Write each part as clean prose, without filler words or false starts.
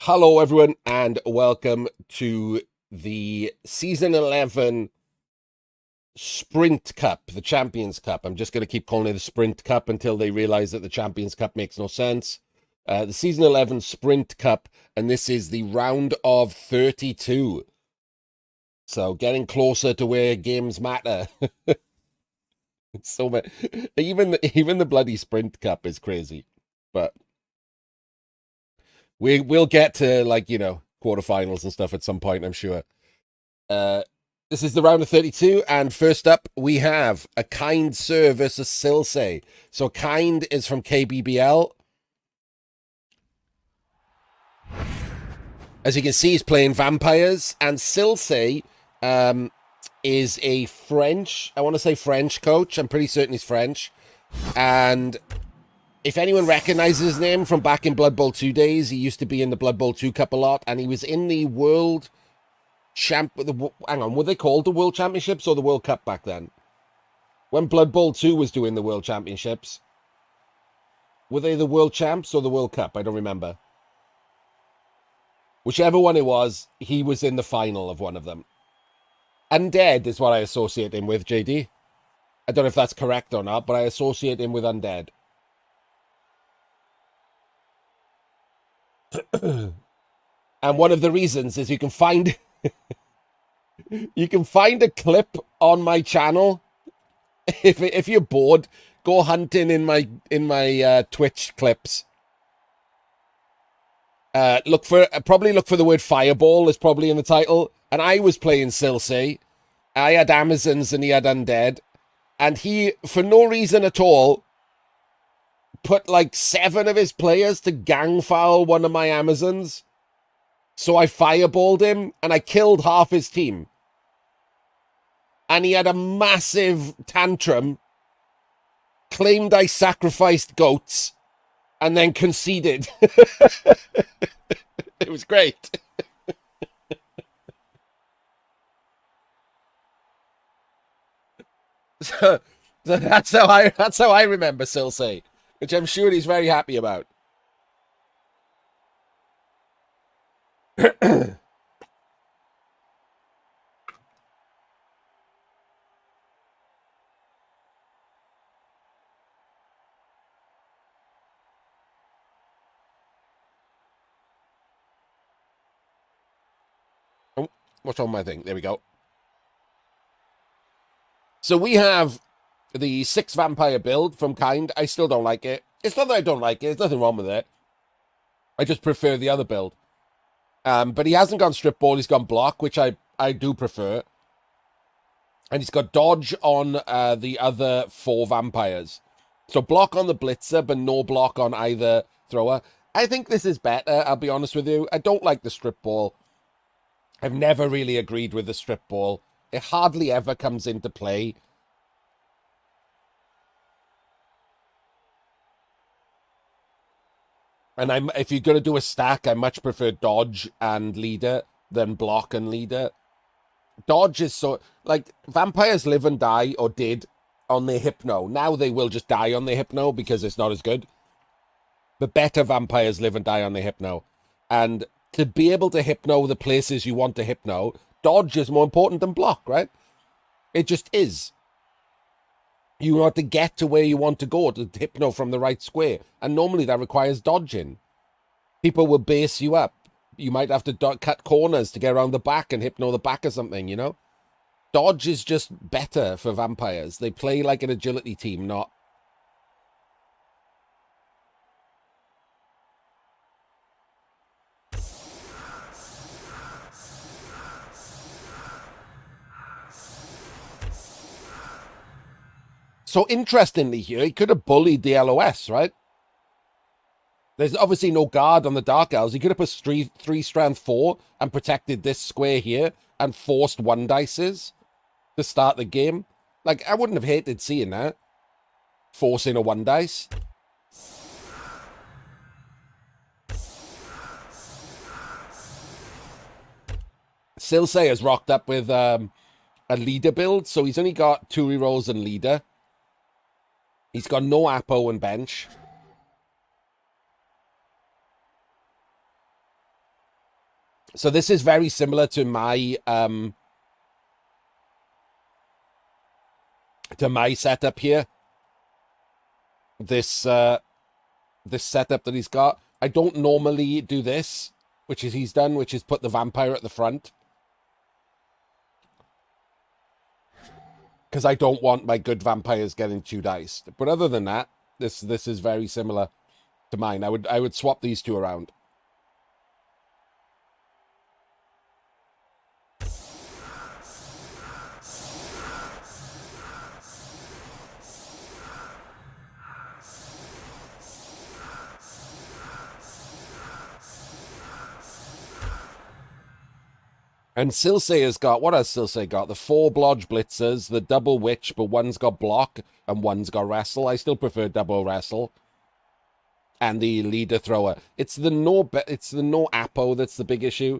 Hello, everyone, and welcome to the Season 11 Sprint Cup, the Champions Cup. I'm just going to keep calling it the Sprint Cup until they realize that the Champions Cup makes no sense. The Season 11 Sprint Cup, and this is the round of 32. So getting closer to where games matter. So much. Even the bloody Sprint Cup is crazy. But we'll get to, like, quarterfinals and stuff at some point, I'm sure. This is the round of 32, and first up we have a Kind Sir versus Silsei. So Kind is from KBBL. As you can see, he's playing vampires, and Silsei is a French, I want to say French coach. I'm pretty certain he's French. And if anyone recognizes his name from back in Blood Bowl 2 days, he used to be in the Blood Bowl 2 Cup a lot, and he was in the World hang on, were they called the World Championships or the World Cup back then? When Blood Bowl 2 was doing the World Championships, were they the World Champs or the World Cup? I don't remember. Whichever one it was, he was in the final of one of them. Undead is what I associate him with, JD. I don't know if that's correct or not, but I associate him with Undead. And one of the reasons is you can find a clip on my channel. If you're bored, go hunting in my Twitch clips. Probably look for the word fireball is probably in the title. And I was playing Silsei. I had Amazons and he had Undead. And he, for no reason at all, put like 7 of his players to gang foul one of my Amazons. So I fireballed him and I killed half his team. And he had a massive tantrum, claimed I sacrificed goats, and then conceded. It was great. So that's how I remember Silsei, which I'm sure he's very happy about. Oh, what's wrong with my thing? There we go. So we have the 6 vampire build from Kind. I still don't like it. It's not that I don't like it. There's nothing wrong with it. I just prefer the other build. But he hasn't gone strip ball. He's gone block, which I do prefer. And he's got dodge on the other 4 vampires. So block on the blitzer, but no block on either thrower. I think this is better, I'll be honest with you. I don't like the strip ball. I've never really agreed with the strip ball. It hardly ever comes into play. And if you're going to do a stack, I much prefer dodge and leader than block and leader. Dodge is so, like, vampires live and die, or did, on their hypno. Now they will just die on their hypno because it's not as good. But better vampires live and die on their hypno. And to be able to hypno the places you want to hypno, dodge is more important than block, right? It just is. You want to get to where you want to go to hypno from the right square. And normally that requires dodging. People will base you up. You might have to cut corners to get around the back and hypno the back or something, you know? Dodge is just better for vampires. They play like an agility team, not... So interestingly here, he could have bullied the LOS, right? There's obviously no guard on the Dark Elves. He could have put 3 strength 4 and protected this square here and forced 1 dices to start the game. Like, I wouldn't have hated seeing that. Forcing a 1 dice. Silsei has rocked up with a leader build, so he's only got 2 rerolls and leader. He's got no Apo and bench. So this is very similar to my setup here. This this setup that he's got. I don't normally do this, which is he's done, which is put the vampire at the front. Because I don't want my good vampires getting 2 diced. But other than that, this is very similar to mine. I would swap these two around. And Silsei has got, what has Silsei got? The 4 Blodge Blitzers, the double Witch, but one's got block and one's got wrestle. I still prefer double wrestle. And the leader thrower. It's the no Apo that's the big issue.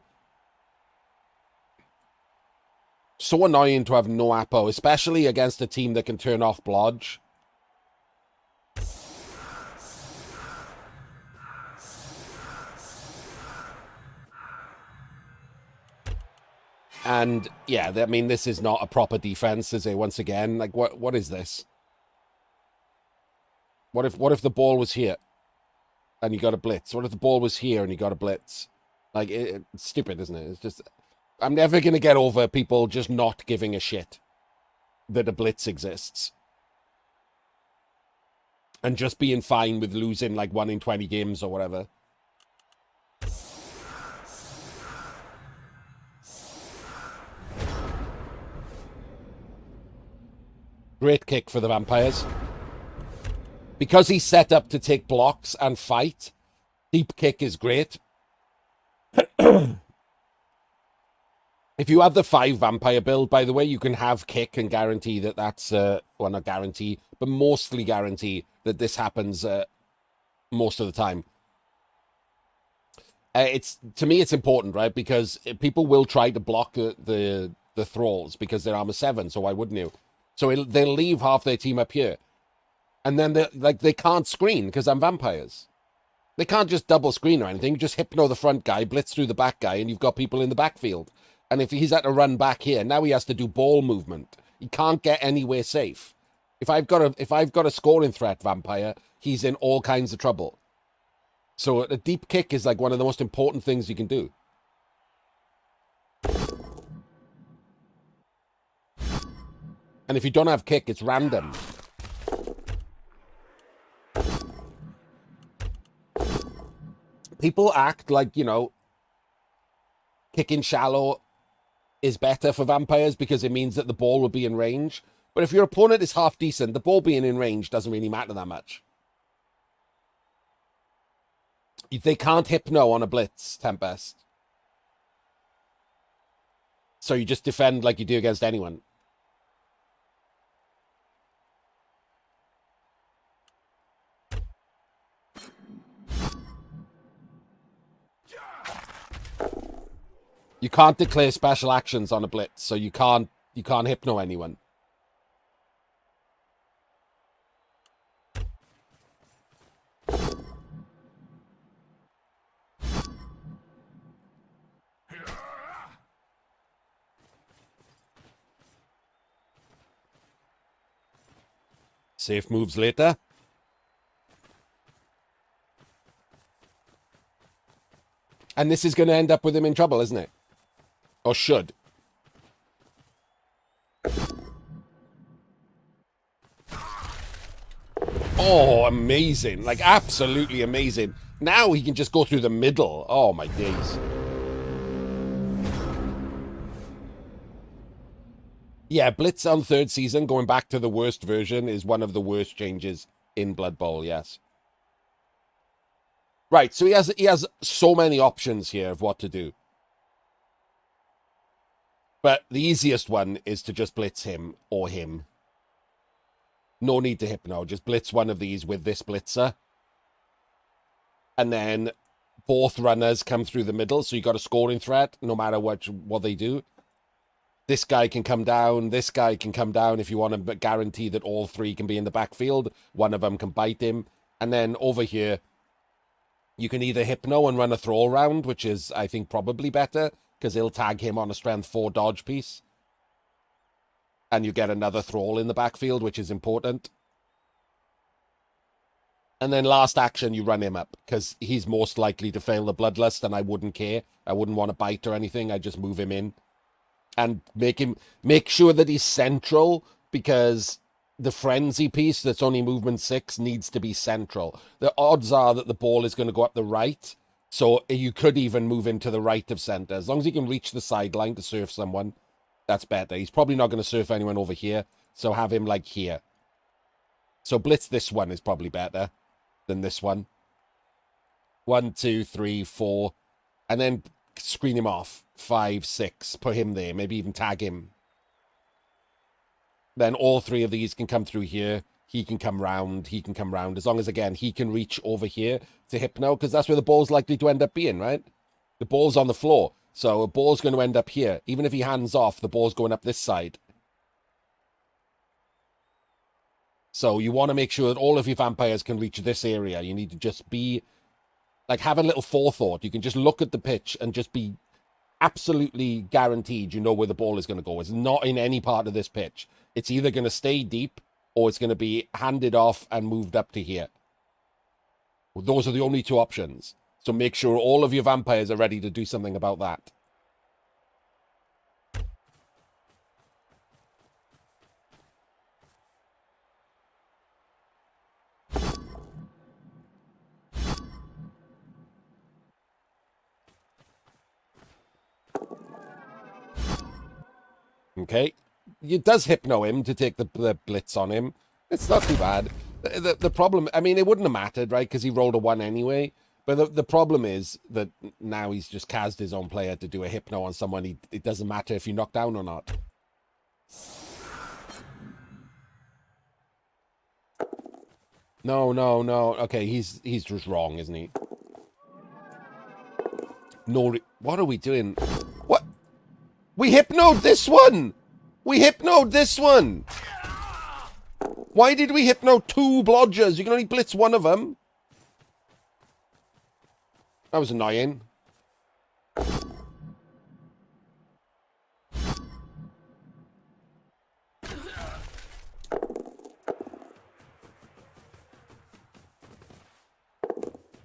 So annoying to have no Apo, especially against a team that can turn off Blodge. And yeah, I mean, this is not a proper defense, is it? Once again, like what is this? What if the ball was here and you got a blitz? What if the ball was here and you got a blitz? Like it's stupid, isn't it? It's just I'm never gonna get over people just not giving a shit that a blitz exists and just being fine with losing like 1 in 20 games or whatever. Great kick for the vampires. Because he's set up to take blocks and fight, deep kick is great. If you have the 5 vampire build, by the way, you can have kick and guarantee that that's, well, not guarantee, but mostly guarantee that this happens most of the time. To me, it's important, right? Because people will try to block the thralls because they're armor 7, so why wouldn't you? So they'll leave half their team up here. And then they can't screen because I'm vampires. They can't just double screen or anything. Just hypno the front guy, blitz through the back guy, and you've got people in the backfield. And if he's had to run back here, now he has to do ball movement. He can't get anywhere safe. If I've got a scoring threat vampire, he's in all kinds of trouble. So a deep kick is like one of the most important things you can do. And if you don't have kick, it's random. People act like, you know, kicking shallow is better for vampires because it means that the ball will be in range. But if your opponent is half decent, the ball being in range doesn't really matter that much. They can't hypno on a blitz, Tempest. So you just defend like you do against anyone. You can't declare special actions on a blitz, so you can't hypno anyone. Safe moves later. And this is going to end up with him in trouble, isn't it? Or should. Oh, amazing. Like, absolutely amazing. Now he can just go through the middle. Oh, my days. Yeah, Blitz on 3rd season, going back to the worst version, is one of the worst changes in Blood Bowl, yes. Right, so he has so many options here of what to do. But the easiest one is to just blitz him or him. No need to hypno. Just blitz one of these with this blitzer. And then both runners come through the middle, so you got a scoring threat no matter what they do. This guy can come down. This guy can come down if you want to guarantee that all 3 can be in the backfield. One of them can bite him. And then over here, You can either Hypno and run a Thrall round, which is, I think, probably better, because he'll tag him on a Strength 4 dodge piece. And you get another Thrall in the backfield, which is important. And then last action, you run him up, because he's most likely to fail the Bloodlust, and I wouldn't care. I wouldn't want to bite or anything. I just move him in. And make sure that he's central, because the Frenzy piece that's only movement 6 needs to be central. The odds are that the ball is going to go up the right, so you could even move him to the right of center. As long as he can reach the sideline to surf someone, that's better. He's probably not going to surf anyone over here, so have him like here. So blitz this one is probably better than this one. 1, 2, 3, 4, and then screen him off. 5, 6, put him there, maybe even tag him. Then all 3 of these can come through here. He can come round, he can come round, as long as, again, he can reach over here to Hypno, because that's where the ball's likely to end up being, right? The ball's on the floor, so a ball's going to end up here. Even if he hands off, the ball's going up this side. So you want to make sure that all of your vampires can reach this area. You need to just be, like, have a little forethought. You can just look at the pitch and just be absolutely guaranteed you know where the ball is going to go. It's not in any part of this pitch. It's either going to stay deep or it's going to be handed off and moved up to here. Those are the only 2 options. So make sure all of your vampires are ready to do something about that. Okay. It does Hypno him to take the blitz on him. It's not too bad. The problem, I mean, it wouldn't have mattered, right? Because he rolled a 1 anyway. But the problem is that now he's just cast his own player to do a Hypno on someone. It doesn't matter if you knock down or not. No. Okay, he's just wrong, isn't he? No, what are we doing? What? We Hypnoed this one! We Hypnoed this one! Why did we Hypno 2 Blodgers? You can only blitz 1 of them. That was annoying.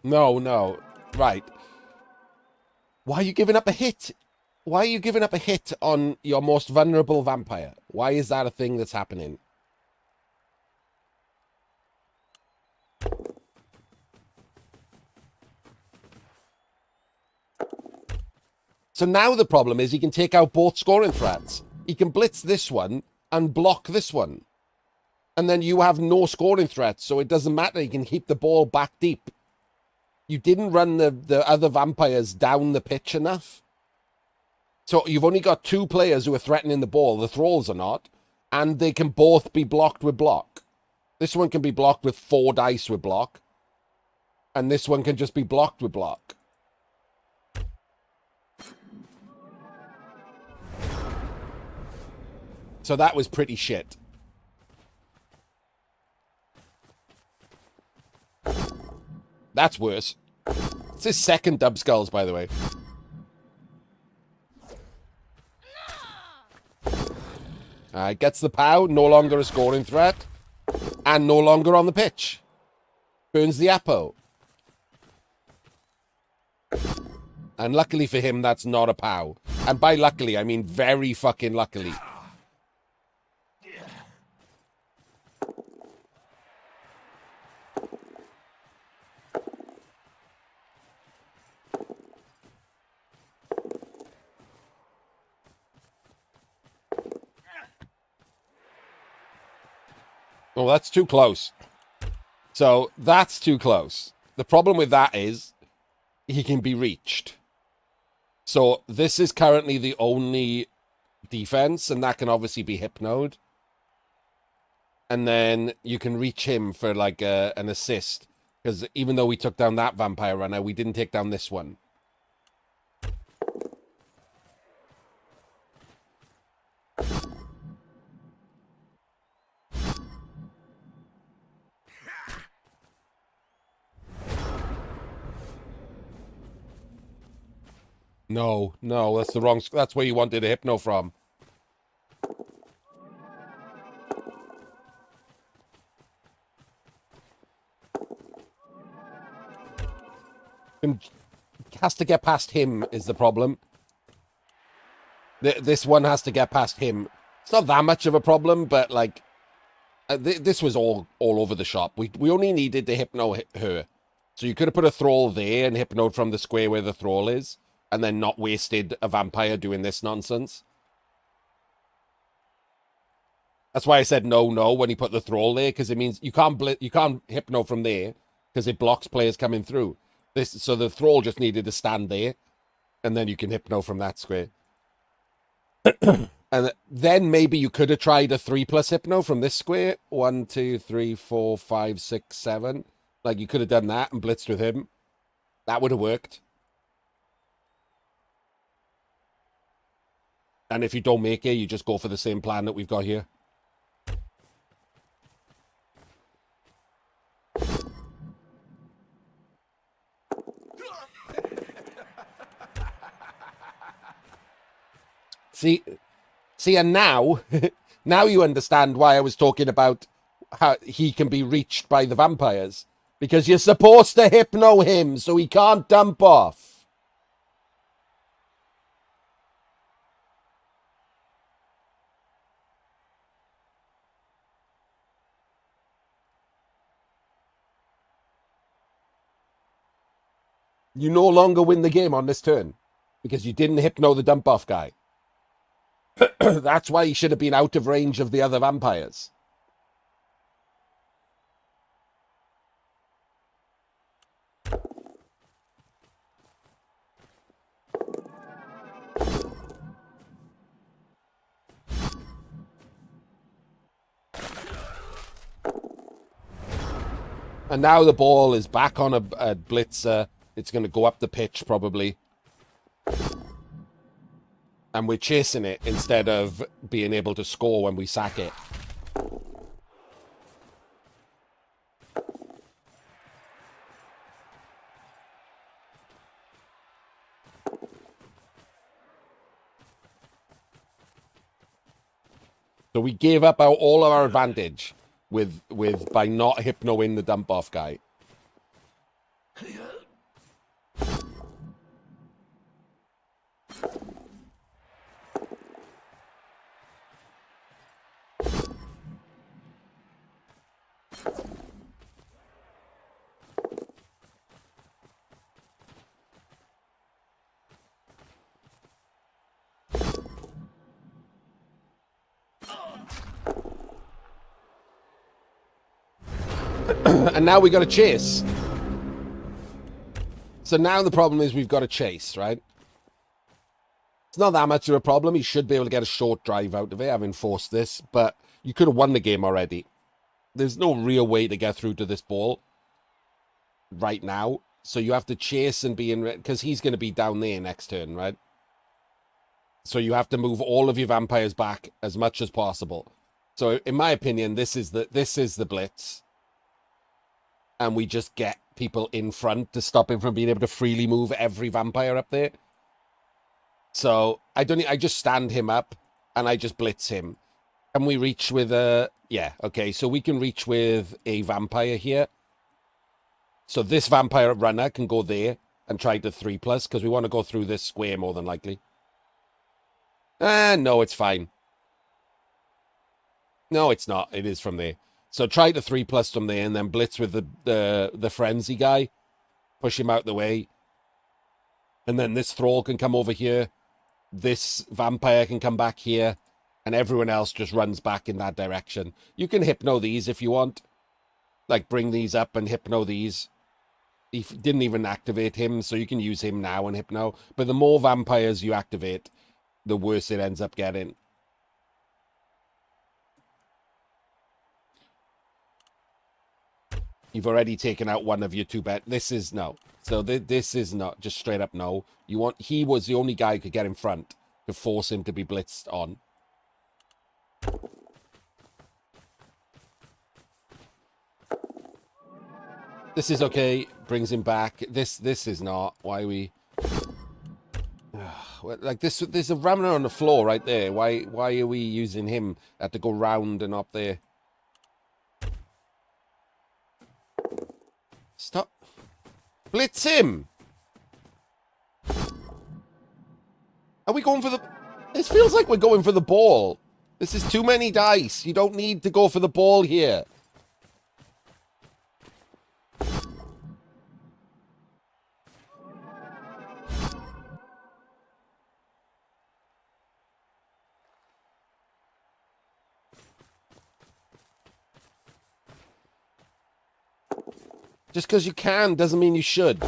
No. Right. Why are you giving up a hit? Why are you giving up a hit on your most vulnerable vampire? Why is that a thing that's happening? So now the problem is he can take out both scoring threats. He can blitz this one and block this one. And then you have no scoring threats, so it doesn't matter. He can keep the ball back deep. You didn't run the other vampires down the pitch enough. So you've only got 2 players who are threatening the ball. The Thralls are not. And they can both be blocked with block. This one can be blocked with 4 dice with block. And this one can just be blocked with block. So that was pretty shit. That's worse. It's his second dub skulls, by the way. Gets the POW, no longer a scoring threat. And no longer on the pitch. Burns the Apo. And luckily for him, that's not a POW. And by luckily, I mean very fucking luckily. Oh, that's too close. So that's too close. The problem with that is he can be reached. So this is currently the only defense, and that can obviously be Hypnoed. And then you can reach him for like an assist. Because even though we took down that vampire runner, we didn't take down this one. No, no, that's the wrong... That's where you wanted a Hypno from. And has to get past him is the problem. This one has to get past him. It's not that much of a problem, but like this was all over the shop. We only needed to Hypno her, so you could have put a Thrall there and Hypnoed from the square where the Thrall is, and then not wasted a Vampire doing this nonsense. That's why I said no when he put the Thrall there, because it means you can't Hypno from there because it blocks players coming through. So the Thrall just needed to stand there, and then you can Hypno from that square. And then maybe you could have tried a 3+ Hypno from this square. 1, 2, 3, 4, 5, 6, 7. Like, you could have done that and blitzed with him. That would have worked. And if you don't make it, you just go for the same plan that we've got here. See, and now, now you understand why I was talking about how he can be reached by the vampires. Because you're supposed to Hypno him so he can't dump off. You no longer win the game on this turn. Because you didn't Hypno the dump off guy. That's why he should have been out of range of the other vampires. And now the ball is back on a blitzer. It's going to go up the pitch, probably. And we're chasing it instead of being able to score when we sack it. So we gave up all of our advantage with by not Hypnoing the dump off guy. And now we got to chase. So now the problem is we've got to chase, right? It's not that much of a problem. He should be able to get a short drive out of it, having forced this. But you could have won the game already. There's no real way to get through to this ball right now. So you have to chase and be in... Because he's going to be down there next turn, right? So you have to move all of your vampires back as much as possible. So in my opinion, this is the blitz. And we just get people in front to stop him from being able to freely move every vampire up there. So I just stand him up and I just blitz him. Can we reach with a... Yeah, okay. So we can reach with a vampire here. So this vampire runner can go there and try to 3+ because we want to go through this square more than likely. No, it's fine. No, it's not. It is from there. So try to 3+ from there and then blitz with the frenzy guy. Push him out the way. And then this Thrall can come over here. This vampire can come back here. And everyone else just runs back in that direction. You can Hypno these if you want. Like bring these up and Hypno these. He didn't even activate him, so you can use him now and Hypno. But the more vampires you activate, the worse it ends up getting. You've already taken out one of your two bet. This is no. So this is not just straight up no. He was the only guy who could get in front to force him to be blitzed on. This is okay. Brings him back. This is not. Why we... Like this, there's a rammer on the floor right there. Why are we using him? Have to go round and up there. Stop. Blitz him. Are we going for the... This feels like we're going for the ball. This is too many dice. You don't need to go for the ball here. Just because you can doesn't mean you should.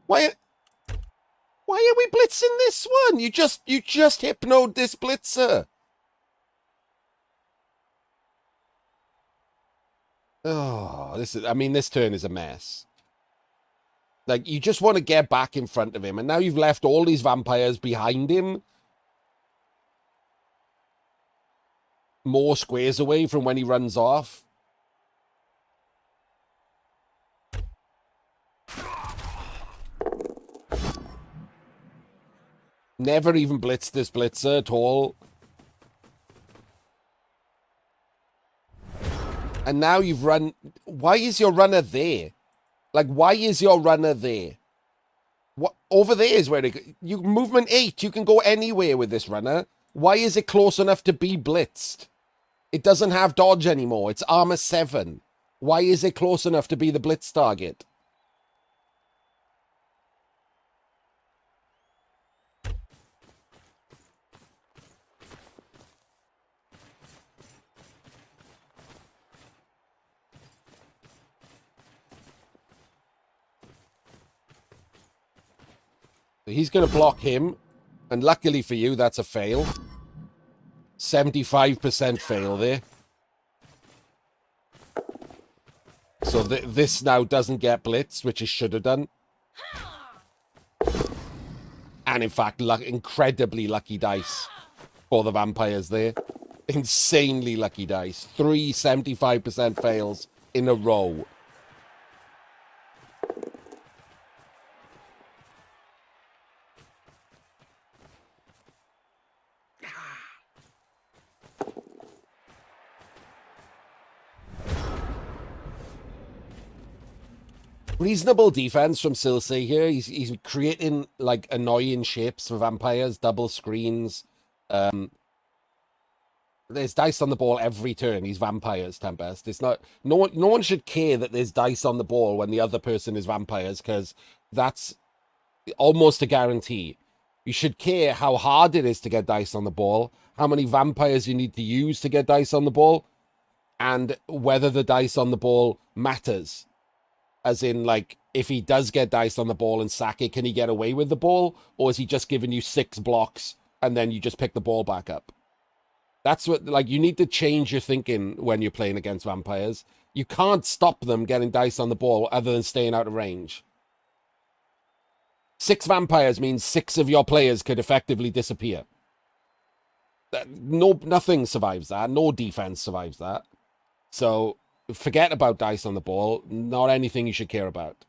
Why are we blitzing this one? You just hypnoed this blitzer. Oh, this turn is a mess. Like, you just want to get back in front of him, and now you've left all these vampires behind him. More squares away from when he runs off. Never even blitzed this blitzer at all. And now you've run... Why is your runner there? Like, why is your runner there? What over there is where you movement 8. You can go anywhere with this runner. Why is it close enough to be blitzed? It doesn't have dodge anymore. It's armor 7. Why is it close enough to be the blitz target? He's going to block him. And luckily for you, that's a fail. 75% fail there. So this now doesn't get blitzed, which it should have done. And in fact, incredibly lucky dice for the vampires there. Insanely lucky dice. 3 75% fails in a row. Reasonable defense from Silsei here. He's creating like annoying shapes for vampires, double screens. There's dice on the ball every turn. These vampires, Tempest. It's not no one should care that there's dice on the ball when the other person is vampires, because that's almost a guarantee. You should care how hard it is to get dice on the ball, how many vampires you need to use to get dice on the ball, and whether the dice on the ball matters. As in, like, if he does get dice on the ball and sack it, can he get away with the ball? Or is he just giving you 6 blocks and then you just pick the ball back up? That's what, like, you need to change your thinking when you're playing against vampires. You can't stop them getting dice on the ball other than staying out of range. 6 vampires means 6 of your players could effectively disappear. Nothing survives that. No defense survives that. So... forget about dice on the ball. Not anything you should care about.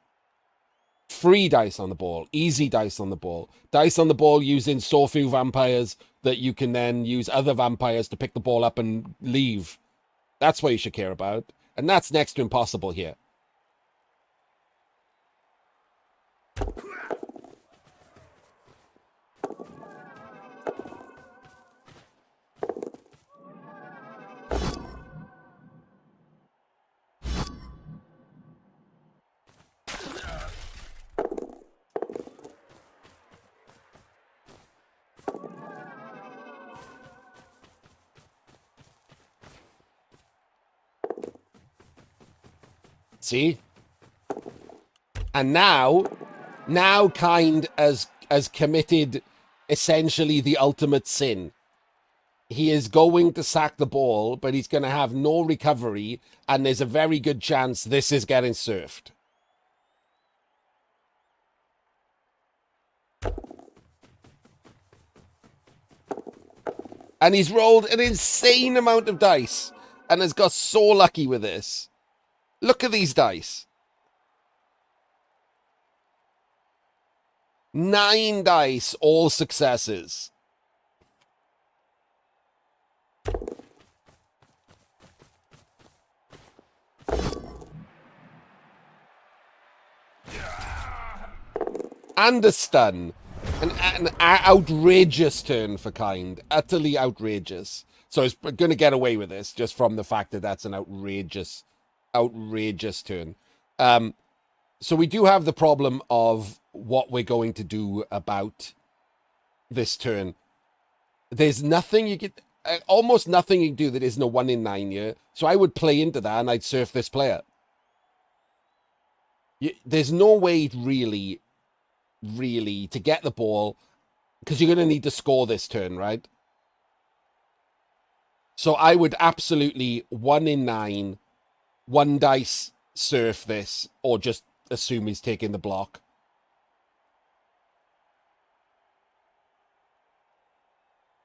Free dice on the ball. Easy dice on the ball. Dice on the ball using so few vampires that you can then use other vampires to pick the ball up and leave. That's what you should care about. And that's next to impossible here. See? And now Kind has committed essentially the ultimate sin. He is going to sack the ball, but he's going to have no recovery, and there's a very good chance this is getting surfed. And he's rolled an insane amount of dice, and has got so lucky with this. Look at these dice. 9 dice, all successes. And a stun. An outrageous turn for Kind. Utterly outrageous. So it's going to get away with this just from the fact that that's an outrageous turn. So we do have the problem of what we're going to do about this turn. There's nothing you can... almost nothing you can do that isn't a 1 in 9 here. So I would play into that and I'd surf this player. There's no way really to get the ball, because you're going to need to score this turn, right? So I would absolutely 1 in 9, 1 dice surf this, or just assume he's taking the block.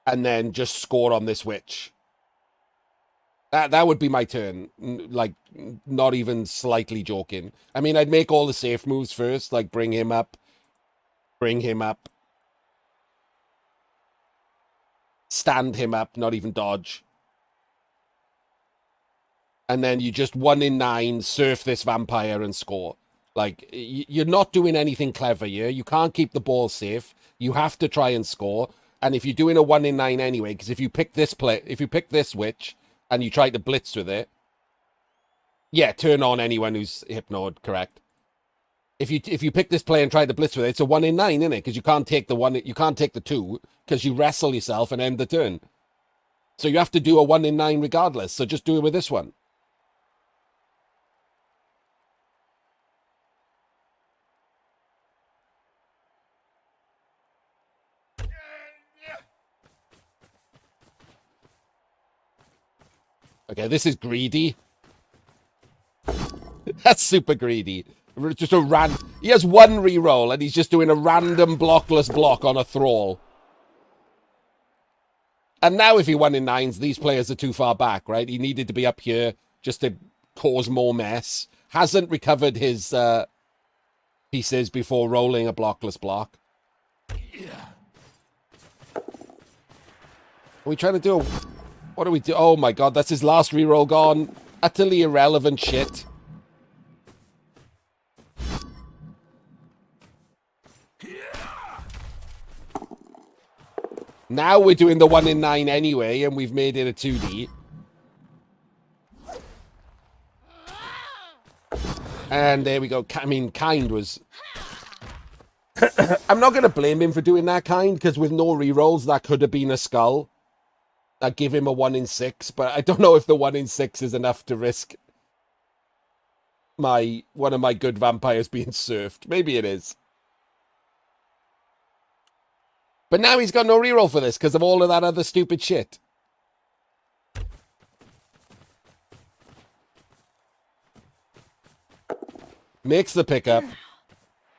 And then just score on this witch. That would be my turn. Like, not even slightly joking. I mean, I'd make all the safe moves first, like bring him up. Stand him up, not even dodge. And then you just 1 in 9, surf this vampire and score. Like, you're not doing anything clever here. You can't keep the ball safe. You have to try and score. And if you're doing a 1 in 9 anyway, because if you pick this witch and you try to blitz with it, yeah, turn on anyone who's hypnoed, correct. If you pick this play and try to blitz with it, it's a 1 in 9, isn't it? Because you can't take the 2, because you wrestle yourself and end the turn. So you have to do a 1 in 9 regardless. So just do it with this one. Okay, this is greedy. That's super greedy. Just he has 1 reroll and he's just doing a random blockless block on a thrall. And now if he 1 in 9s, these players are too far back, right? He needed to be up here just to cause more mess. Hasn't recovered his pieces before rolling a blockless block. Are we trying to do what do we do? Oh my god, that's his last reroll gone. Utterly irrelevant shit. Now we're doing the 1 in 9 anyway, and we've made it a 2D. And there we go. I mean, Kind was... I'm not going to blame him for doing that, Kind, because with no rerolls, that could have been a skull. I'd give him a 1 in 6, but I don't know if the 1 in 6 is enough to risk one of my good vampires being surfed. Maybe it is. But now he's got no reroll for this because of all of that other stupid shit. Makes the pickup.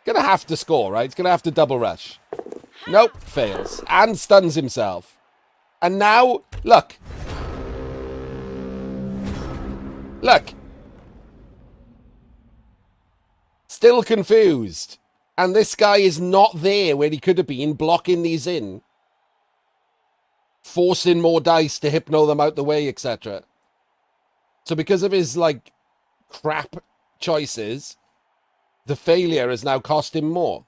Gonna have to score, right? He's gonna have to double rush. Nope, fails. And stuns himself. And now, look. Look. Still confused. And this guy is not there where he could have been, blocking these in. Forcing more dice to hypno them out the way, etc. So because of his, like, crap choices, the failure has now cost him more.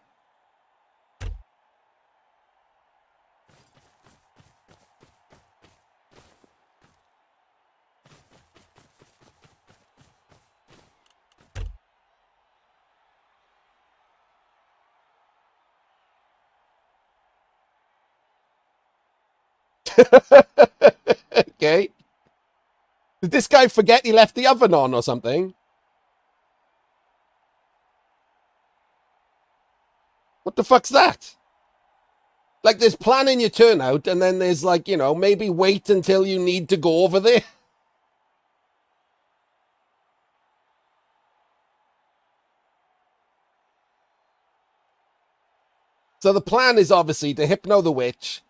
Okay. Did this guy forget he left the oven on or something? What the fuck's that? Like, there's planning your turnout, and then there's, like, you know, maybe wait until you need to go over there. So the plan is obviously to hypno the witch,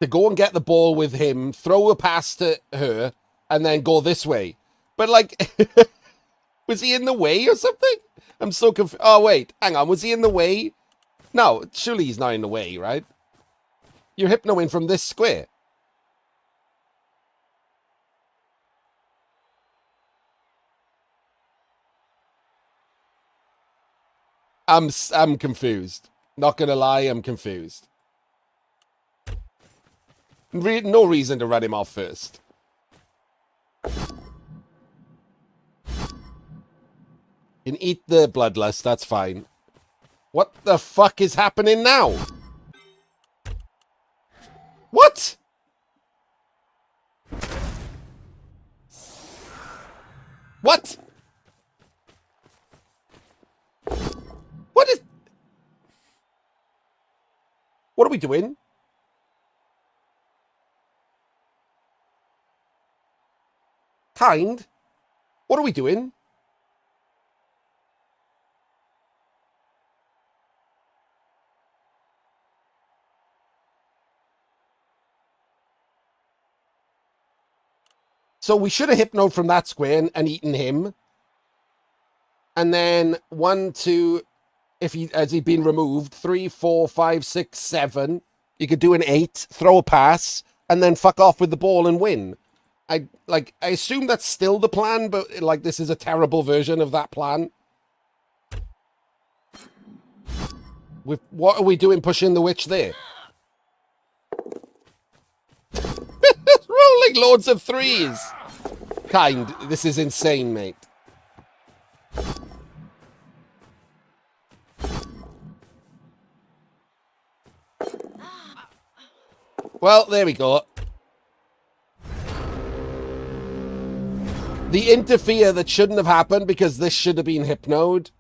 to go and get the ball with him, throw a pass to her, and then go this way. But, like, was he in the way or something? I'm so confused. Oh, wait, hang on. Was he in the way? No, surely he's not in the way, right? You're hypnoing from this square. I'm confused. Not gonna lie, I'm confused. No reason to run him off first. You can eat the bloodlust, that's fine. What the fuck is happening now? What? What? What is... What are we doing? Kind? What are we doing? So we should have hypnoed from that square and eaten him. And then 1, 2, if he has he been removed, 3, 4, 5, 6, 7. You could do an 8, throw a pass, and then fuck off with the ball and win. I assume that's still the plan, but like this is a terrible version of that plan. What are we doing pushing the witch there? Rolling loads of 3s. Kind, this is insane, mate. Well, there we go. The interfere that shouldn't have happened because this should have been hypnoed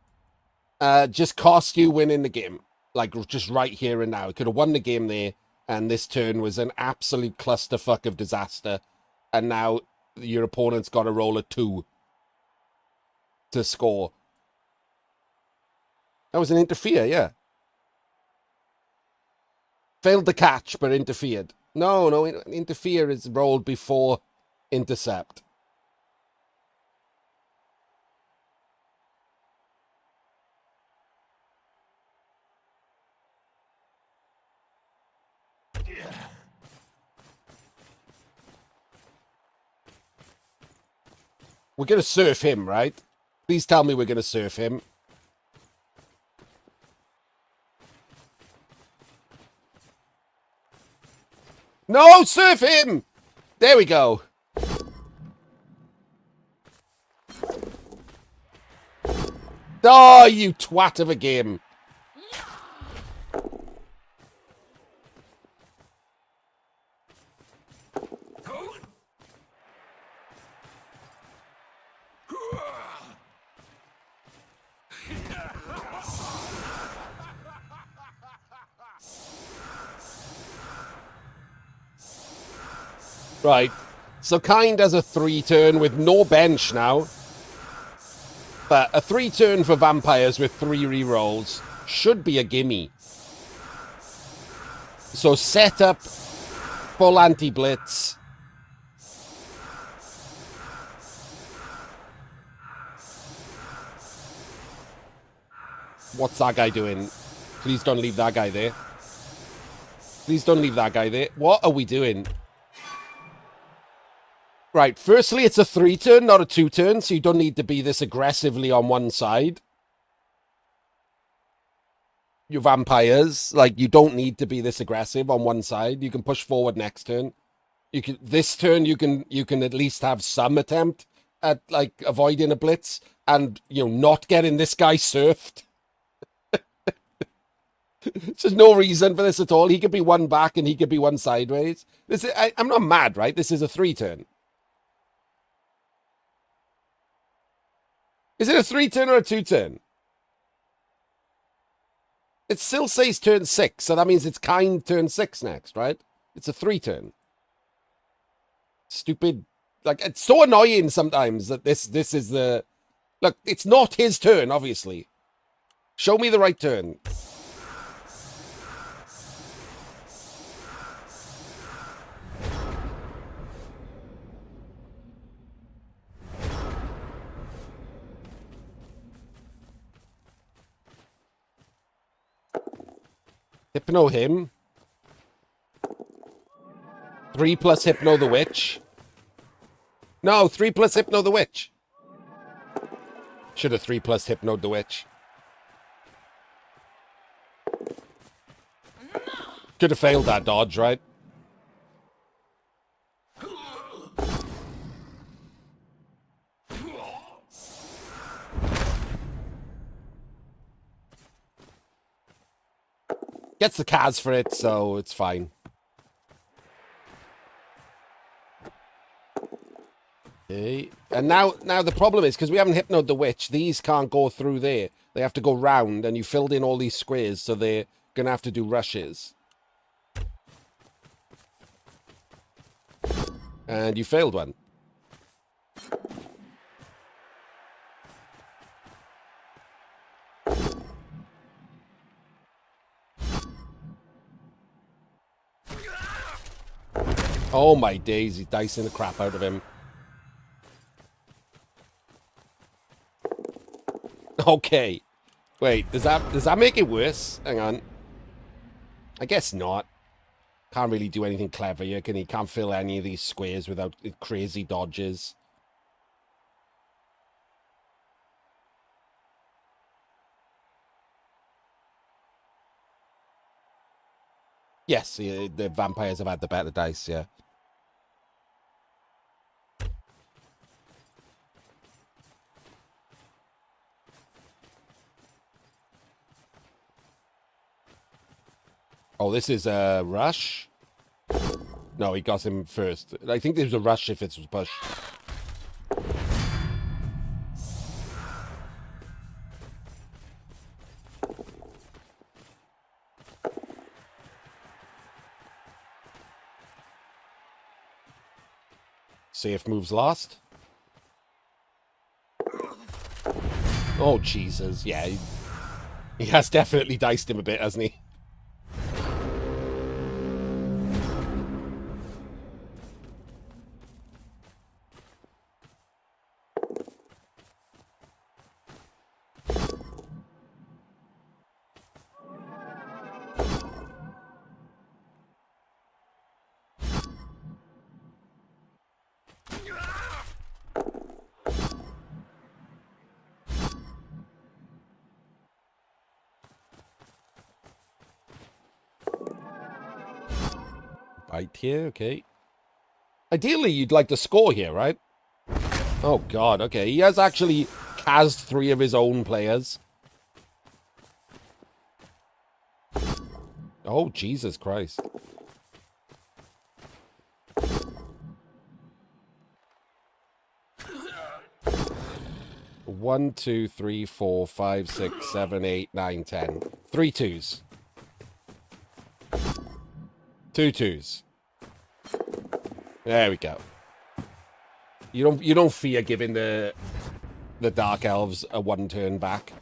just cost you winning the game. Like, just right here and now. It could have won the game there, and this turn was an absolute clusterfuck of disaster. And now your opponent's got to roll a 2 to score. That was an interfere, yeah. Failed to catch, but interfered. No, interfere is rolled before intercept. We're going to surf him, right? Please tell me we're going to surf him. No, surf him! There we go. Oh, you twat of a game. Right. So Kind has a 3-turn with no bench now. But a 3-turn for vampires with 3 rerolls should be a gimme. So set up full anti-blitz. What's that guy doing? Please don't leave that guy there. Please don't leave that guy there. What are we doing? Right, firstly, it's a 3-turn, not a 2-turn, so you don't need to be this aggressively on one side. You vampires, like, you don't need to be this aggressive on one side. You can push forward next turn. This turn, you can at least have some attempt at, like, avoiding a blitz and, you know, not getting this guy surfed. There's no reason for this at all. He could be one back and he could be one sideways. I'm not mad, right? This is a 3-turn. Is it a 3-turn or a 2-turn? It still says turn 6, so that means it's Kind turn 6 next, right? It's a 3-turn. Stupid. Like, it's so annoying sometimes that this is the... Look, it's not his turn, obviously. Show me the right turn. Hypno him. 3 plus Hypno the Witch. No, 3 plus Hypno the Witch. Should have 3 plus Hypno the Witch. Could have failed that dodge, right? Gets the Kaz for it, so it's fine. Okay. And now the problem is, because we haven't hypnoed the witch, these can't go through there. They have to go round, and you filled in all these squares, so they're going to have to do rushes. And you failed one. Oh my days, he's dicing the crap out of him. Okay. Wait, does that make it worse? Hang on. I guess not. Can't really do anything clever here, can he? Can't fill any of these squares without crazy dodges. Yes, the vampires have had the better dice, yeah. Oh, this is a rush? No, he got him first. I think there's a rush if it was push. Safe moves lost. Oh, Jesus. Yeah, he has definitely diced him a bit, hasn't he? Bite here, okay. Ideally, you'd like to score here, right? Oh, God, okay. He has actually cast 3 of his own players. Oh, Jesus Christ. One, 2, 3, 4, 5, 6, 7, 8, 9, 10. 3 twos. 2 twos. There we go. You don't fear giving the Dark Elves a 1 turn back.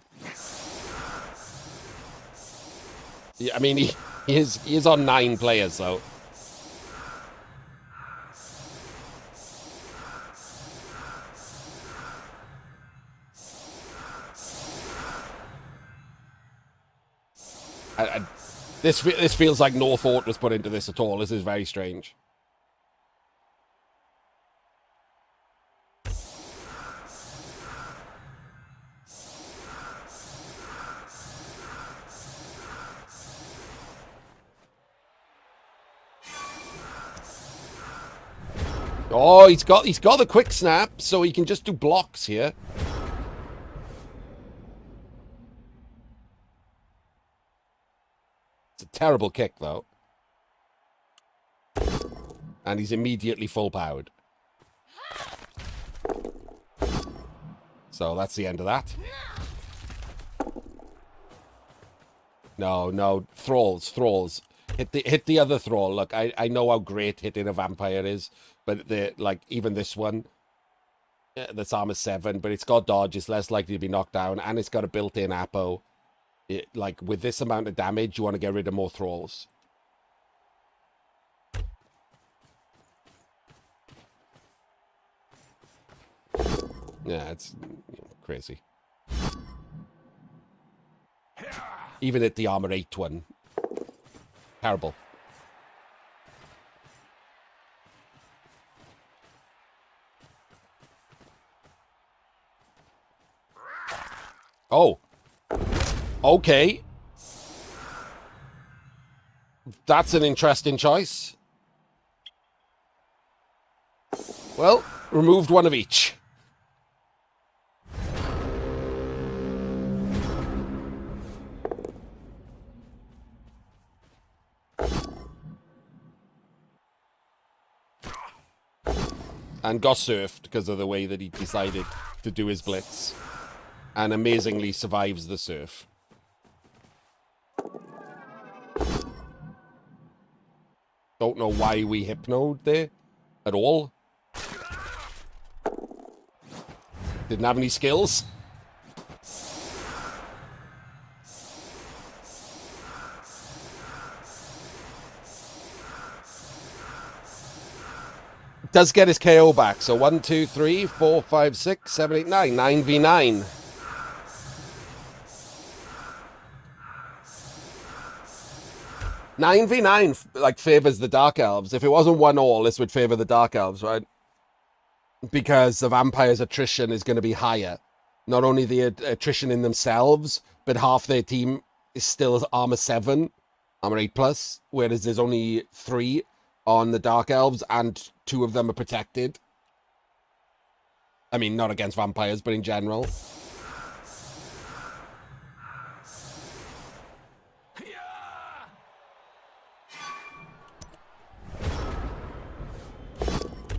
Yeah, I mean, he is on 9 players, so. This feels like no thought was put into this at all. This is very strange. Oh, he's got the quick snap, so he can just do blocks here. It's a terrible kick, though. And he's immediately full powered. So that's the end of that. No, thralls. Hit the other thrall. Look, I know how great hitting a vampire is, but even this one, that's armor 7, but it's got dodge, it's less likely to be knocked down, and it's got a built-in Apo. With this amount of damage, you want to get rid of more thralls. Yeah, it's crazy. Even at the armor 8 one. Terrible. Oh. Okay. That's an interesting choice. Well, removed one of each. And got surfed because of the way that he decided to do his blitz. And amazingly survives the surf. Don't know why we hypnoed there at all. Didn't have any skills. Does get his KO back. So 1, 2, 3, 4, 5, 6, 7, 8, 9. 9v9. Nine v nine like favors the Dark Elves. If it wasn't 1-1, this would favor the Dark Elves, right? Because the vampires' attrition is going to be higher. Not only the attrition in themselves, but half their team is still armor 7, armor 8+, whereas there's only 3 on the Dark Elves, and 2 of them are protected. I mean, not against vampires, but in general.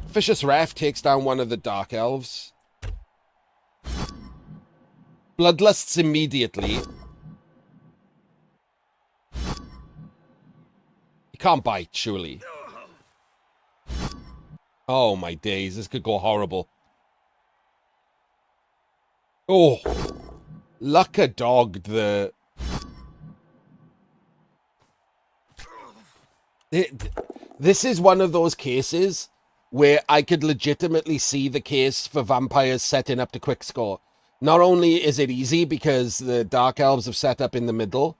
Vicious Ref takes down one of the Dark Elves. Bloodlusts immediately. You can't bite, surely. Oh my days, this could go horrible. Oh, Lucka dogged the... This is one of those cases where I could legitimately see the case for vampires setting up to quick score. Not only is it easy because the Dark Elves have set up in the middle,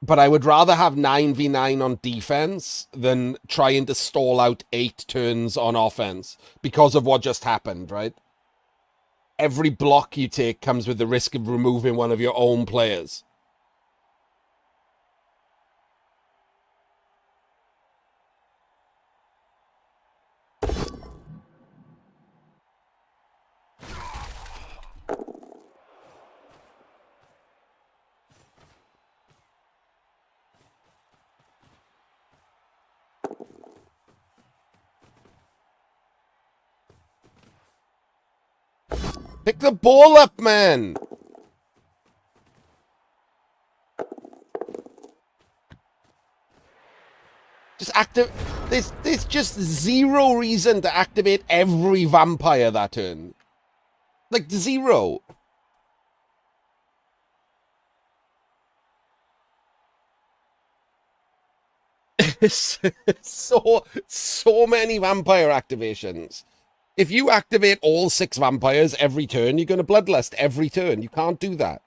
but I would rather have 9v9 on defense than trying to stall out 8 turns on offense because of what just happened, right? Every block you take comes with the risk of removing one of your own players. Pick the ball up, man! Just active. There's just zero reason to activate every vampire that turn. Like, zero. so many vampire activations. If you activate all 6 vampires every turn, you're going to bloodlust every turn. You can't do that.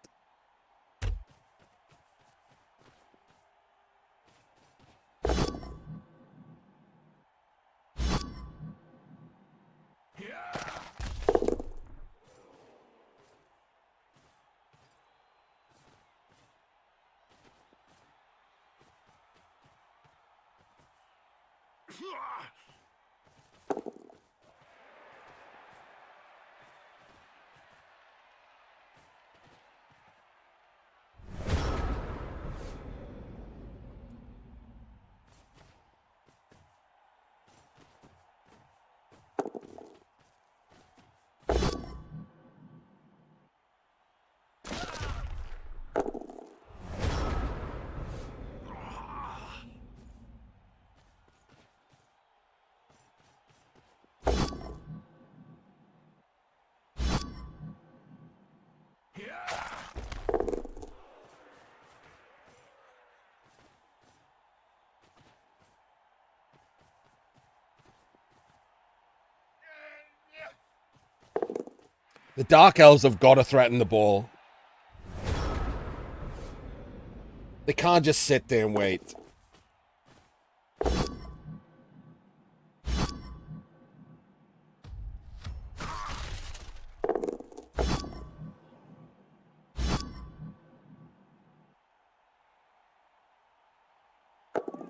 The Dark Elves have got to threaten the ball. They can't just sit there and wait.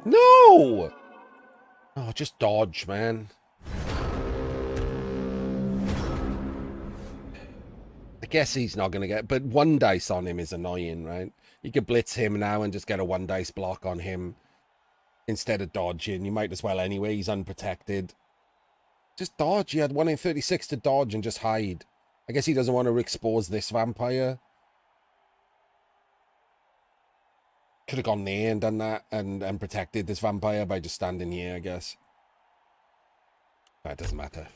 No! Oh, just dodge, man. I guess he's not going to get... But one dice on him is annoying, right? You could blitz him now and just get a one dice block on him instead of dodging. You might as well anyway. He's unprotected. Just dodge. You had 1 in 36 to dodge and just hide. I guess he doesn't want to expose this vampire. Could have gone there and done that and protected this vampire by just standing here, I guess. That doesn't matter.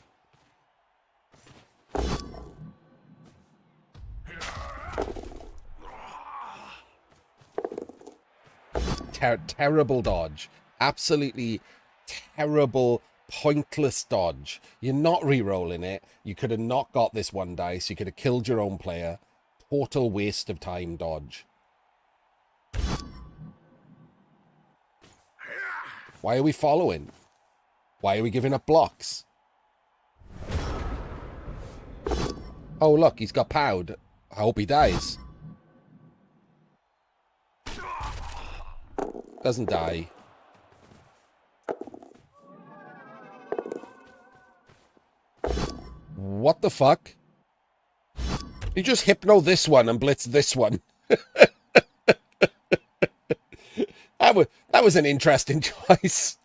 Terrible dodge. Absolutely terrible, pointless dodge. You're not re-rolling it. You could have not got this one dice. You could have killed your own player. Total waste of time dodge. Why are we following? Why are we giving up blocks? Oh, look, he's got powed. I hope he dies. Doesn't die. What the fuck? You just hypno this one and blitz this one. That was an interesting choice.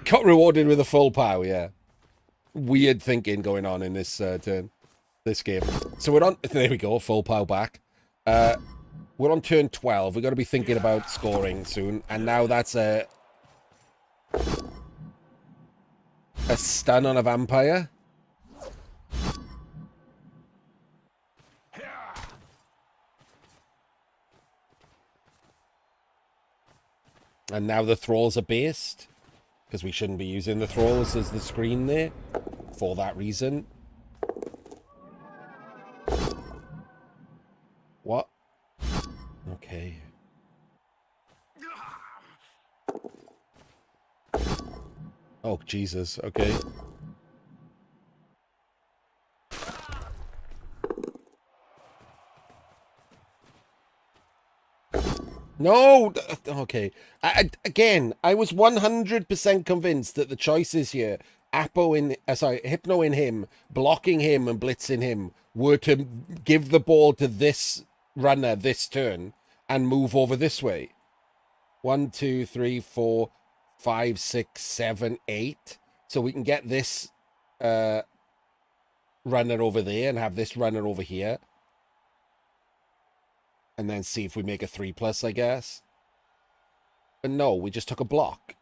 Got rewarded with a full pow, yeah. Weird thinking going on in this turn, this game. So we're on, there we go, full pow back. We're on turn 12. We've got to be thinking about scoring soon. And now that's a stun on a vampire. And now the thralls are based. Because we shouldn't be using the thralls as the screen there. For that reason. What? Okay. Oh, Jesus. Okay. No! Okay. Again, I was 100% convinced that the choices here, Hypno in him, blocking him and blitzing him, were to give the ball to this runner this turn and move over this way. 1, 2, 3, 4, 5, 6, 7, 8. So we can get this runner over there and have this runner over here. And then see if we make a 3+, I guess. But no, we just took a block.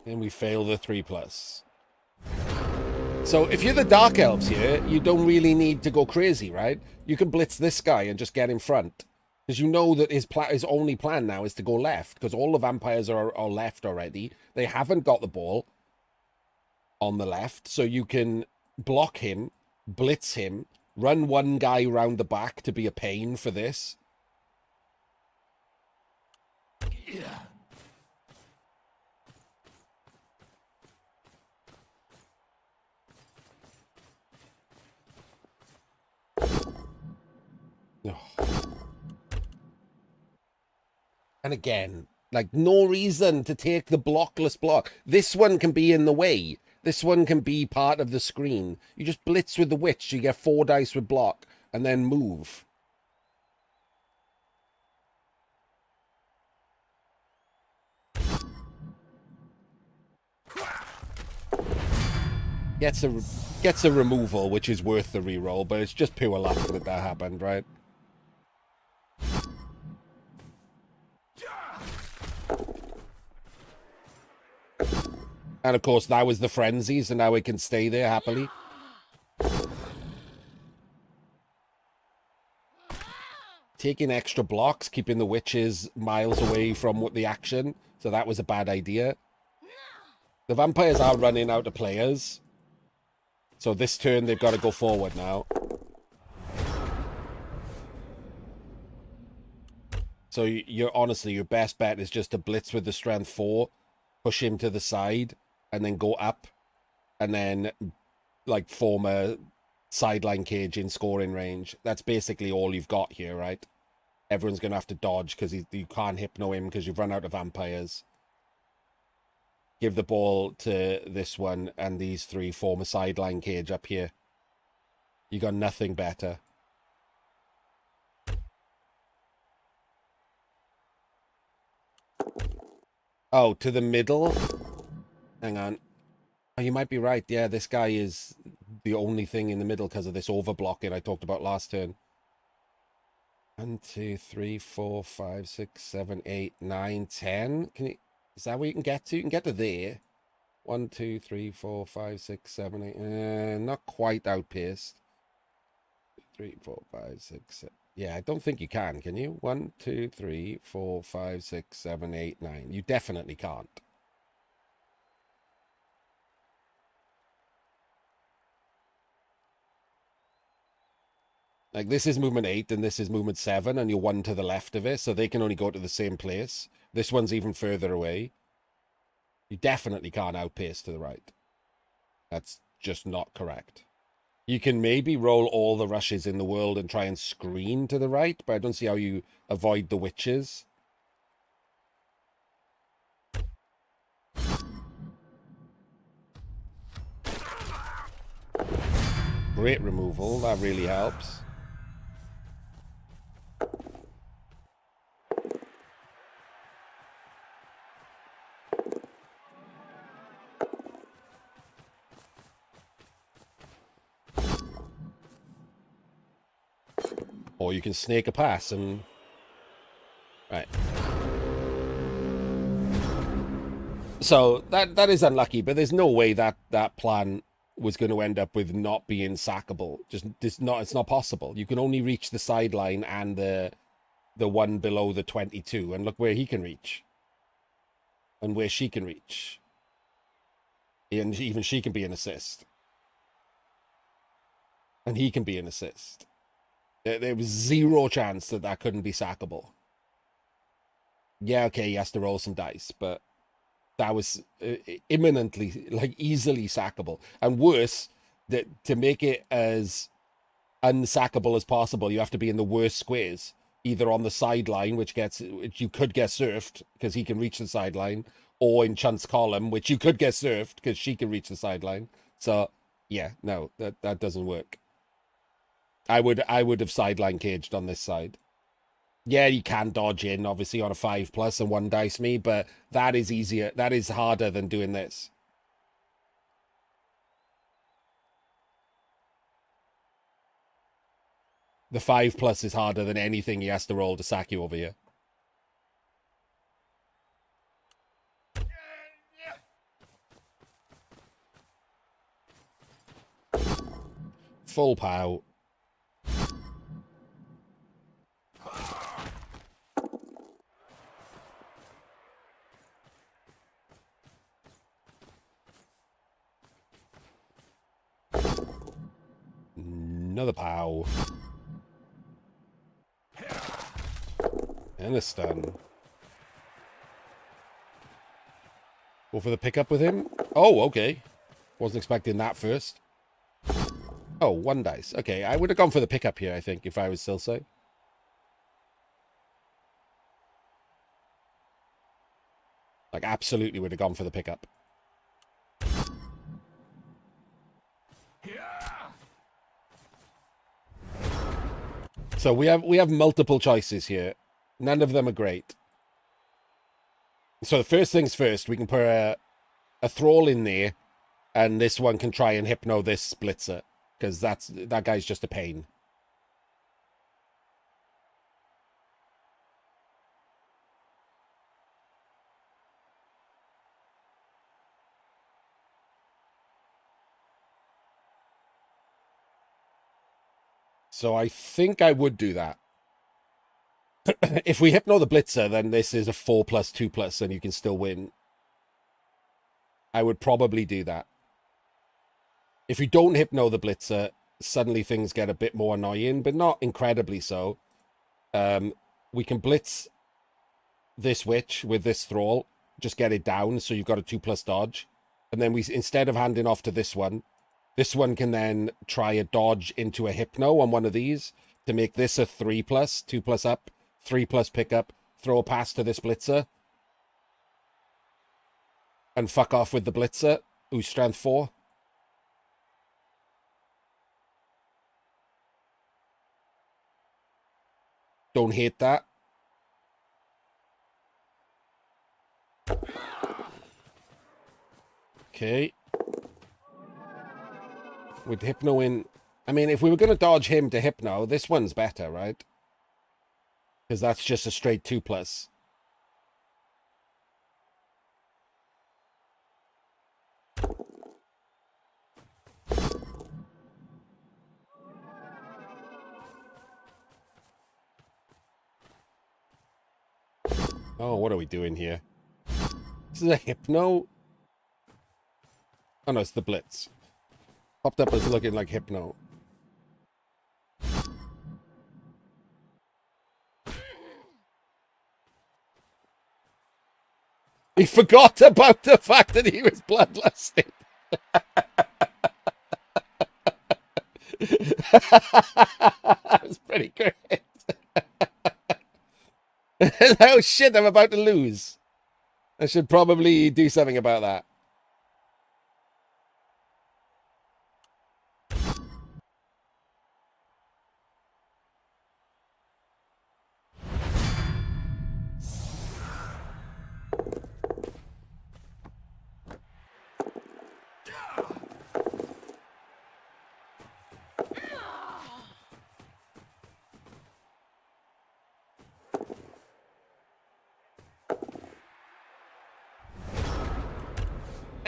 And we fail the 3+. So if you're the Dark Elves here, you don't really need to go crazy, right? You can blitz this guy and just get in front. Because you know that his only plan now is to go left. Because all the vampires are left already. They haven't got the ball on the left. So you can block him, blitz him, run one guy around the back to be a pain for this. Yeah. Oh. And again, like, no reason to take the blockless block. This one can be in the way. This one can be part of the screen. You just blitz with the witch. You get 4 dice with block and then move. Gets a removal, which is worth the reroll, but it's just pure luck that happened, right? And of course, that was the frenzy, so now it can stay there happily. Taking extra blocks, keeping the witches miles away from the action. So that was a bad idea. The vampires are running out of players. So this turn, they've got to go forward now. So you're honestly, your best bet is just to blitz with the strength 4, push him to the side, and then go up, and then like form a sideline cage in scoring range. That's basically all you've got here, right? Everyone's going to have to dodge because you can't hypno him because you've run out of vampires. Give the ball to this one, and these 3 form a sideline cage up here. You got nothing better. Oh, to the middle? Hang on. Oh, you might be right. Yeah, this guy is the only thing in the middle because of this overblocking I talked about last turn. 1, 2, 3, 4, 5, 6, 7, 8, 9, 10. Can you? Is that where you can get to? You can get to there. 1, 2, 3, 4, 5, 6, 7, 8. Not quite outpaced. 3, 4, 5, 6, 7. Yeah, I don't think you can you? 1, 2, 3, 4, 5, 6, 7, 8, 9. You definitely can't. Like, this is movement 8 and this is movement 7, and you're 1 to the left of it, so they can only go to the same place. This one's even further away. You definitely can't outpace to the right. That's just not correct. You can maybe roll all the rushes in the world and try and screen to the right, but I don't see how you avoid the witches. Great removal. That really helps. Or you can snake a pass and... Right. So that is unlucky, but there's no way that plan was going to end up with not being sackable. It's not possible. You can only reach the sideline and the one below the 22, and look where he can reach. And where she can reach. And even she can be an assist. And he can be an assist. There was zero chance that couldn't be sackable. Yeah, okay, he has to roll some dice, but that was imminently, like, easily sackable. And worse, that to make it as unsackable as possible, you have to be in the worst squares, either on the sideline, which you could get surfed because he can reach the sideline, or in Chunt's column, which you could get surfed because she can reach the sideline. So yeah, no, that doesn't work. I would have sideline caged on this side. Yeah, you can dodge in, obviously, on a 5+ and 1 dice me, but that is easier. That is harder than doing this. The 5+ is harder than anything he has to roll to sack you over here. Full pow. Another pow. And a stun. Go for the pickup with him. Oh, okay. Wasn't expecting that first. Oh, 1 dice. Okay, I would have gone for the pickup here, I think, if I was still safe. Like, absolutely would have gone for the pickup. So we have multiple choices here. None of them are great. So first things first, we can put a thrall in there, and this one can try and hypno this splitzer, because that guy's just a pain. So I think I would do that. If we Hypno the Blitzer, then this is a 4+, 2+, and you can still win. I would probably do that. If you don't Hypno the Blitzer, suddenly things get a bit more annoying, but not incredibly so. We can Blitz this Witch with this Thrall, just get it down, so you've got a 2+ dodge. And then we, instead of handing off to this one can then try a dodge into a Hypno on one of these to make this a 3+, 2+ up, 3+ pickup, throw a pass to this Blitzer, and fuck off with the Blitzer, who's strength 4. Don't hate that. Okay. With Hypno in... I mean, if we were going to dodge him to Hypno, this one's better, right? Because that's just a straight 2+. Oh, what are we doing here? This is a Hypno? Oh, no, it's the Blitz. Popped up as looking like Hypno. He forgot about the fact that he was bloodlusting. That was pretty great. Oh shit, I'm about to lose. I should probably do something about that.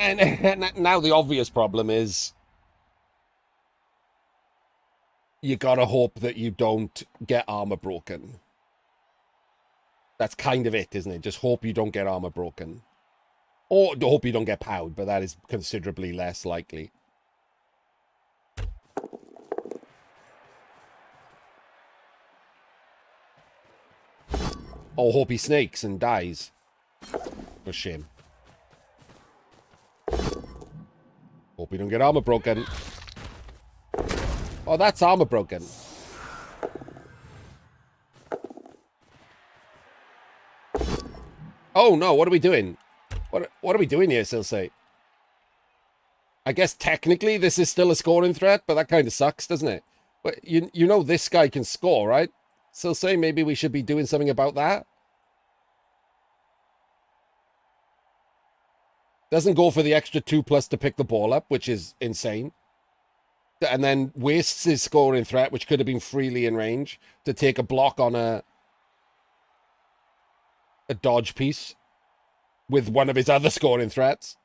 And now the obvious problem is you gotta hope that you don't get armor broken. That's kind of it, isn't it? Just hope you don't get armor broken. Or hope you don't get powed, but that is considerably less likely. Or hope he snakes and dies. For shame. Hope you don't get armor broken. Oh, that's armor broken. Oh no, what are we doing? What are we doing here, Silsei? I guess technically this is still a scoring threat, but that kind of sucks, doesn't it? But you know this guy can score, right? Silsei, maybe we should be doing something about that. Doesn't go for the extra 2+ to pick the ball up, which is insane. And then wastes his scoring threat, which could have been freely in range, to take a block on a dodge piece with one of his other scoring threats.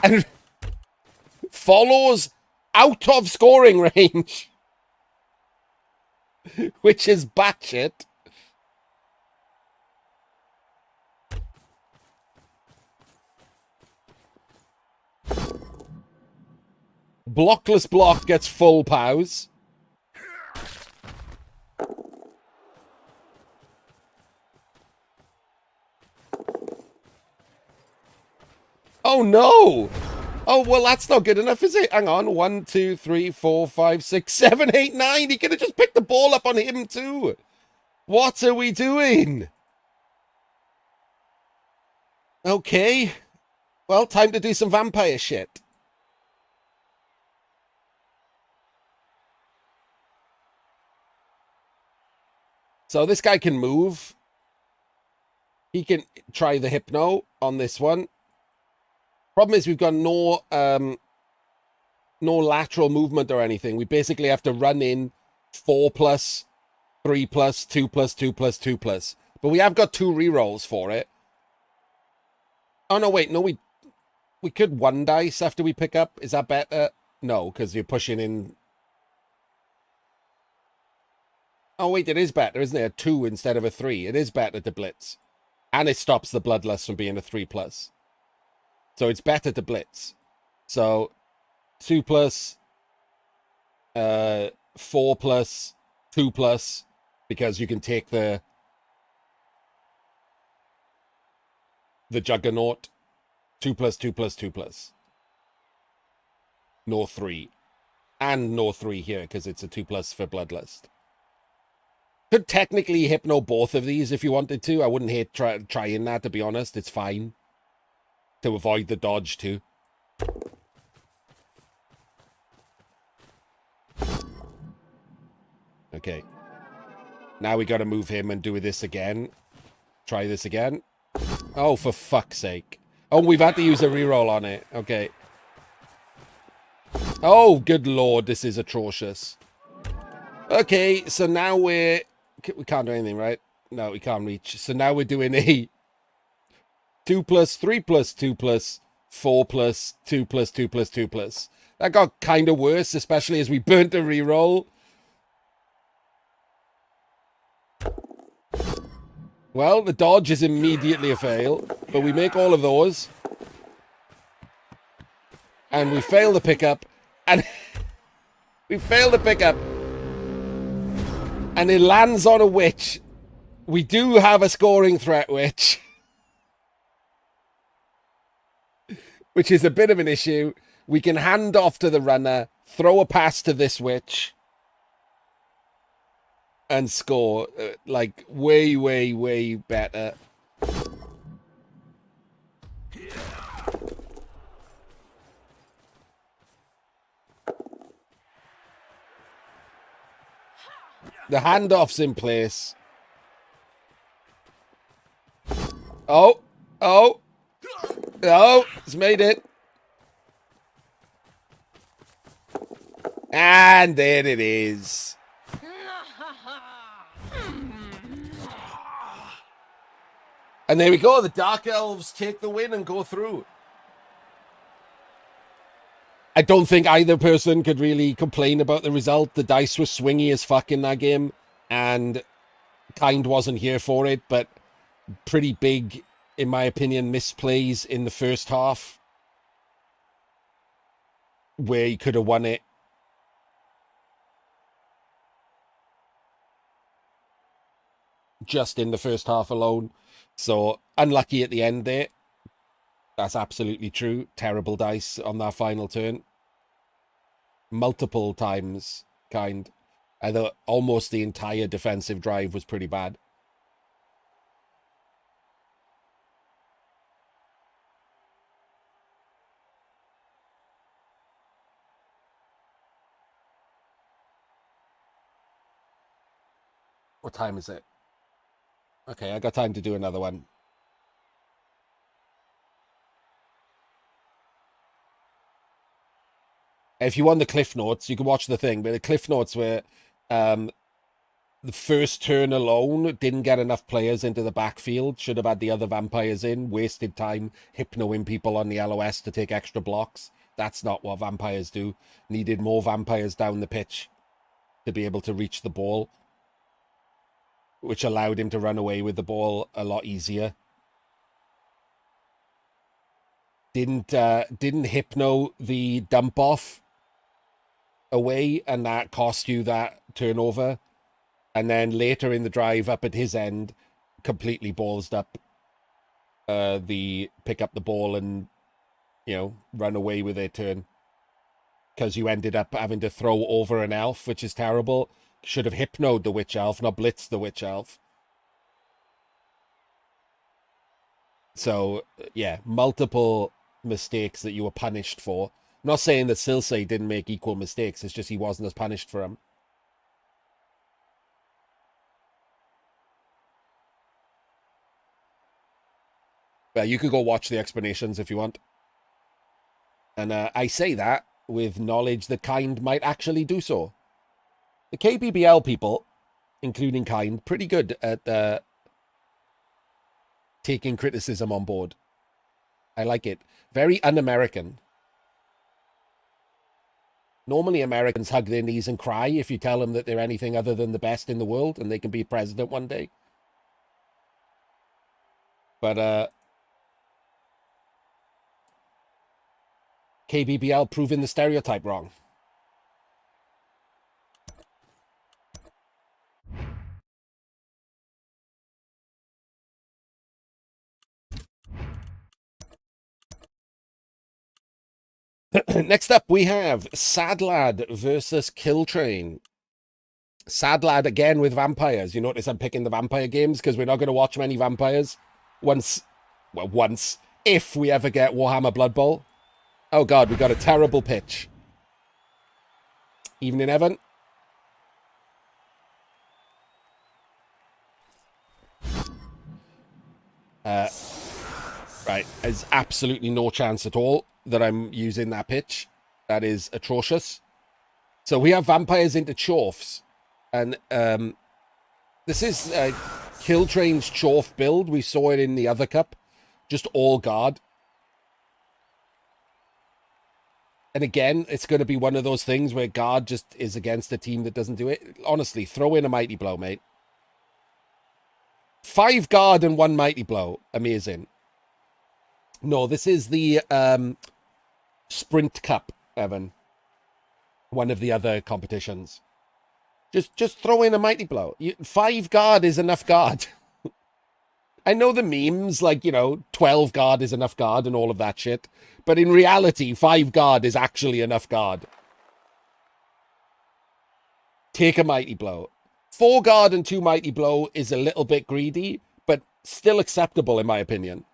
And follows out of scoring range, which is batshit. Blockless block gets full pows. Oh no! Oh, well, that's not good enough, is it? Hang on. 1, 2, 3, 4, 5, 6, 7, 8, 9. He could have just picked the ball up on him too. What are we doing? Okay. Well, time to do some vampire shit. So this guy can move. He can try the Hypno on this one. Problem is we've got no lateral movement or anything. We basically have to run in 4+, 3+, 2+, 2+, 2+. But we have got 2 rerolls for it. Oh no, wait, no, we could 1 dice after we pick up. Is that better? No, because you're pushing in. Oh, wait, it is better, isn't it? A 2 instead of a 3. It is better to blitz. And it stops the bloodlust from being a 3+. So it's better to blitz. So 2+, 4+, 2+, because you can take the juggernaut. 2+, 2+, 2+. No 3. And no 3 here, because it's a 2+ for bloodlust. Could technically hypno both of these if you wanted to. I wouldn't hate trying that, to be honest. It's fine. To avoid the dodge, too. Okay. Now we got to move him and do this again. Try this again. Oh, for fuck's sake. Oh, we've had to use a reroll on it. Okay. Oh, good lord, this is atrocious. Okay, so now we can't do anything, right? No, we can't reach. So now we're doing a 2+, 3+, 2+, 4+, 2+, 2+, 2+. That got kind of worse, especially as we burnt a reroll. Well, the dodge is immediately a fail, but we make all of those. And we fail the pickup, and we fail the pickup. And it lands on a witch. We do have a scoring threat, witch. Which is a bit of an issue. We can hand off to the runner, throw a pass to this witch, and score. Like, way, way, way better. The handoff's in place. Oh, oh, oh, it's made it. And there it is. And there we go. The Dark Elves take the win and go through. I don't think either person could really complain about the result. The dice were swingy as fuck in that game, and Kind wasn't here for it, but pretty big, in my opinion, misplays in the first half where he could have won it. Just in the first half alone. So unlucky at the end there. That's absolutely true. Terrible dice on that final turn. Multiple times, Kind. I thought almost the entire defensive drive was pretty bad. What time is it? Okay, I got time to do another one. If you want the Cliff Notes, you can watch the thing, but the Cliff Notes were the first turn alone didn't get enough players into the backfield, should have had the other vampires in, wasted time hypnoing people on the LOS to take extra blocks. That's not what vampires do. Needed more vampires down the pitch to be able to reach the ball, which allowed him to run away with the ball a lot easier. Didn't hypno the dump off away, and that cost you that turnover. And then later in the drive, up at his end, completely ballsed up the pick up the ball and, run away with their turn. Because you ended up having to throw over an elf, which is terrible. Should have hypnoed the witch elf, not blitzed the witch elf. So, yeah, multiple mistakes that you were punished for. I'm not saying that Silsei didn't make equal mistakes, it's just he wasn't as punished for them. You could go watch the explanations if you want. And I say that with knowledge that Kind might actually do so. The KBBL people, including Kind, pretty good at taking criticism on board. I like it. Very un-American. Normally, Americans hug their knees and cry if you tell them that they're anything other than the best in the world and they can be president one day. But KBBL proving the stereotype wrong. Next up, we have Sad Lad versus Kill Train. Sad Lad again with vampires. You notice I'm picking the vampire games because we're not going to watch many vampires once, if we ever get Warhammer Blood Bowl. Oh God, we got a terrible pitch. Evening, Evan. Right, there's absolutely no chance at all that I'm using that pitch. That is atrocious. So we have vampires into Chorfs. And this is Kill Train's Chorf build. We saw it in the other cup. Just all guard. And again, it's going to be one of those things where guard just is against a team that doesn't do it. Honestly, throw in a Mighty Blow, mate. 5 guard and 1 Mighty Blow. Amazing. No, this is the Sprint Cup, Evan. One of the other competitions. Just throw in a Mighty Blow. 5 guard is enough guard. I know the memes, like, 12 guard is enough guard and all of that shit. But in reality, 5 guard is actually enough guard. Take a Mighty Blow. 4 guard and 2 Mighty Blow is a little bit greedy, but still acceptable in my opinion.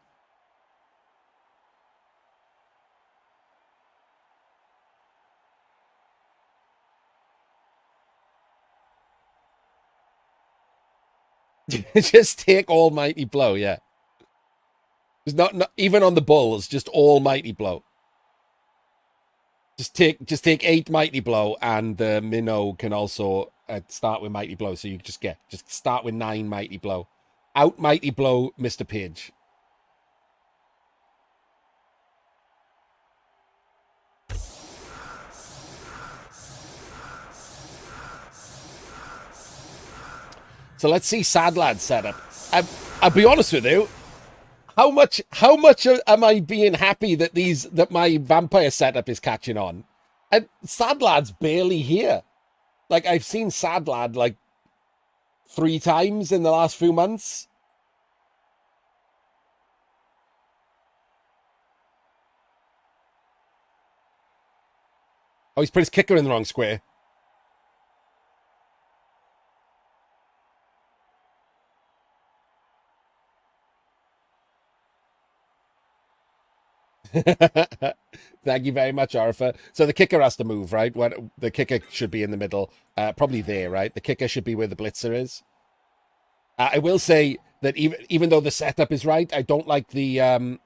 Just take all Mighty Blow, yeah. Just not even on the Bulls, just all Mighty Blow. Just take 8 Mighty Blow, and the minnow can also start with Mighty Blow. So you just start with 9 Mighty Blow. Out Mighty Blow, Mr. Page. So let's see Sad Lad's setup. I'll be honest with you. How much am I being happy that my vampire setup is catching on? And Sad Lad's barely here. Like, I've seen Sad Lad like 3 times in the last few months. Oh, he's put his kicker in the wrong square. Thank you very much, Arfa. So the kicker has to move, right? The kicker should be in the middle, probably there, right? The kicker should be where the blitzer is. I will say that even though the setup is right, I don't like the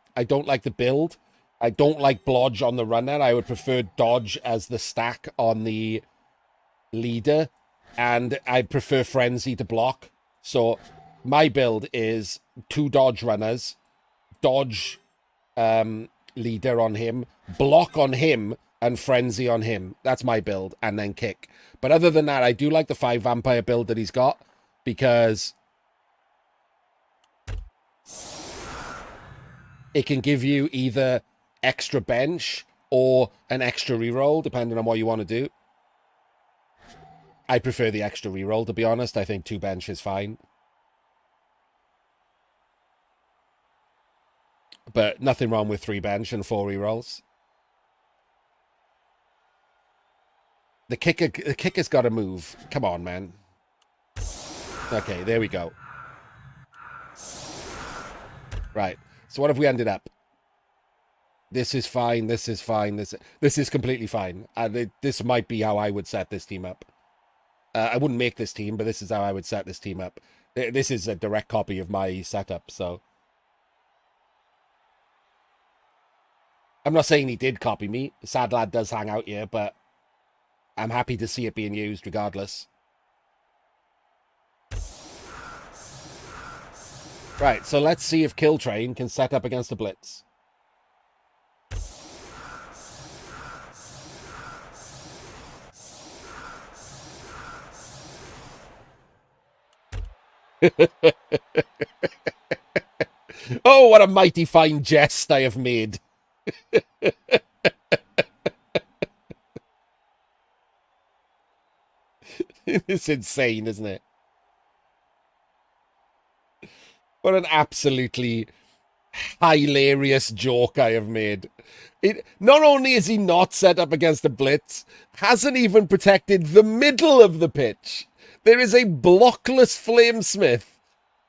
build. I don't like Blodge on the runner. I would prefer Dodge as the stack on the leader, and I prefer Frenzy to block. So my build is 2 Dodge runners, Dodge leader on him, block on him, and Frenzy on him. That's my build, and then kick. But other than that, I do like the 5 vampire build that he's got, because it can give you either extra bench or an extra reroll, depending on what you want to do. I prefer the extra reroll, to be honest. I think 2 bench is fine. But nothing wrong with 3 bench and 4 rerolls. The kicker's got to move. Come on, man. Okay, there we go. Right. So what have we ended up? This is fine. This is fine. This is completely fine. This might be how I would set this team up. I wouldn't make this team, but this is how I would set this team up. This is a direct copy of my setup, so. I'm not saying he did copy me. Sad Lad does hang out here, but I'm happy to see it being used regardless. Right, so let's see if Kill Train can set up against the Blitz. Oh, what a mighty fine jest I have made. It's insane, isn't it? What an absolutely hilarious joke I have made. It not only is he not set up against a blitz, hasn't even protected the middle of the pitch. There is a blockless Flamesmith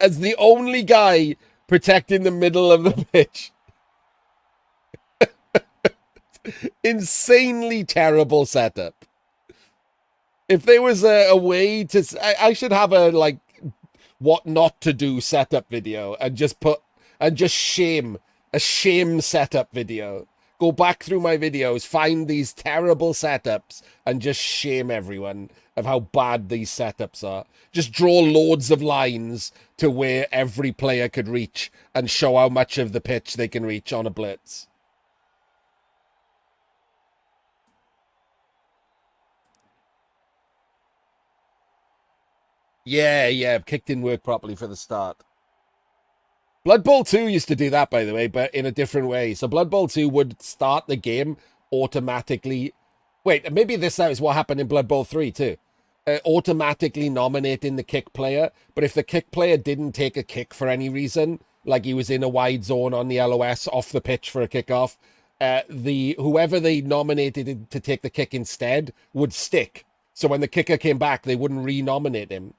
as the only guy protecting the middle of the pitch. Insanely terrible setup. If there was a way to, I should have a like what not to do setup video and just shame a shame setup video. Go back through my videos, find these terrible setups, and just shame everyone of how bad these setups are. Just draw loads of lines to where every player could reach and show how much of the pitch they can reach on a blitz. Yeah, kick didn't work properly for the start. Blood Bowl 2 used to do that, by the way, but in a different way. So Blood Bowl 2 would start the game automatically. Wait, maybe this is what happened in Blood Bowl 3 too. Automatically nominating the kick player, but if the kick player didn't take a kick for any reason, like he was in a wide zone on the LOS off the pitch for a kickoff, the whoever they nominated to take the kick instead would stick. So when the kicker came back, they wouldn't re-nominate him,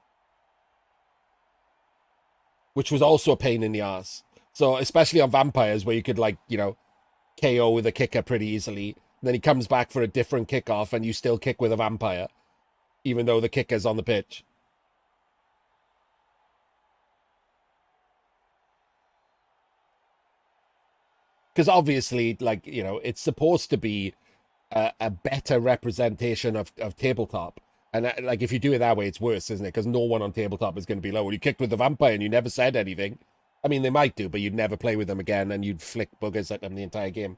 which was also a pain in the ass. So especially on vampires, where you could like KO with a kicker pretty easily, then he comes back for a different kickoff, and you still kick with a vampire, even though the kicker's on the pitch. Because obviously, like it's supposed to be a better representation of tabletop. And like if you do it that way, it's worse, isn't it? Because no one on tabletop is going to be low. You kicked with the vampire and you never said anything. I mean, they might do, but you'd never play with them again, and you'd flick boogers at them the entire game.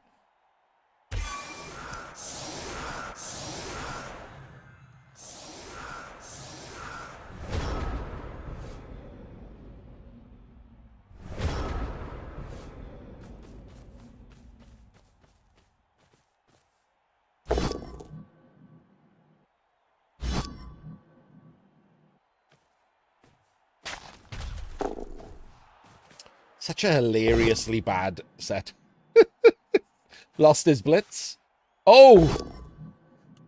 Such a hilariously bad set. Lost his blitz. Oh,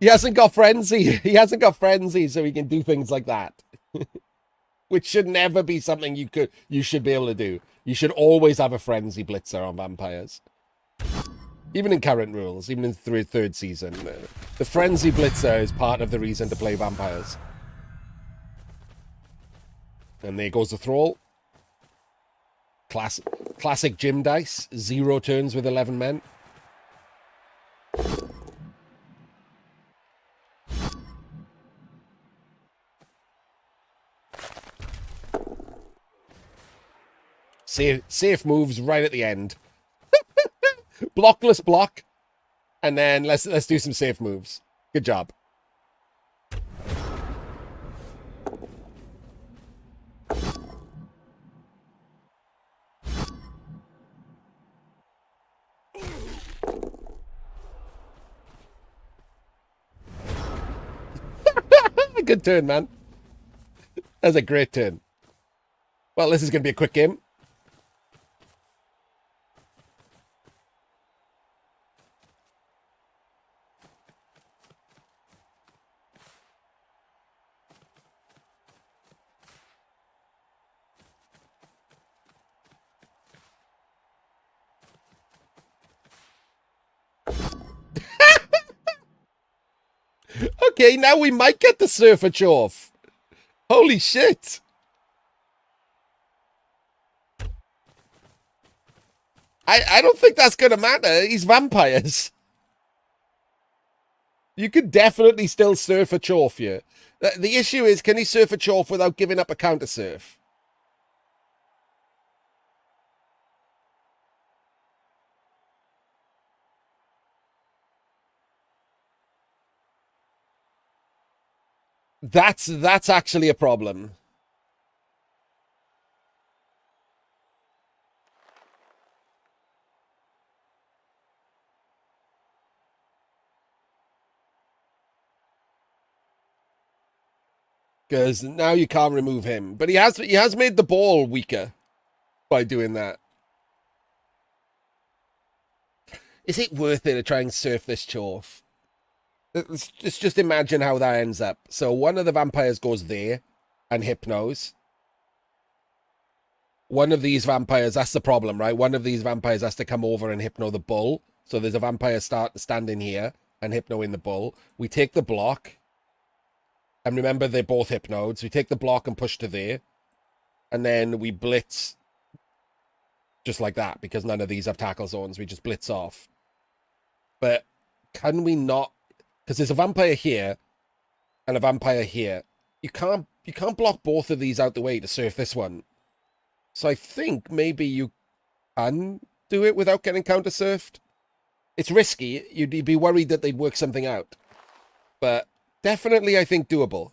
he hasn't got frenzy. He hasn't got frenzy, so he can do things like that. Which should never be something you should be able to do. You should always have a frenzy blitzer on vampires. Even in current rules, even in third season, the frenzy blitzer is part of the reason to play vampires. And there goes the thrall. Classic gym dice. 0 turns with 11 men. Safe moves right at the end. Blockless block. And then let's do some safe moves. Good job. Good turn, man. That's a great turn. Well, this is going to be a quick game. Okay, now we might get the Surfer Chof. Holy shit. I don't think that's going to matter. He's vampires. You could definitely still surf a Chof here. The issue is, can he surf a Chof without giving up a counter surf? That's actually a problem. Because now you can't remove him. But he has made the ball weaker by doing that. Is it worth it to try and surf this Chorf? Let's just imagine how that ends up. So one of the vampires goes there and hypnos. One of these vampires, that's the problem, right? One of these vampires has to come over and hypno the bull. So there's a vampire standing here and hypno in the bull. We take the block. And remember, they're both hypnodes. We take the block and push to there. And then we blitz just like that, because none of these have tackle zones. We just blitz off. But can we not? Because there's a vampire here and a vampire here. You can't block both of these out the way to surf this one. So I think maybe you can do it without getting counter surfed. It's risky. You'd be worried that they'd work something out. But definitely, I think, doable.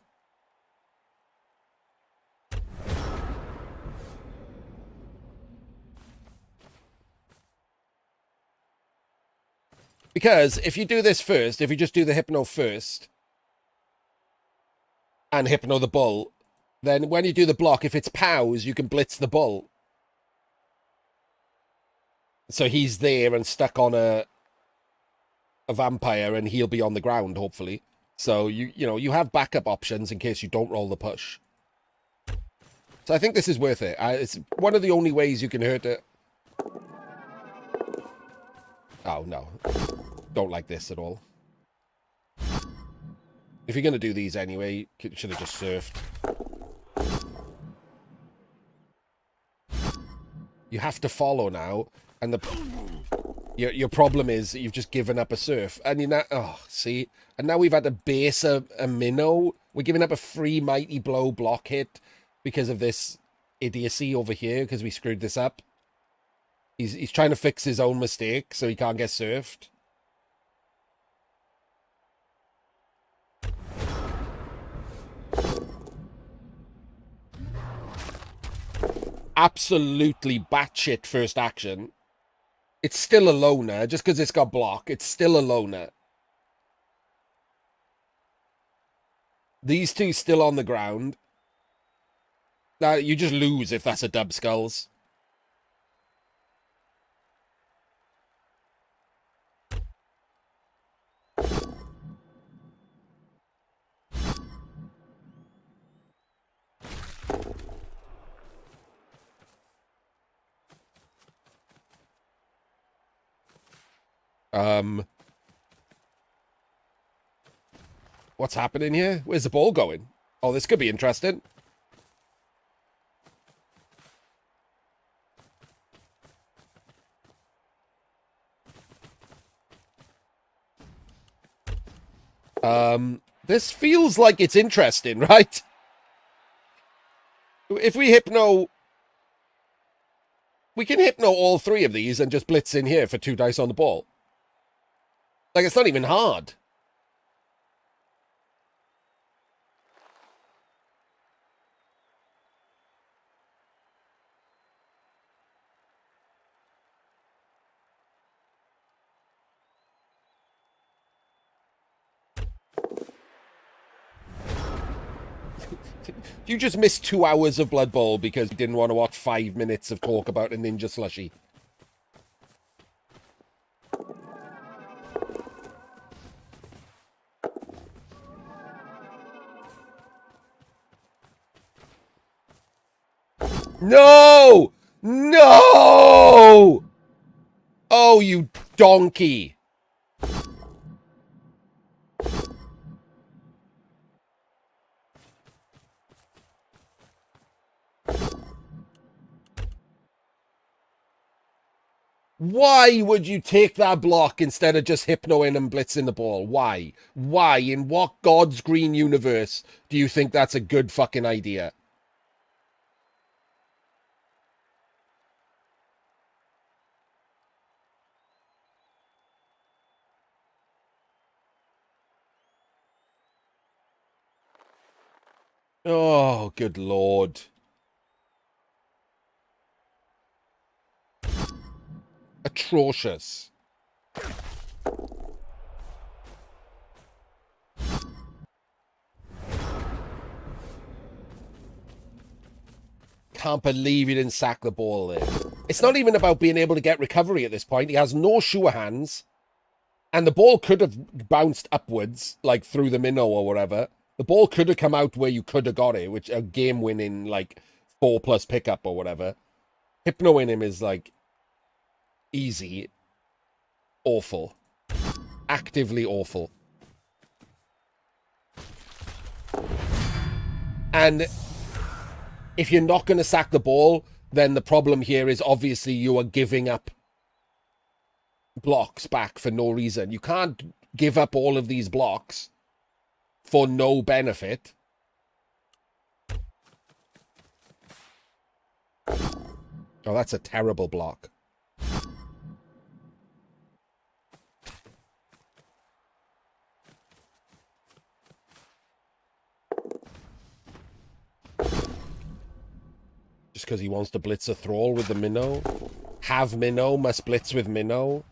Because if you do this first, if you just do the hypno first and hypno the bull, then when you do the block, if it's POWs, you can blitz the bull. So he's there and stuck on a vampire, and he'll be on the ground, hopefully. So you have backup options in case you don't roll the push. So I think this is worth it. It's one of the only ways you can hurt it. Oh, no. Don't like this at all. If you're going to do these anyway, you should have just surfed. You have to follow now, and your problem is that you've just given up a surf. And you're not... Oh, see? And now we've had to base a minnow. We're giving up a free Mighty Blow block hit because of this idiocy over here, because we screwed this up. He's trying to fix his own mistake so he can't get surfed. Absolutely batshit first action. It's still a loner. Just because it's got block, it's still a loner. These two still on the ground. Now, you just lose if that's a dub skulls. What's happening here? Where's the ball going? Oh, this could be interesting. This feels like it's interesting, right? If we hypno... We can hypno all three of these and just blitz in here for 2 dice on the ball. Like, it's not even hard. You just missed 2 hours of Blood Bowl because you didn't want to watch 5 minutes of talk about a ninja slushie. No! No! Oh, you donkey. Why would you take that block instead of just hypnoing and blitzing the ball? Why? Why? In what God's green universe do you think that's a good fucking idea? Oh, good Lord. Atrocious. can't believe he didn't sack the ball there. It's not even about being able to get recovery at this point. He has no sure hands. And the ball could have bounced upwards, like through the minnow or whatever. The ball could have come out where you could have got it, which a game-winning, like, 4+ pickup or whatever. Hypnoing him is, like, easy. Awful. Actively awful. And if you're not going to sack the ball, then the problem here is obviously you are giving up blocks back for no reason. You can't give up all of these blocks for no benefit. Oh, that's a terrible block. Just because he wants to blitz a thrall with the minnow. Have minnow, must blitz with minnow.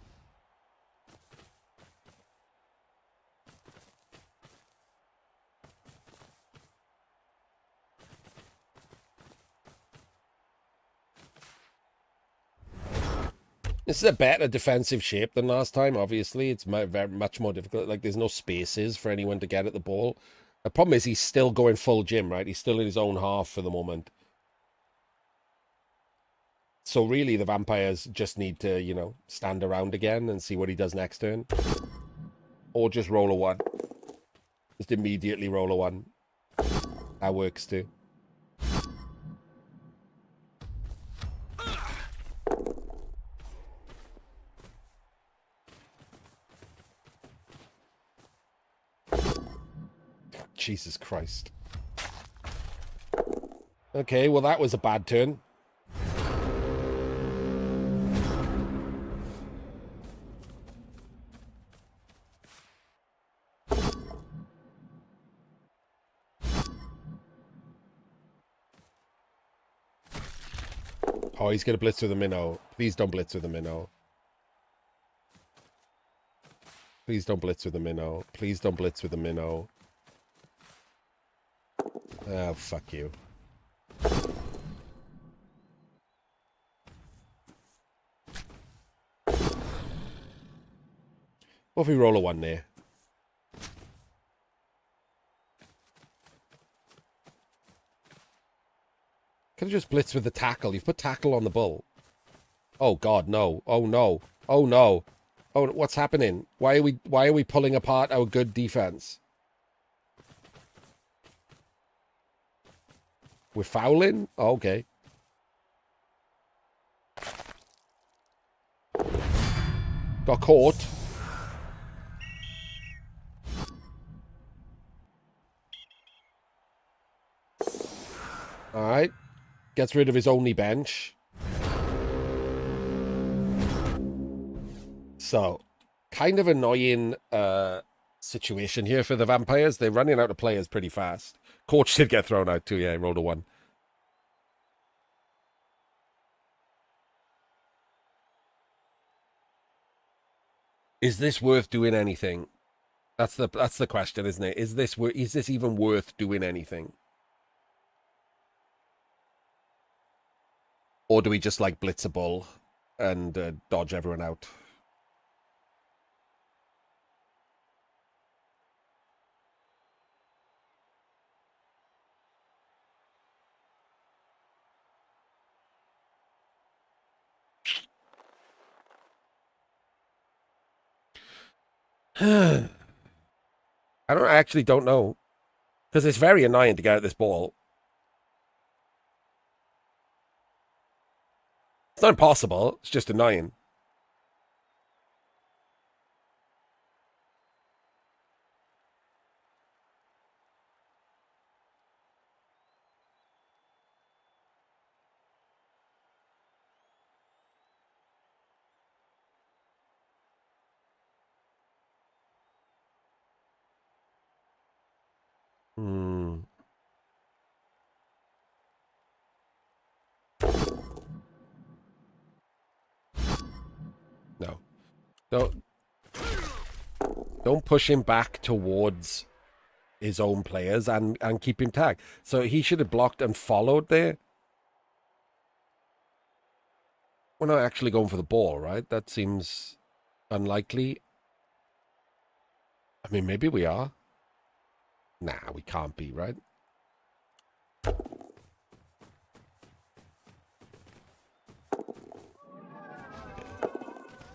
This is a better defensive shape than last time, obviously. It's very much more difficult. Like, there's no spaces for anyone to get at the ball. The problem is he's still going full gym, right? He's still in his own half for the moment. So really, the vampires just need to, you know, stand around again and see what he does next turn. Or just roll a 1. Just immediately roll a 1. That works too. Jesus Christ. Okay, well, that was a bad turn. Oh, he's going to blitz with a minnow. Please don't blitz with a minnow. Please don't blitz with a minnow. Please don't blitz with a minnow. Oh, fuck you. What if we roll a 1 there? Could have just blitzed with the tackle. You've put tackle on the bull. Oh, God, no. Oh, no. Oh, no. Oh, what's happening? Why are we pulling apart our good defense? We're fouling? Oh, okay. Got caught. All right. Gets rid of his only bench. So, kind of annoying situation here for the vampires. They're running out of players pretty fast. Coach did get thrown out too. Yeah, he rolled a 1. Is this worth doing anything? That's the question, isn't it? Is this even worth doing anything? Or do we just like blitz a bull and dodge everyone out? I actually don't know. Because it's very annoying to get at this ball. It's not impossible. It's just annoying. Hmm. No. Don't push him back towards his own players and keep him tagged. So he should have blocked and followed there. We're not actually going for the ball, right? That seems unlikely. I mean, maybe we are. Nah, we can't be, right?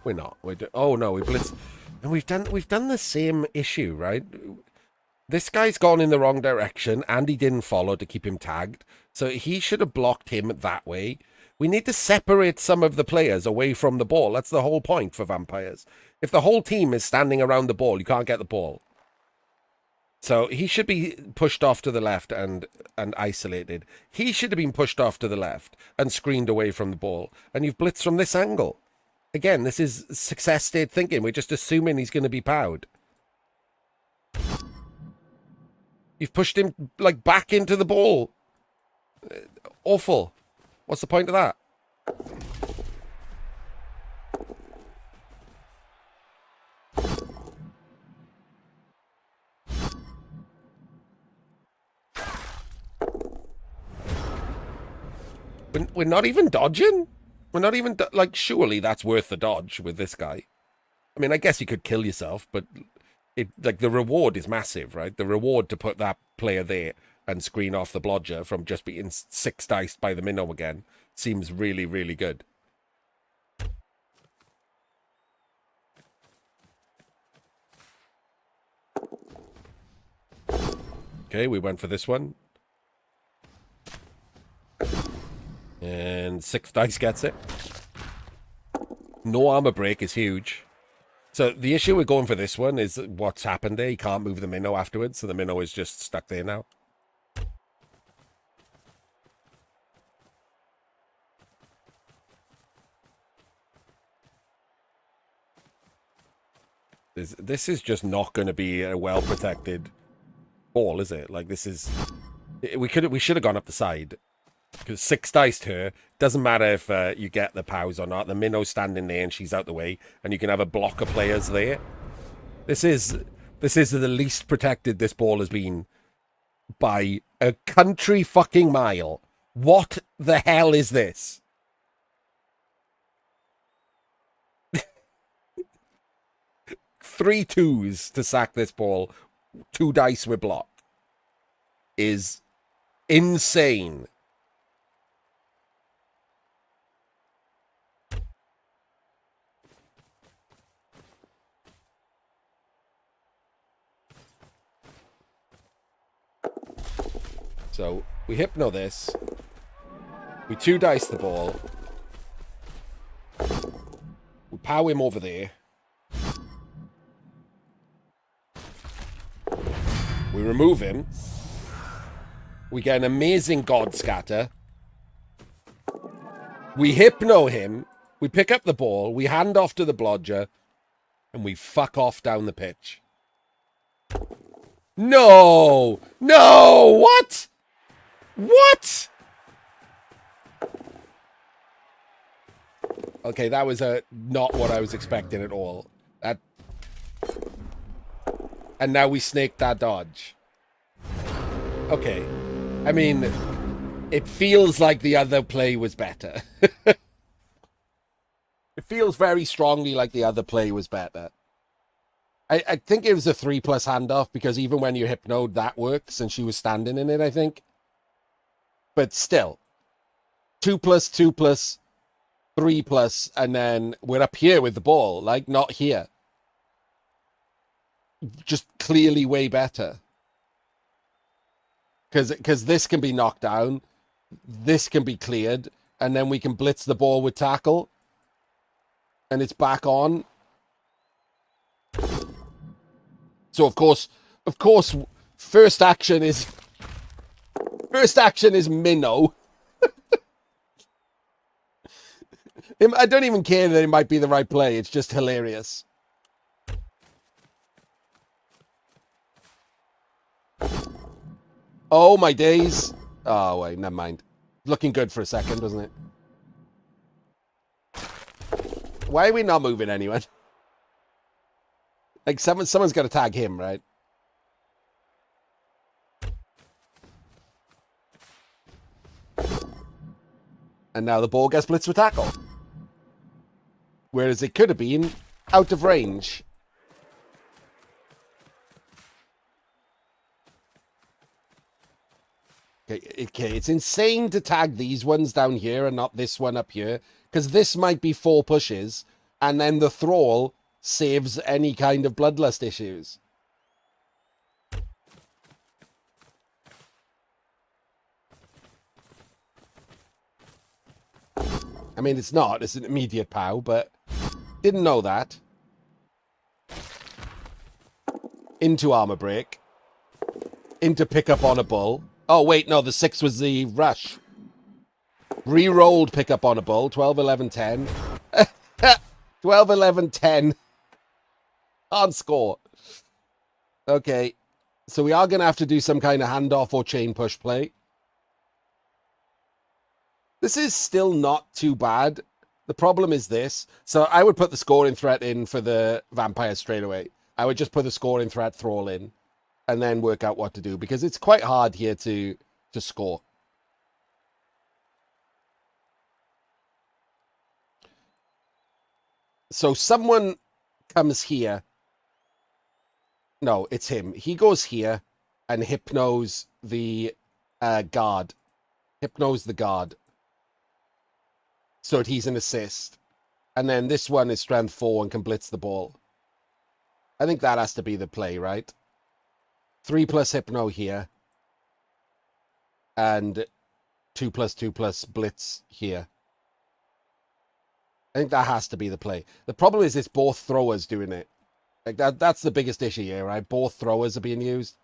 We're not. Oh no, we blitz, and we've done the same issue, right? This guy's gone in the wrong direction, and he didn't follow to keep him tagged, so he should have blocked him that way. We need to separate some of the players away from the ball. That's the whole point for vampires. If the whole team is standing around the ball, you can't get the ball. So he should be pushed off to the left and isolated. He should have been pushed off to the left and screened away from the ball. And you've blitzed from this angle. Again, this is success state thinking. We're just assuming he's going to be powed. You've pushed him, like, back into the ball. Awful. What's the point of that? We're not even dodging? We're not even, like, surely that's worth the dodge with this guy. I mean, I guess you could kill yourself, but like, the reward is massive, right? The reward to put that player there and screen off the blodger from just being 6 diced by the minnow again seems really, really good. Okay, we went for this one. And 6 dice gets it. No armor break is huge. So the issue with going for this one is what's happened there. He can't move the minnow afterwards, so the minnow is just stuck there now. This is just not going to be a well-protected ball, is it? Like, this is... We should have gone up the side. Because 6 dice to her, doesn't matter if you get the pows or not. The minnow's standing there and she's out the way, and you can have a block of players there. This is the least protected this ball has been by a country fucking mile. What the hell is this? Three twos to sack this ball. 2 dice with block is insane. So we hypno this. We 2 dice the ball. We power him over there. We remove him. We get an amazing God Scatter. We hypno him. We pick up the ball. We hand off to the blodger. And we fuck off down the pitch. No! No! What? What? Okay, that was not what I was expecting at all. And now we snaked that dodge. Okay. I mean, it feels like the other play was better. It feels very strongly like the other play was better. I think it was a 3+ handoff because even when you hypnoed, that works, and she was standing in it, I think. But still, 2+, 2+, 3+, and then we're up here with the ball, like, not here. Just clearly way better. Because this can be knocked down, this can be cleared, and then we can blitz the ball with tackle, and it's back on. So of course, first action is minnow. I don't even care that it might be the right play. It's just hilarious. Oh, my days. Oh, wait, never mind. Looking good for a second, wasn't it? Why are we not moving anyone? Like, someone's got to tag him, right? And now the ball gets blitzed with tackle. Whereas it could have been out of range. Okay, it's insane to tag these ones down here and not this one up here, because this might be 4 pushes, and then the thrall saves any kind of bloodlust issues. I mean, it's not. It's an immediate POW, but didn't know that. Into armor break. Into pick up on a bull. Oh, wait, no, the 6 was the rush. Re-rolled pick up on a bull. 12, 11, 10. 12, 11, 10. On score. Okay. So we are going to have to do some kind of handoff or chain push play. This is still not too bad. The problem is this. So I would put the scoring threat in for the vampire straight away. I would just put the scoring threat thrall in and then work out what to do, because it's quite hard here to score. So someone comes here. No, it's him. He goes here and hypnos the guard. Hypnos the guard. So that he's an assist. And then this one is strength 4 and can blitz the ball. I think that has to be the play, right? 3 plus hypno here. And 2 plus 2 plus blitz here. I think that has to be the play. The problem is it's both throwers doing it. Like that's the biggest issue here, right? Both throwers are being used.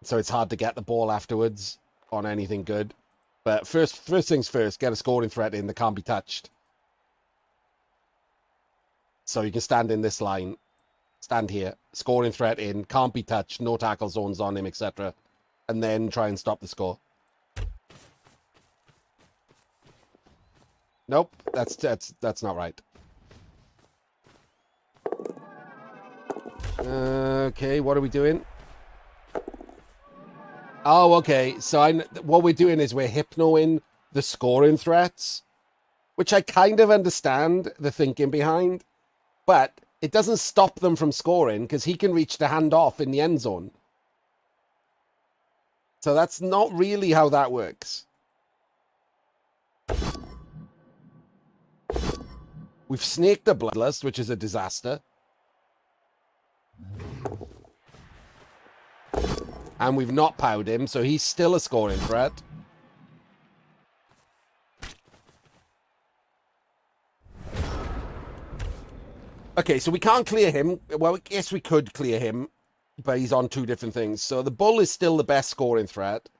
So it's hard to get the ball afterwards on anything good. But first things first, get a scoring threat in that can't be touched. So you can stand in this line. Stand here. Scoring threat in. Can't be touched. No tackle zones on him, etc. And then try and stop the score. Nope. That's not right. Okay, what are we doing? Oh, okay. So what we're doing is we're hypnoing the scoring threats, which I kind of understand the thinking behind, but it doesn't stop them from scoring because he can reach the hand off in the end zone. So that's not really how that works. We've snaked the bloodlust, which is a disaster. And we've not powed him, so he's still a scoring threat. Okay, so we can't clear him. Well, yes, we could clear him, but he's on 2 different things. So the bull is still the best scoring threat,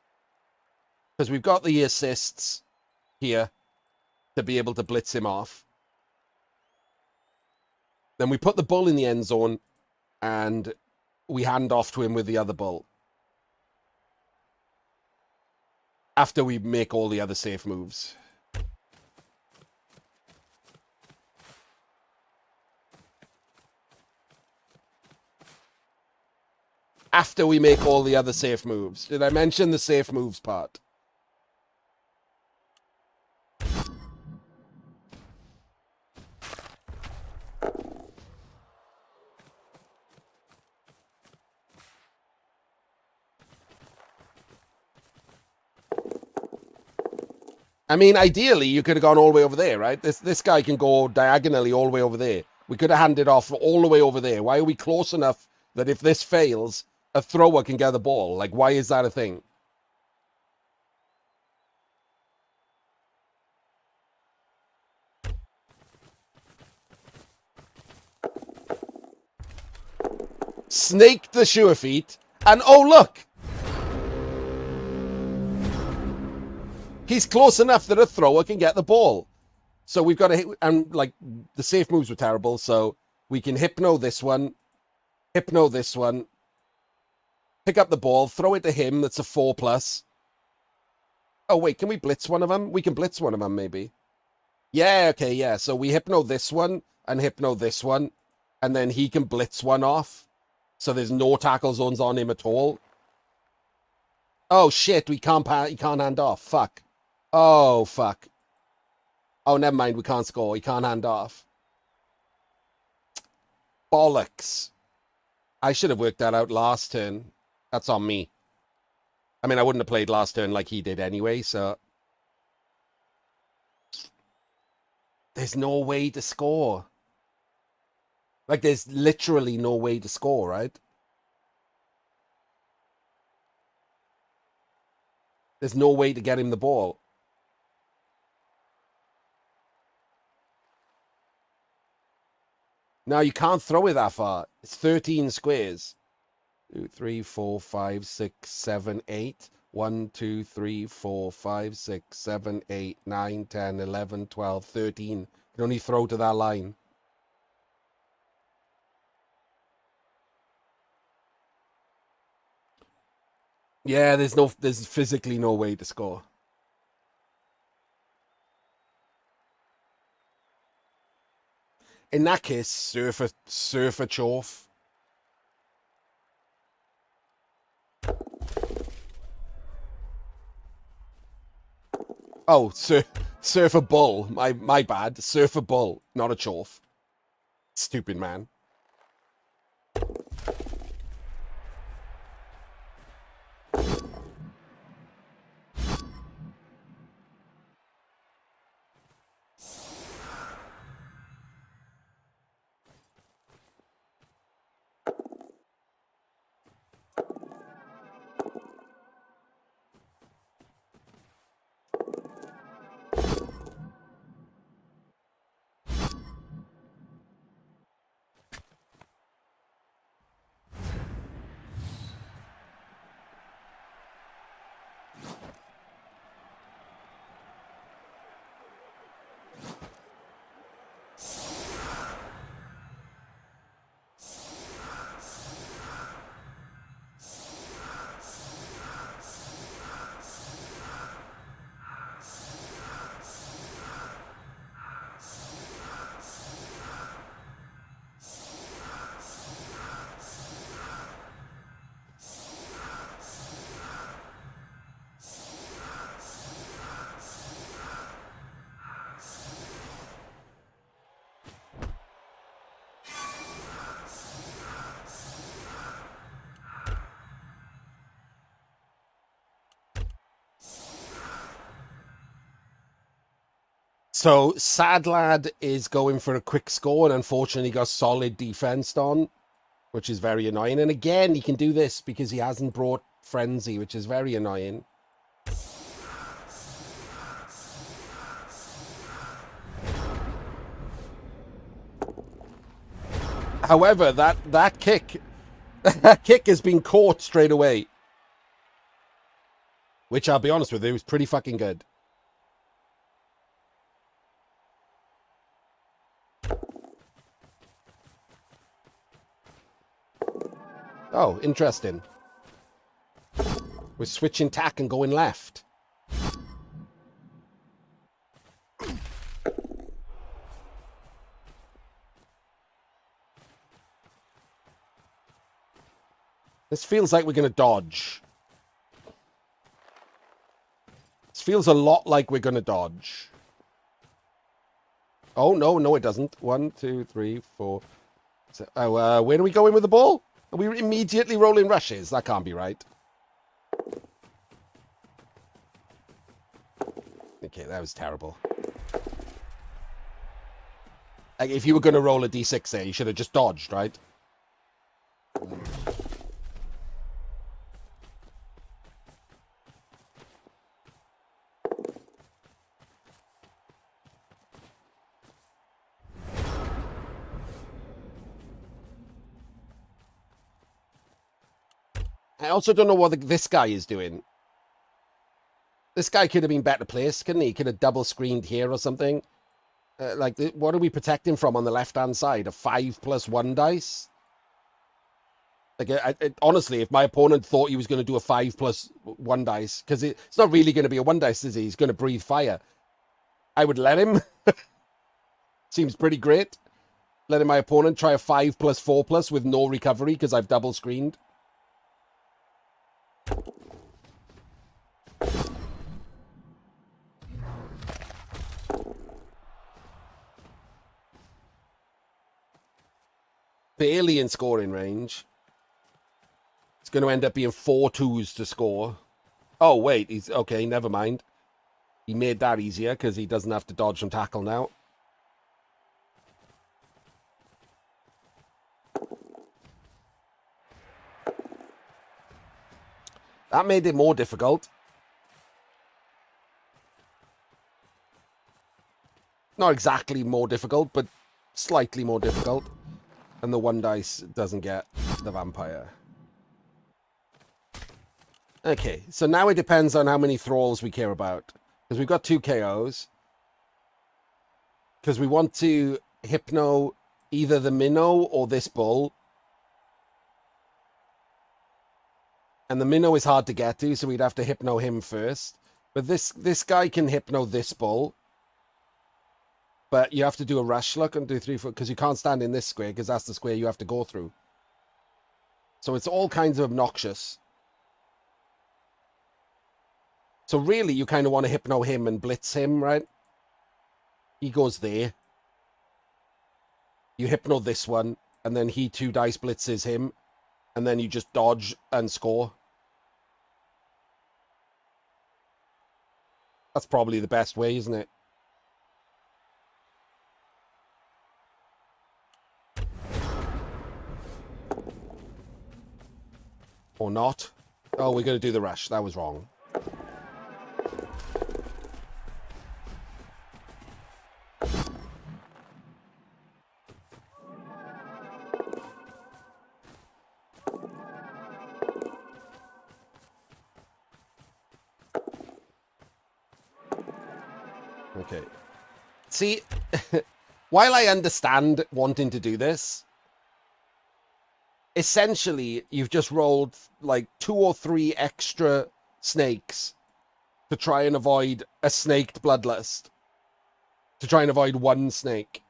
because we've got the assists here to be able to blitz him off. Then we put the bull in the end zone, and we hand off to him with the other bull. After we make all the other safe moves. After we make all the other safe moves. Did I mention the safe moves part? I mean, ideally, you could have gone all the way over there, right? This guy can go diagonally all the way over there. We could have handed off all the way over there. Why are we close enough that if this fails, a thrower can get the ball? Like, why is that a thing? Snaked the sure feet, and oh, look! He's close enough that a thrower can get the ball. So we've got to hit, and like the safe moves were terrible, so we can hypno this one, pick up the ball, throw it to him. That's a 4 plus. Oh, wait, can we blitz one of them? We can blitz one of them, maybe. Yeah, okay, yeah. So we hypno this one and hypno this one, and then he can blitz one off. So there's no tackle zones on him at all. Oh, shit, he can't hand off. Fuck. Oh, fuck. Oh, never mind. We can't score. He can't hand off. Bollocks. I should have worked that out last turn. That's on me. I mean, I wouldn't have played last turn like he did anyway, so... There's no way to score. Like, there's literally no way to score, right? There's no way to get him the ball. No, you can't throw it that far. It's 13 squares. 2, 3, 4, 5, 6, 7, 8. 1, 2, 3, 4, 5, 6, 7, 8, 9, 10, 11, 12, 13. You can only throw to that line. Yeah, there's physically no way to score. In that case, surfer chof. Oh, surfer bull. My bad. Surfer bull, not a chof. Stupid man. So Sad Lad is going for a quick score and unfortunately got solid defense on, which is very annoying. And again, he can do this because he hasn't brought Frenzy, which is very annoying. However, that kick has been caught straight away. Which I'll be honest with you, was pretty fucking good. Oh, interesting. We're switching tack and going left. This feels like we're going to dodge. This feels a lot like we're going to dodge. Oh, no, it doesn't. 1, 2, 3, 4. So, where do we go in with the ball? Are we immediately rolling rushes? That can't be right. Okay, that was terrible. Like, if you were going to roll a d6 there, you should have just dodged, right? I also don't know what this guy is doing. This guy could have been better placed, couldn't he? Could have double screened here or something. Like, what are we protecting from on the left-hand side? A 5+1 dice? Like, honestly, if my opponent thought he was going to do a 5+1 dice, because it's not really going to be a 1 dice, is he? He's going to breathe fire. I would let him. Seems pretty great. Letting my opponent try a 5+4+ with no recovery because I've double screened. barely in scoring range. It's going to end up being 4 twos to score. Oh, wait. He's okay. Never mind. He made that easier because he doesn't have to dodge from tackle now. That made it more difficult. Not exactly more difficult, but slightly more difficult. And the 1 dice doesn't get the vampire. Okay, so now it depends on how many thralls we care about. Because we've got 2 KOs. Because we want to hypno either the minnow or this bull. And the minnow is hard to get to, so we'd have to hypno him first. But this guy can hypno this bull. But you have to do a rush look and do 3 foot, because you can't stand in this square, because that's the square you have to go through. So it's all kinds of obnoxious. So really, you kind of want to hypno him and blitz him, right? He goes there. You hypno this one, and then he 2 dice blitzes him, and then you just dodge and score. That's probably the best way, isn't it? Or not. Oh, we're going to do the rush. That was wrong. Okay. See, while I understand wanting to do this, essentially, you've just rolled like 2 or 3 extra snakes to try and avoid a snaked bloodlust. To try and avoid 1 snake.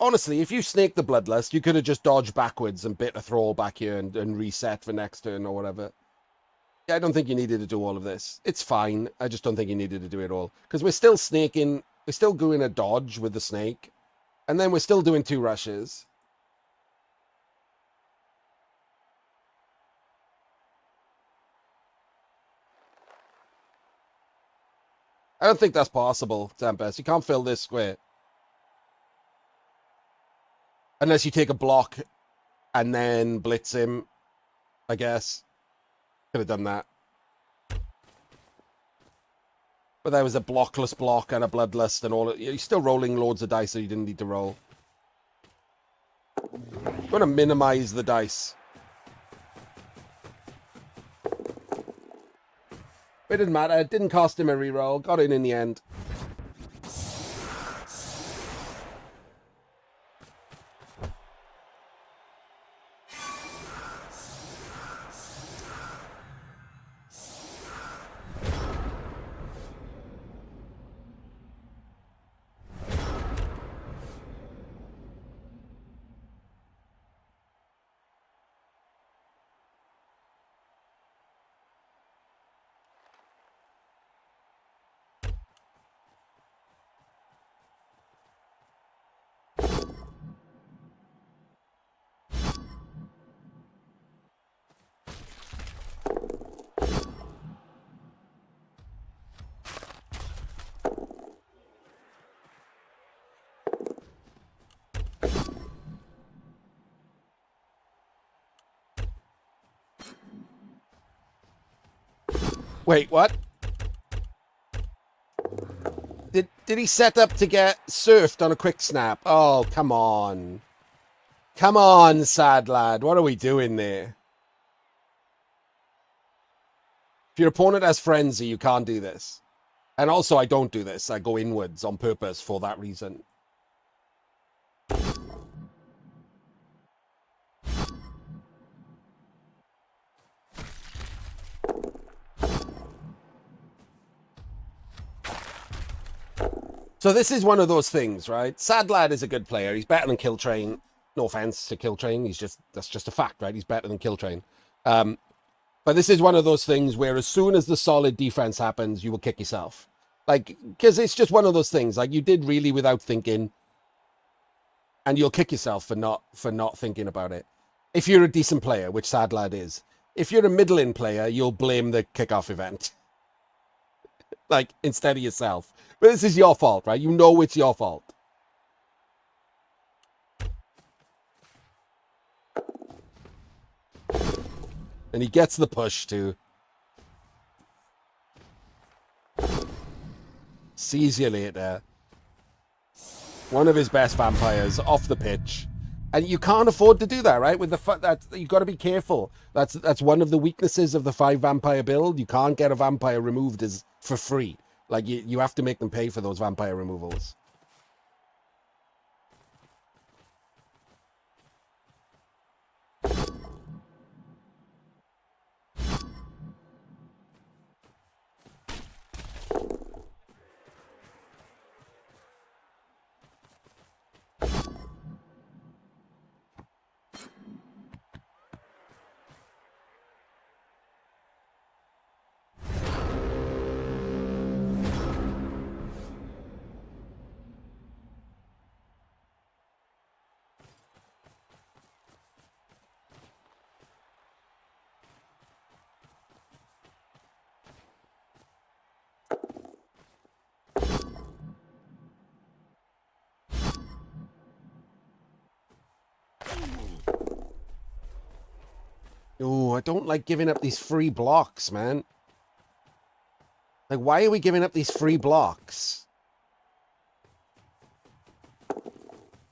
Honestly, if you snake the bloodlust, you could have just dodged backwards and bit a thrall back here and reset for next turn or whatever. Yeah, I don't think you needed to do all of this. It's fine. I just don't think you needed to do it all. Because we're still snaking. We're still doing a dodge with the snake. And then we're still doing 2 rushes. I don't think that's possible, Tempest. You can't fill this square. Unless you take a block and then blitz him, I guess. Could have done that. But there was a blockless block and a bloodlust and all. You're still rolling loads of dice, so you didn't need to roll. You want to minimize the dice. It didn't matter. It didn't cost him a reroll. Got in the end. Wait, what? Did he set up to get surfed on a quick snap? Oh, come on. Come on, sad lad. What are we doing there? If your opponent has frenzy, you can't do this. And also, I don't do this. I go inwards on purpose for that reason. So this is one of those things, right? Sad Lad is a good player. He's better than Killtrain. No offense to Killtrain. That's just a fact, right? He's better than Killtrain. But this is one of those things where as soon as the solid defense happens, you will kick yourself. Like, because it's just one of those things. Like, you did really without thinking. And you'll kick yourself for not thinking about it. If you're a decent player, which Sad Lad is. If you're a middling player, you'll blame the kickoff event. Like, instead of yourself. But this is your fault, right? You know it's your fault. And he gets the push, too. Sees you later. One of his best vampires off the pitch. And you can't afford to do that, right? With the fact that you've got to be careful. That's one of the weaknesses of the 5 vampire build. You can't get a vampire removed for free. Like, you have to make them pay for those vampire removals. Oh, I don't like giving up these free blocks, man. Like, why are we giving up these free blocks?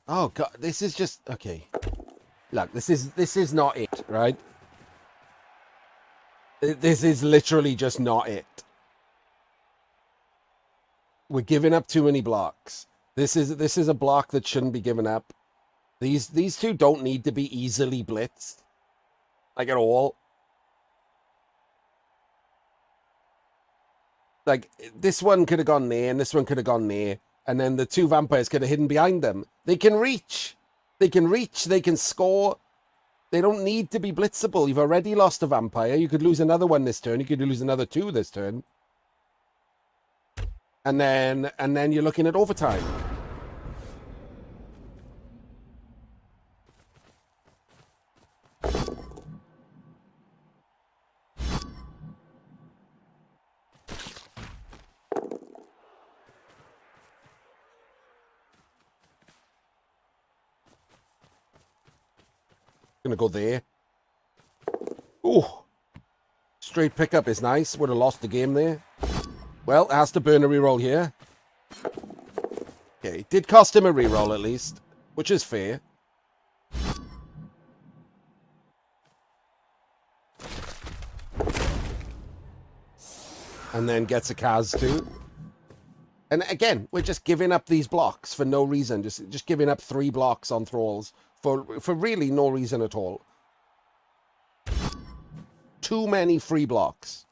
Oh, God, this is just... Okay. Look, this is not it, right? This is literally just not it. We're giving up too many blocks. This is a block that shouldn't be given up. These two don't need to be easily blitzed. Like, at all. Like, this one could have gone there, and this one could have gone there. And then the 2 vampires could have hidden behind them. They can reach. They can reach. They can score. They don't need to be blitzable. You've already lost a vampire. You could lose another one this turn. You could lose another 2 this turn. And then you're looking at overtime. Gonna go there. Oh, straight pickup is nice. Would have lost the game there. Well, has to burn a reroll here. Okay, did cost him a reroll at least, which is fair. And then gets a Kaz too. And again, we're just giving up these blocks for no reason. Just giving up 3 blocks on thralls for really no reason at all. Too many free blocks.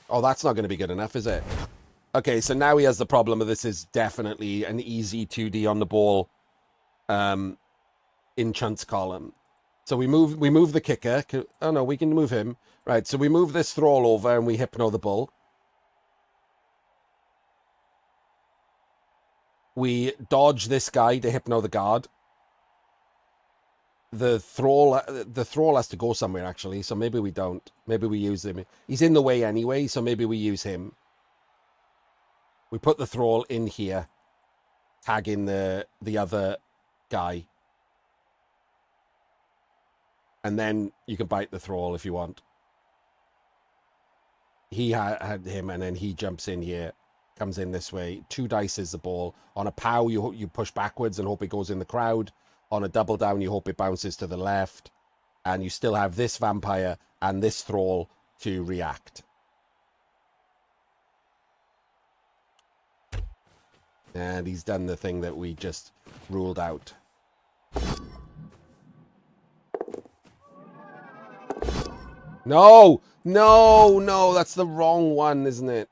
Oh, that's not going to be good enough, is it? Okay, so now he has the problem of this is definitely an easy 2D on the ball in Chunt's column. So we move the kicker. Oh, no, we can move him. Right, so we move this thrall over and we hypno the bull. We dodge this guy to hypno the guard. The thrall has to go somewhere, actually, so maybe we don't. Maybe we use him. He's in the way anyway, so maybe we use him. We put the thrall in here, tagging the other guy. And then you can bite the thrall if you want. He had him, and then he jumps in here, comes in this way. 2 dice is the ball. On a pow, you push backwards and hope it goes in the crowd. On a double down, you hope it bounces to the left. And you still have this vampire and this thrall to react. And he's done the thing that we just ruled out. No, no, no, that's the wrong one, isn't it?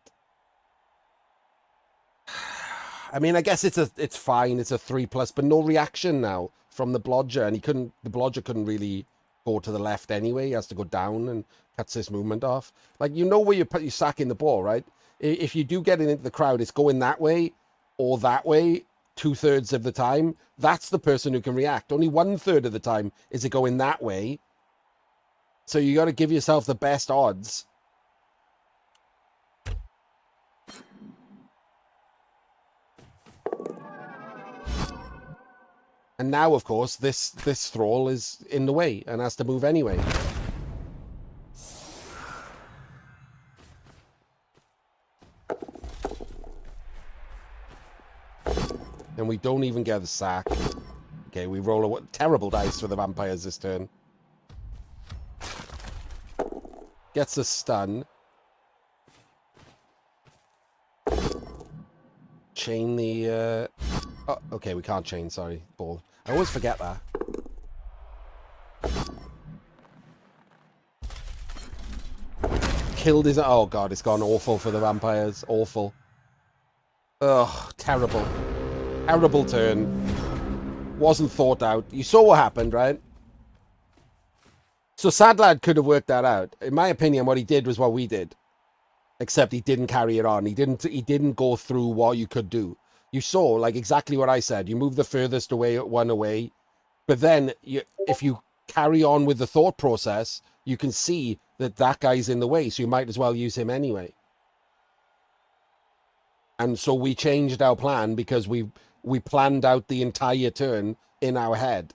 I mean, I guess it's fine. It's a 3+, but no reaction now from the blodger, and the blodger couldn't really go to the left anyway. He has to go down and cuts this movement off. Like, you know where you're sacking the ball, right? If you do get it into the crowd, it's going that way or that way 2/3 of the time. That's the person who can react. Only 1/3 of the time is it going that way. So you got to give yourself the best odds. And now, of course, this thrall is in the way and has to move anyway. And we don't even get the sack. Okay, we roll a terrible dice for the vampires this turn. Gets a stun. Chain the... Oh, okay, we can't chain, sorry. Ball. I always forget that. Killed his... Oh, God, it's gone awful for the vampires. Awful. Ugh, terrible. Terrible turn. Wasn't thought out. You saw what happened, right? So Sadlad could have worked that out. In my opinion, what he did was what we did. Except he didn't carry it on. He didn't go through what you could do. You saw, like, exactly what I said. You move the furthest one away. But then, if you carry on with the thought process, you can see that that guy's in the way. So you might as well use him anyway. And so we changed our plan because we planned out the entire turn in our head.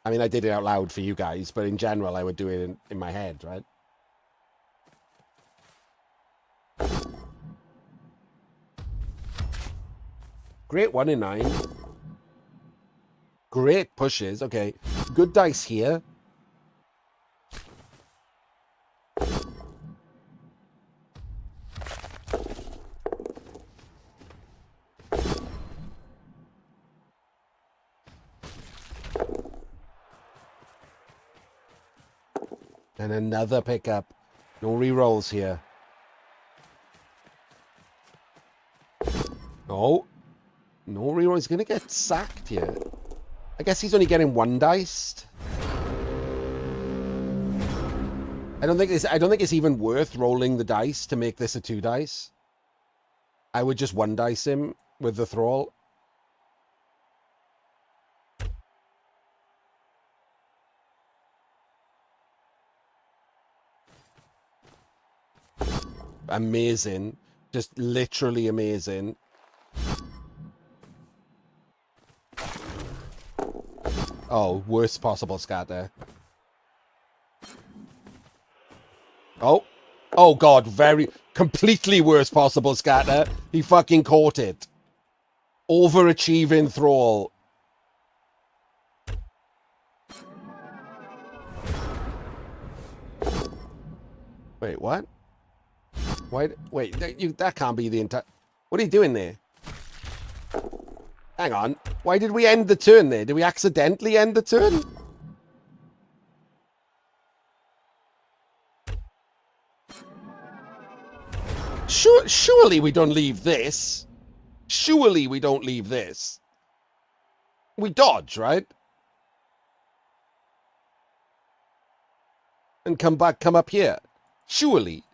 I mean, I did it out loud for you guys, but in general, I would do it in my head, right? Great 1 in 9. Great pushes. Okay. Good dice here. And another pickup. No rerolls here. No. No reroll. He's going to get sacked here. I guess he's only getting 1 diced. I don't think it's even worth rolling the dice to make this a 2 dice. I would just 1 dice him with the thrall. Amazing. Just literally amazing. Oh, worst possible scatter. Oh. Oh, God. Completely worst possible scatter. He fucking caught it. Overachieving thrall. Wait, what? Wait, that can't be the entire... What are you doing there? Hang on. Why did we end the turn there? Did we accidentally end the turn? Surely we don't leave this. Surely we don't leave this. We dodge, right? And come up here. Surely.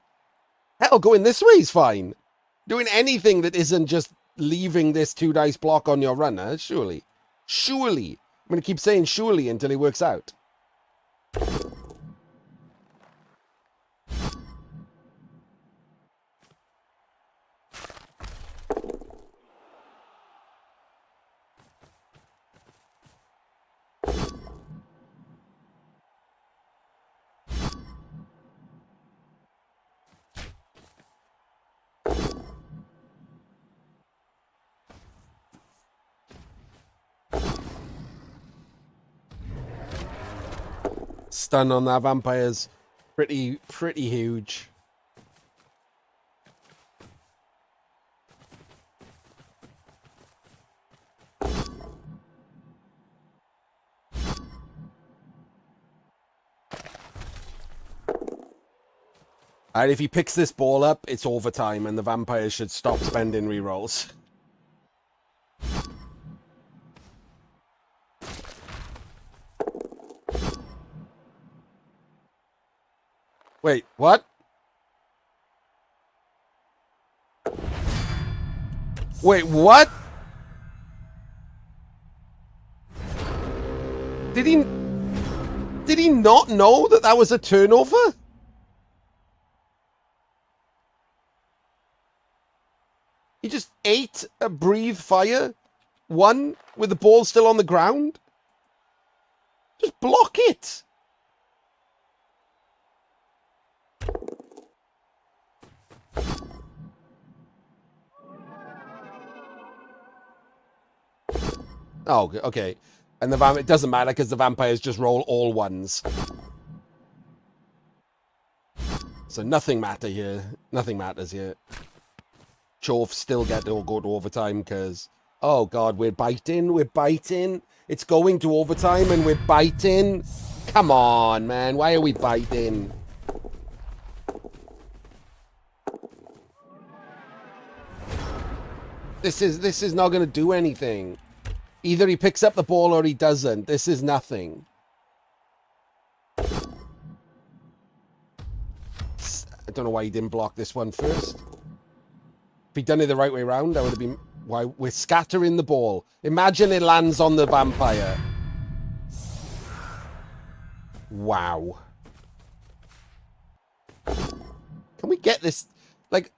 Hell, going this way is fine. Doing anything that isn't just leaving this 2 dice block on your runner, surely. Surely. I'm going to keep saying surely until it works out. Stun on that vampire's pretty huge. And if he picks this ball up, it's overtime, and the vampires should stop spending rerolls. Wait, what? Wait, what? Did he not know that that was a turnover? He just ate a breathe fire, one with the ball still on the ground. Just block it. Oh, okay. And it doesn't matter because the vampires just roll all ones. So nothing matters here. Nothing matters here. Chorf still get to go to overtime because, oh God, we're biting. We're biting. It's going to overtime and we're biting. Come on, man. Why are we biting? This is not going to do anything. Either he picks up the ball or he doesn't. This is nothing. I don't know why he didn't block this one first. If he'd done it the right way around, that would have been... Why we're scattering the ball. Imagine it lands on the vampire. Wow. Can we get this... Like,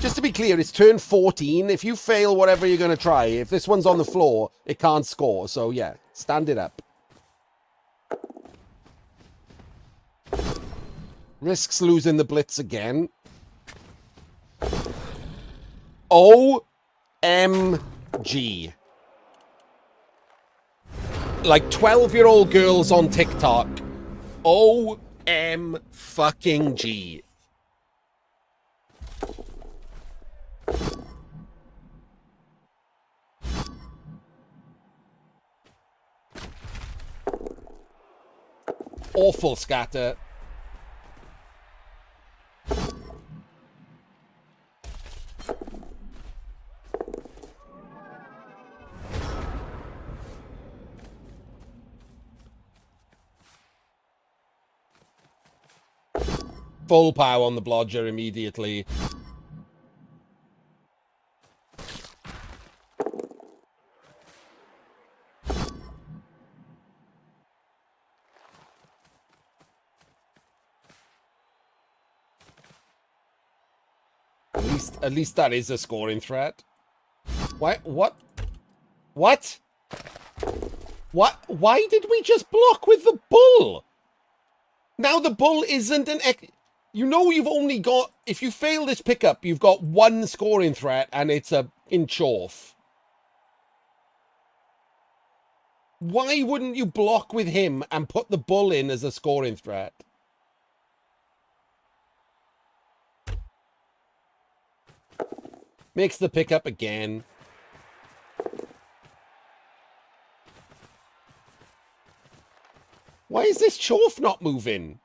just to be clear, it's turn 14. If you fail whatever you're going to try, if this one's on the floor, it can't score. So, yeah, stand it up. Risks losing the blitz again. OMG. Like 12-year-old girls on TikTok. OM fucking G. Awful scatter. Full power on the blodger immediately. At least that is a scoring threat. What? What? Why did we just block with the bull? Now the bull isn't an... You know you've only got... If you fail this pickup, you've got one scoring threat, and it's a inch off. Why wouldn't you block with him and put the bull in as a scoring threat? Makes the pickup again. Why is this Chorf not moving?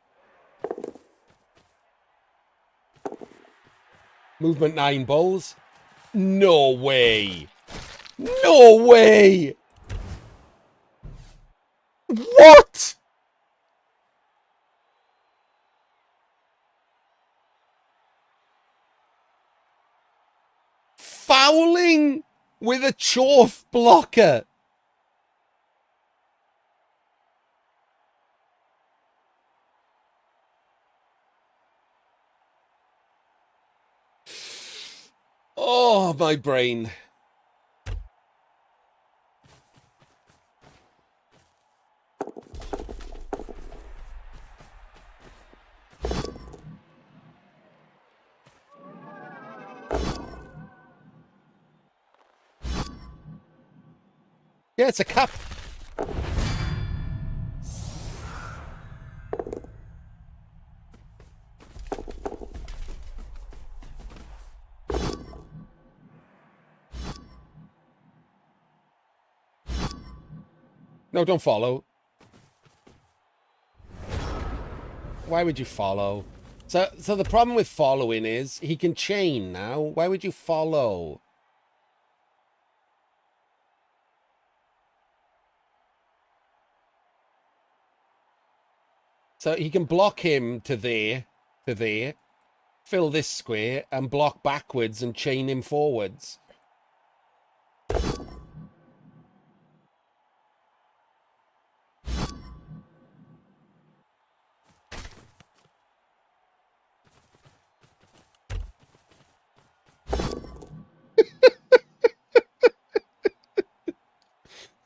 Movement 9 bulls. No way. No way. What? Fouling with a Chorf blocker. Oh, my brain. Yeah, it's a cup. No, don't follow. Why would you follow? So the problem with following is he can chain now. Why would you follow? So he can block him to there, fill this square, and block backwards and chain him forwards.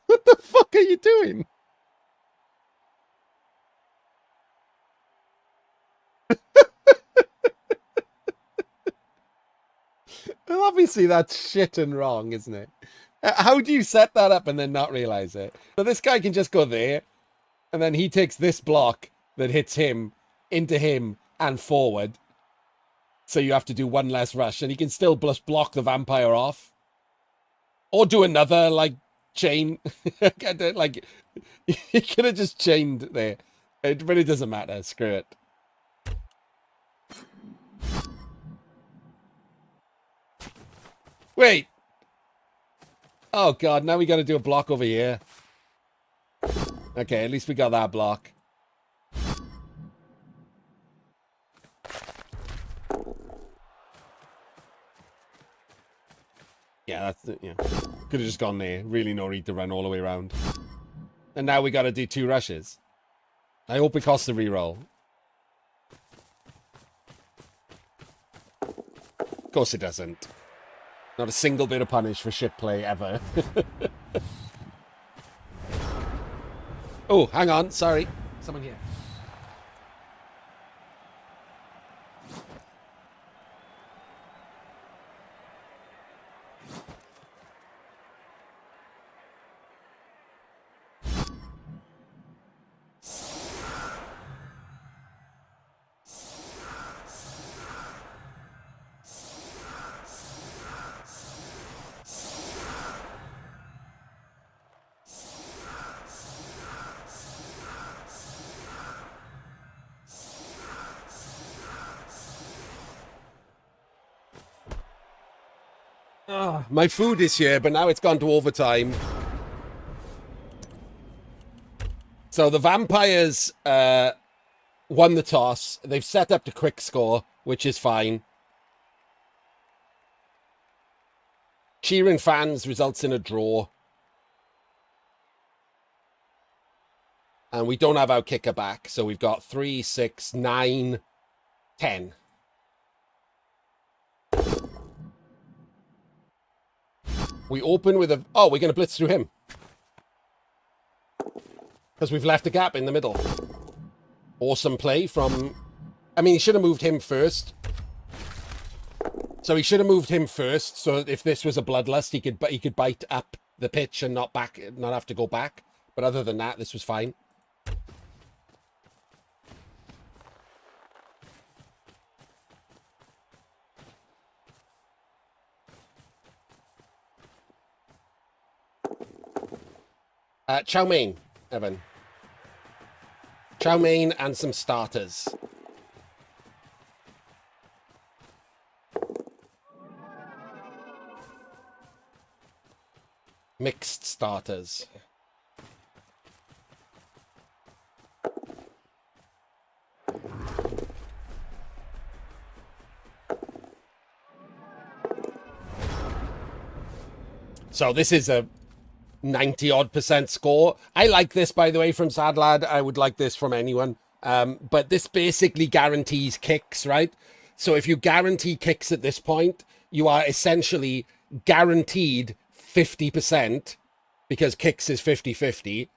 What the fuck are you doing? Well, obviously that's shit and wrong, isn't it? How do you set that up and then not realize it? So this guy can just go there, and then he takes this block that hits him into him and forward. So you have to do one less rush, and he can still just block the vampire off. Or do another, like, chain. Like, he could have just chained there. It really doesn't matter. Screw it. Wait. Oh, God. Now we got to do a block over here. Okay, at least we got that block. Yeah, that's it. Yeah. Could have just gone there. Really no need to run all the way around. And now we got to do 2 rushes. I hope it costs a reroll. Of course it doesn't. Not a single bit of punish for shit play ever. Oh, hang on. Sorry. Someone here. Oh, my food is here, but now it's gone to overtime. So the vampires won the toss. They've set up to quick score, which is fine. Cheering fans results in a draw. And we don't have our kicker back, so we've got 3, 6, 9, 10. We open with a... Oh, we're going to blitz through him. Because we've left a gap in the middle. Awesome play from... I mean, he should have moved him first. So he should have moved him first, so if this was a bloodlust, he could bite up the pitch and not have to go back. But other than that, this was fine. Chow mein, Evan. Chow mein and some starters. Mixed starters. So this is a 90-odd% score. I like this, by the way, from Sad Lad. I would like this from anyone. But this basically guarantees kicks, right? So if you guarantee kicks at this point, you are essentially guaranteed 50%, because kicks is 50-50,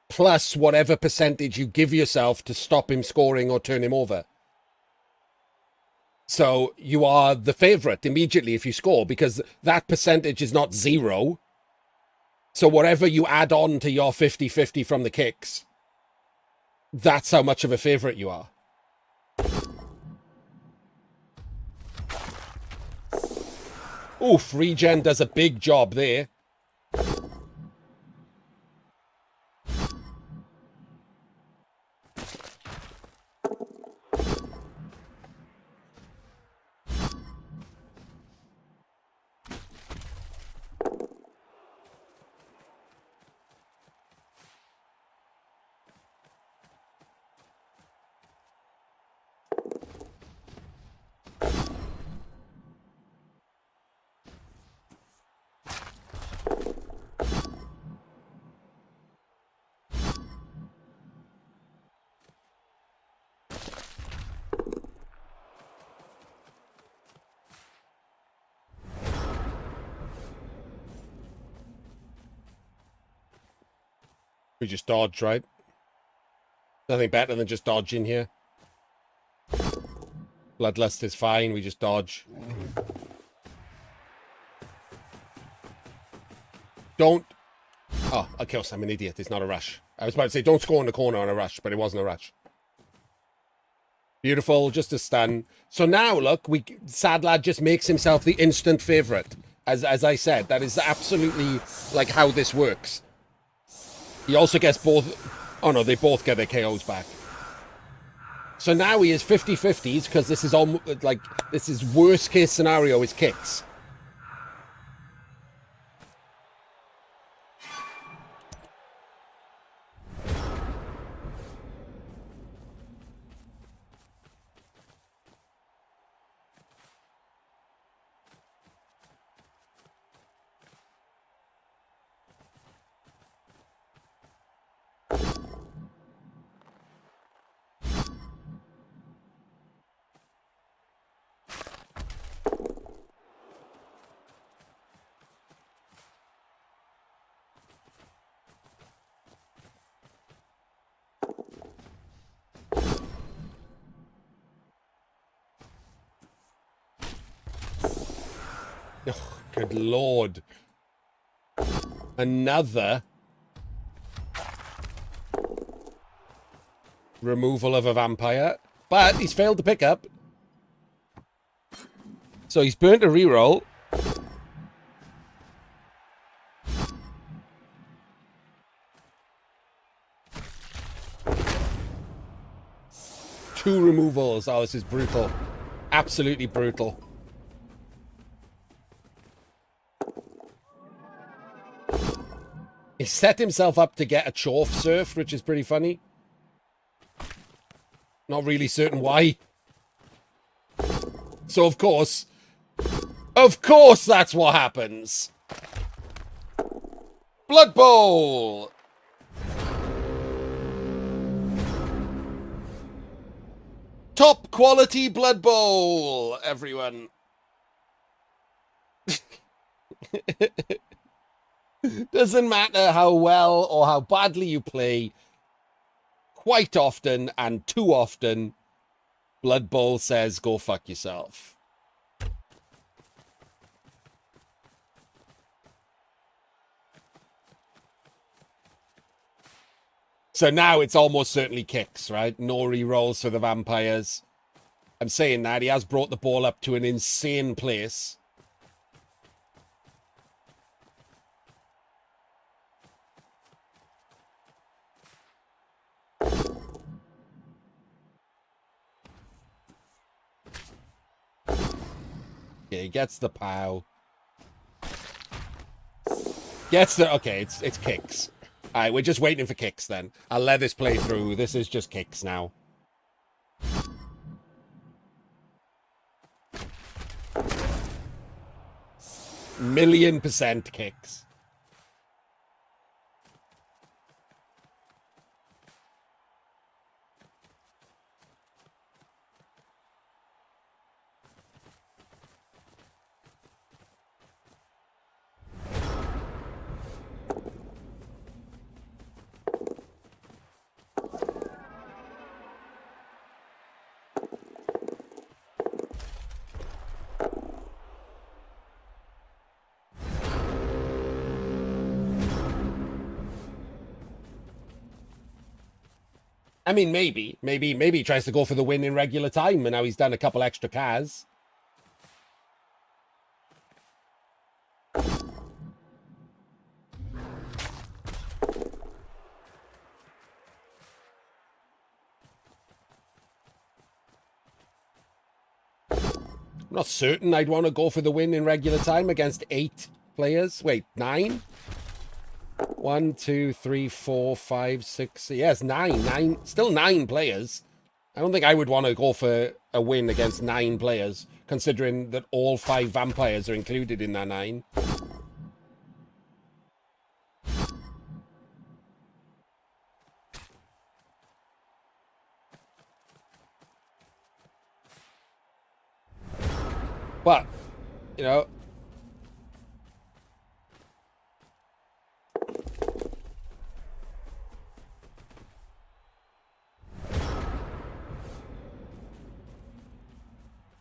plus whatever percentage you give yourself to stop him scoring or turn him over. So you are the favorite immediately if you score, because that percentage is not 0. So whatever you add on to your 50-50 from the kicks, that's how much of a favorite you are. Oof, regen does a big job there. We just dodge, right? Nothing better than just dodging here. Bloodlust is fine, we just dodge. Don't... Oh, of course, I'm an idiot. It's not a rush. I was about to say, don't score in the corner on a rush, but it wasn't a rush. Beautiful, just a stun. So now, look, Sad Lad just makes himself the instant favourite. As I said, that is absolutely, like, how this works. He also gets both... Oh, no, they both get their KOs back. So now he is 50-50s, because this is almost, like, this is worst-case scenario is kicks. Oh, good lord. Another removal of a vampire. But he's failed to pick up. So he's burnt a reroll. Two removals. Oh, this is brutal. Absolutely brutal. He set himself up to get a Chorf Surf, which is pretty funny. Not really certain why. So, of course that's what happens. Blood Bowl! Top quality Blood Bowl, everyone. Doesn't matter how well or how badly you play. Quite often and too often, Blood Bowl says, go fuck yourself. So now it's almost certainly kicks, right? No re-rolls for the vampires. I'm saying that. He has brought the ball up to an insane place. Yeah, he gets the POW. Gets the... Okay, it's kicks. All right, we're just waiting for kicks then. I'll let this play through. This is just kicks now. $1,000,000% kicks. I mean, maybe he tries to go for the win in regular time, and now he's done a couple extra cars. I'm not certain I'd want to go for the win in regular time against 8 players. Wait, 9? 1, 2, 3, 4, 5, 6. Yes, 9. Still 9 players. I don't think I would want to go for a win against 9 players, considering that all 5 vampires are included in that 9. But, you know...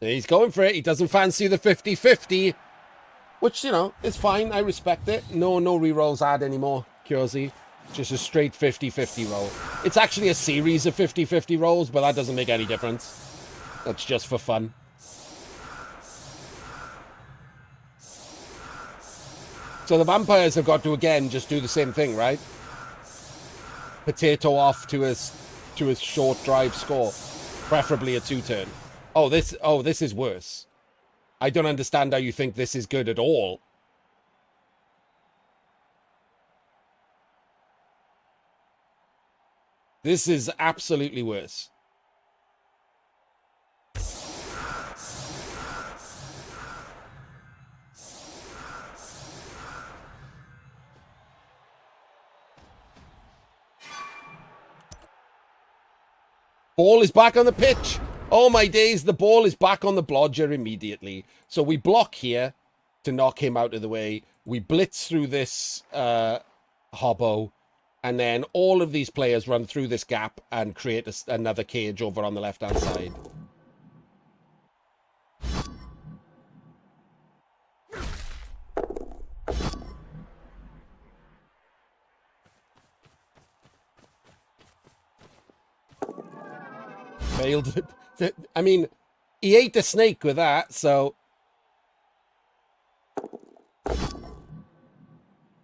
He's going for it. He doesn't fancy the 50-50, which, you know, is fine. I respect it. No rerolls add anymore, Curzy. Just a straight 50-50 roll. It's actually a series of 50-50 rolls, but that doesn't make any difference. That's just for fun. So the vampires have got to, again, just do the same thing, right? Potato off to a short drive score. Preferably a 2-turn. Oh, this is worse. I don't understand how you think this is good at all. This is absolutely worse. Ball is back on the pitch. Oh my days, the ball is back on the blodger immediately. So we block here to knock him out of the way. We blitz through this hobbo. And then all of these players run through this gap and create another cage over on the left-hand side. Failed. I mean, he ate the snake with that, so...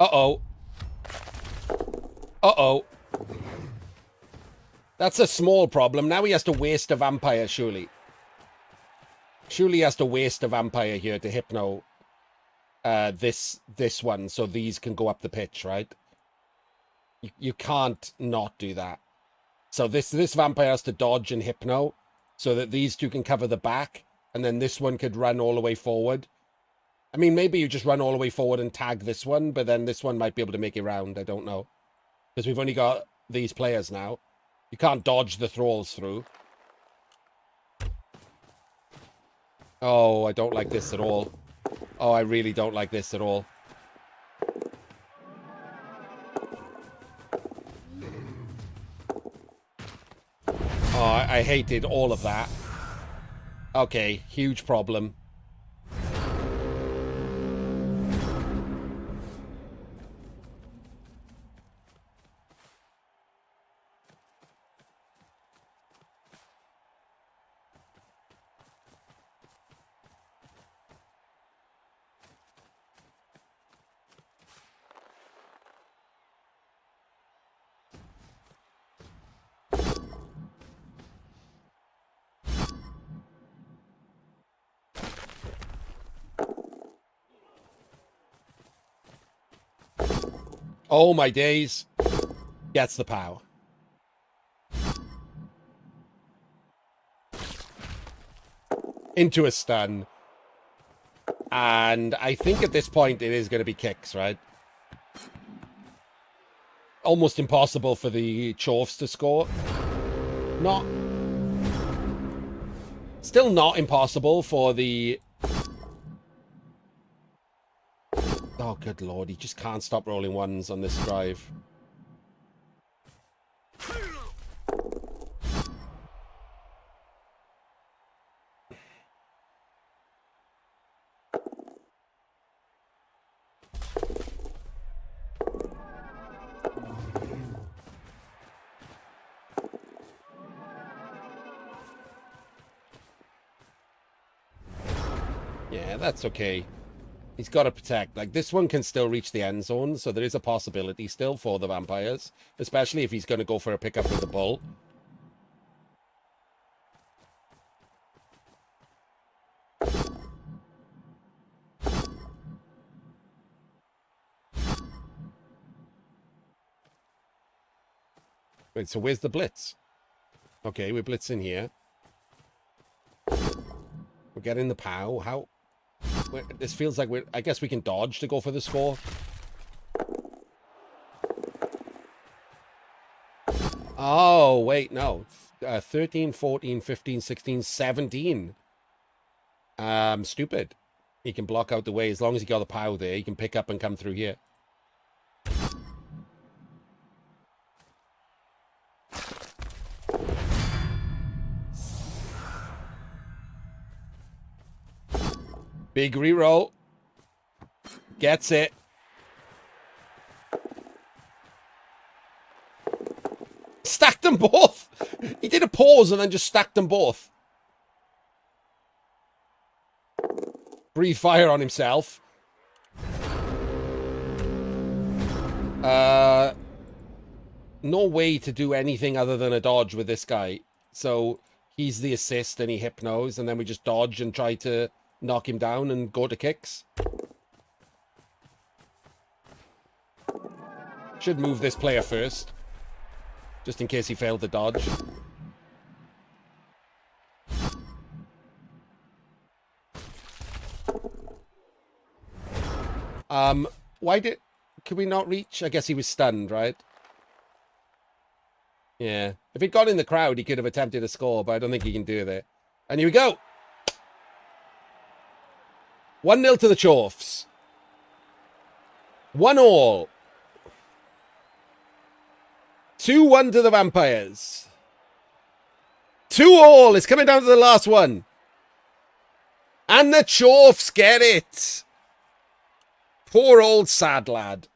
Uh-oh. Uh-oh. That's a small problem. Now he has to waste a vampire, surely. Surely he has to waste a vampire here to hypno this one, so these can go up the pitch, right? You can't not do that. So this vampire has to dodge and hypno so that these two can cover the back, and then this one could run all the way forward. I mean, maybe you just run all the way forward and tag this one, but then this one might be able to make it round. I don't know. Because we've only got these players now. You can't dodge the thralls through. Oh, I don't like this at all. Oh, I really don't like this at all. Oh, I hated all of that. Okay, huge problem. Oh my days. Gets the pow. Into a stun. And I think at this point it is going to be kicks, right? Almost impossible for the Chorfs to score. Not... Still not impossible for the... Oh, good lord. He just can't stop rolling ones on this drive. Yeah, that's okay. He's got to protect. Like, this one can still reach the end zone, so there is a possibility still for the vampires, especially if he's going to go for a pickup with the bull. Wait, so where's the blitz? Okay, we're blitzing here. We're getting the POW. How... This feels like we're... I guess we can dodge to go for the score. Oh, wait, no. 13, 14, 15, 16, 17. Stupid. He can block out the way. As long as he got the POW there, he can pick up and come through here. Big reroll. Gets it. Stacked them both. He did a pause and then just stacked them both. Breathe fire on himself. No way to do anything other than a dodge with this guy. So he's the assist and he hypnos, and then we just dodge and try to knock him down and go to kicks. Should move this player first, just in case he failed to dodge. Why did... Could we not reach? I guess he was stunned, right? Yeah. If he'd gone in the crowd, he could have attempted a score, but I don't think he can do that. And here we go. 1-0 to the Chorfs. 1-1. 2-1 to the Vampires. 2-2. It's coming down to the last one. And the Chorfs get it. Poor old sad lad.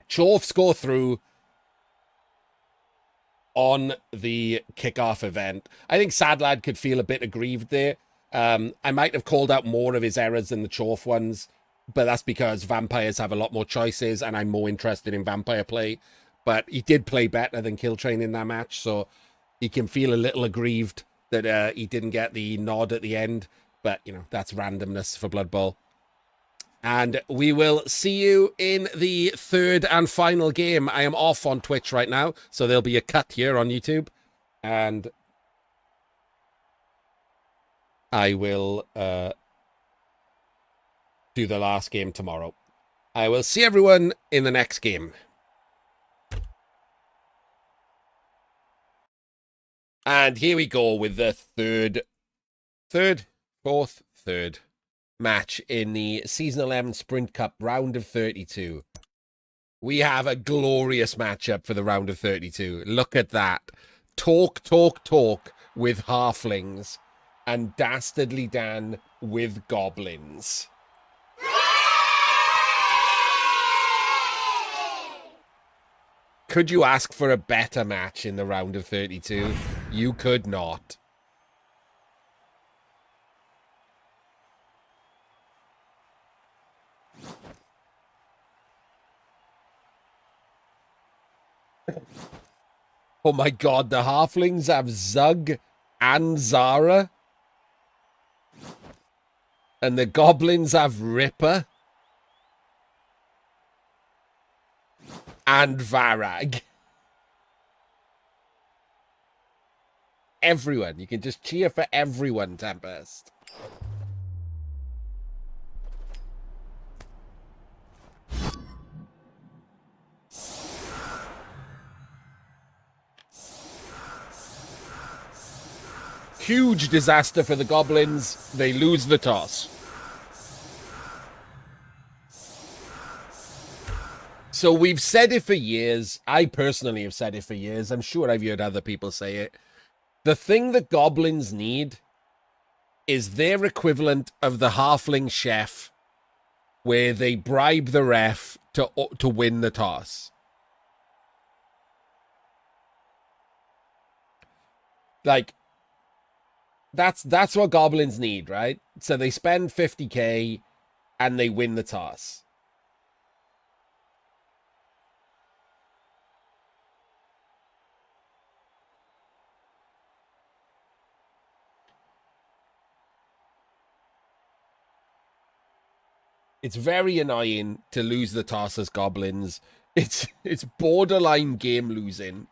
Chorfs go through on the kickoff event. I think sad lad could feel a bit aggrieved there. I might have called out more of his errors than the Chorf ones, but that's because Vampires have a lot more choices and I'm more interested in Vampire play. But he did play better than Killtrain in that match, so he can feel a little aggrieved that he didn't get the nod at the end. But, you know, that's randomness for Blood Bowl. And we will see you in the third and final game. I am off on Twitch right now, so there'll be a cut here on YouTube. And I will do the last game tomorrow. I will see everyone in the next game. And here we go with the third match in the Season 11 Sprint Cup round of 32. We have a glorious matchup for the round of 32. Look at that. Talk with halflings and Dastardly Dan with goblins. Could you ask for a better match in the round of 32? You could not. Oh my god, the halflings have Zug and Zara. And the goblins have Ripper. And Varag. Everyone. You can just cheer for everyone, Tempest. Huge disaster for the goblins. They lose the toss. So we've said it for years. I personally have said it for years. I'm sure I've heard other people say it. The thing that goblins need is their equivalent of the halfling chef, where they bribe the ref to win the toss. Like, that's what goblins need, right? So they spend 50k and they win the toss. It's very annoying to lose the toss as goblins. It's borderline game losing.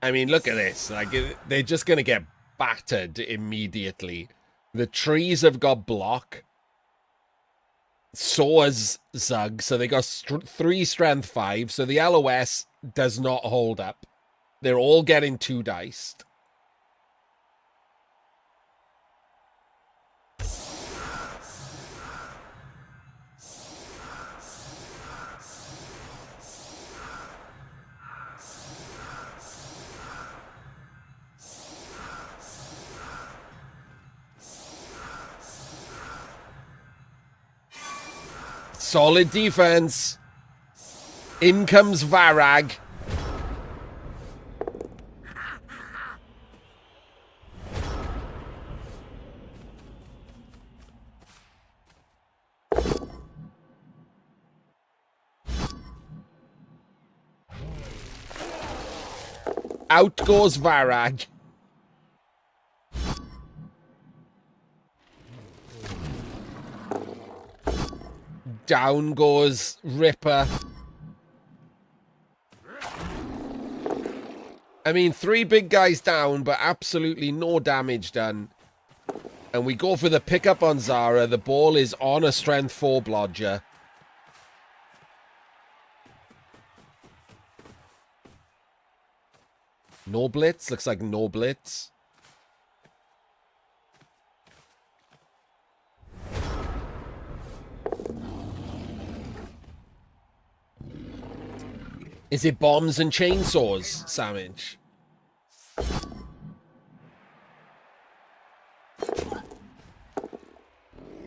I mean, look at this. Like, they're just going to get battered immediately. The trees have got block. So has Zug. So they got 3 strength 5. So the LOS does not hold up. They're all getting 2 diced. Solid defense. In comes Varag. Out goes Varag. Down goes Ripper. I mean, 3 big guys down, but absolutely no damage done. And we go for the pickup on Zara. The ball is on a strength 4 blodger. No blitz? Looks like no blitz. Is it bombs and chainsaws, Savage?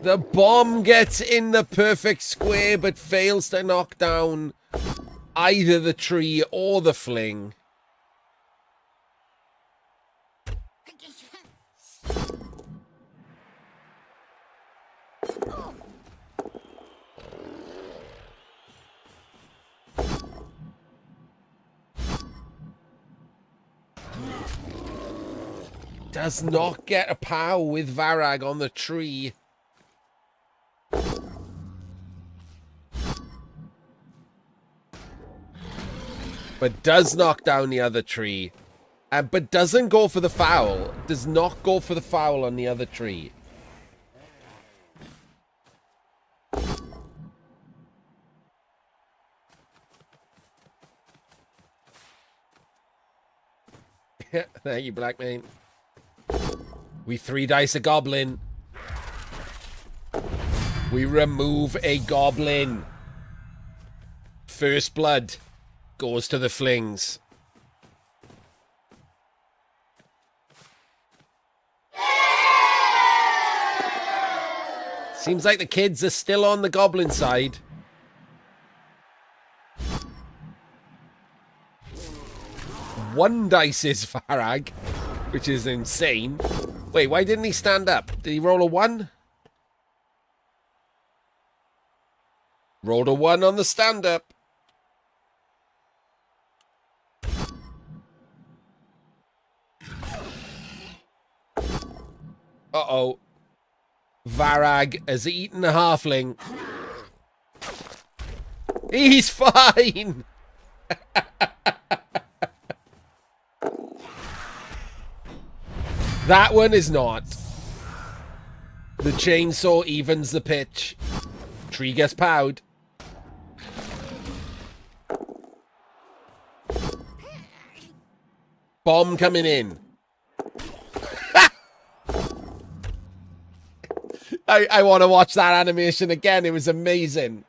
The bomb gets in the perfect square, but fails to knock down either the tree or the fling. Does not get a pow with Varag on the tree. But does knock down the other tree. But doesn't go for the foul. Does not go for the foul on the other tree. Thank you, Black Mane. We 3 dice a goblin. We remove a goblin. First blood goes to the flings. Seems like the kids are still on the goblin side. One dice is Varag, which is insane. Wait, why didn't he stand up? Did he roll a 1? Rolled a 1 on the stand-up. Uh-oh. Varag has eaten a halfling. He's fine! That one is not. The chainsaw evens the pitch. Tree gets powed. Bomb coming in. I want to watch that animation again. It was amazing.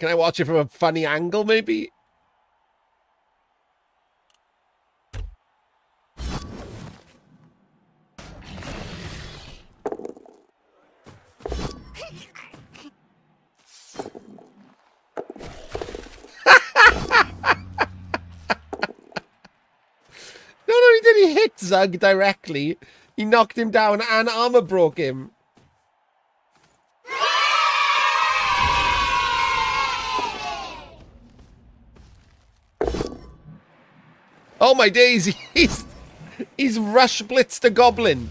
Can I watch it from a funny angle, maybe? Not only did he hit Zug directly, he knocked him down and armor broke him. Oh my days, he's rush blitzed a goblin.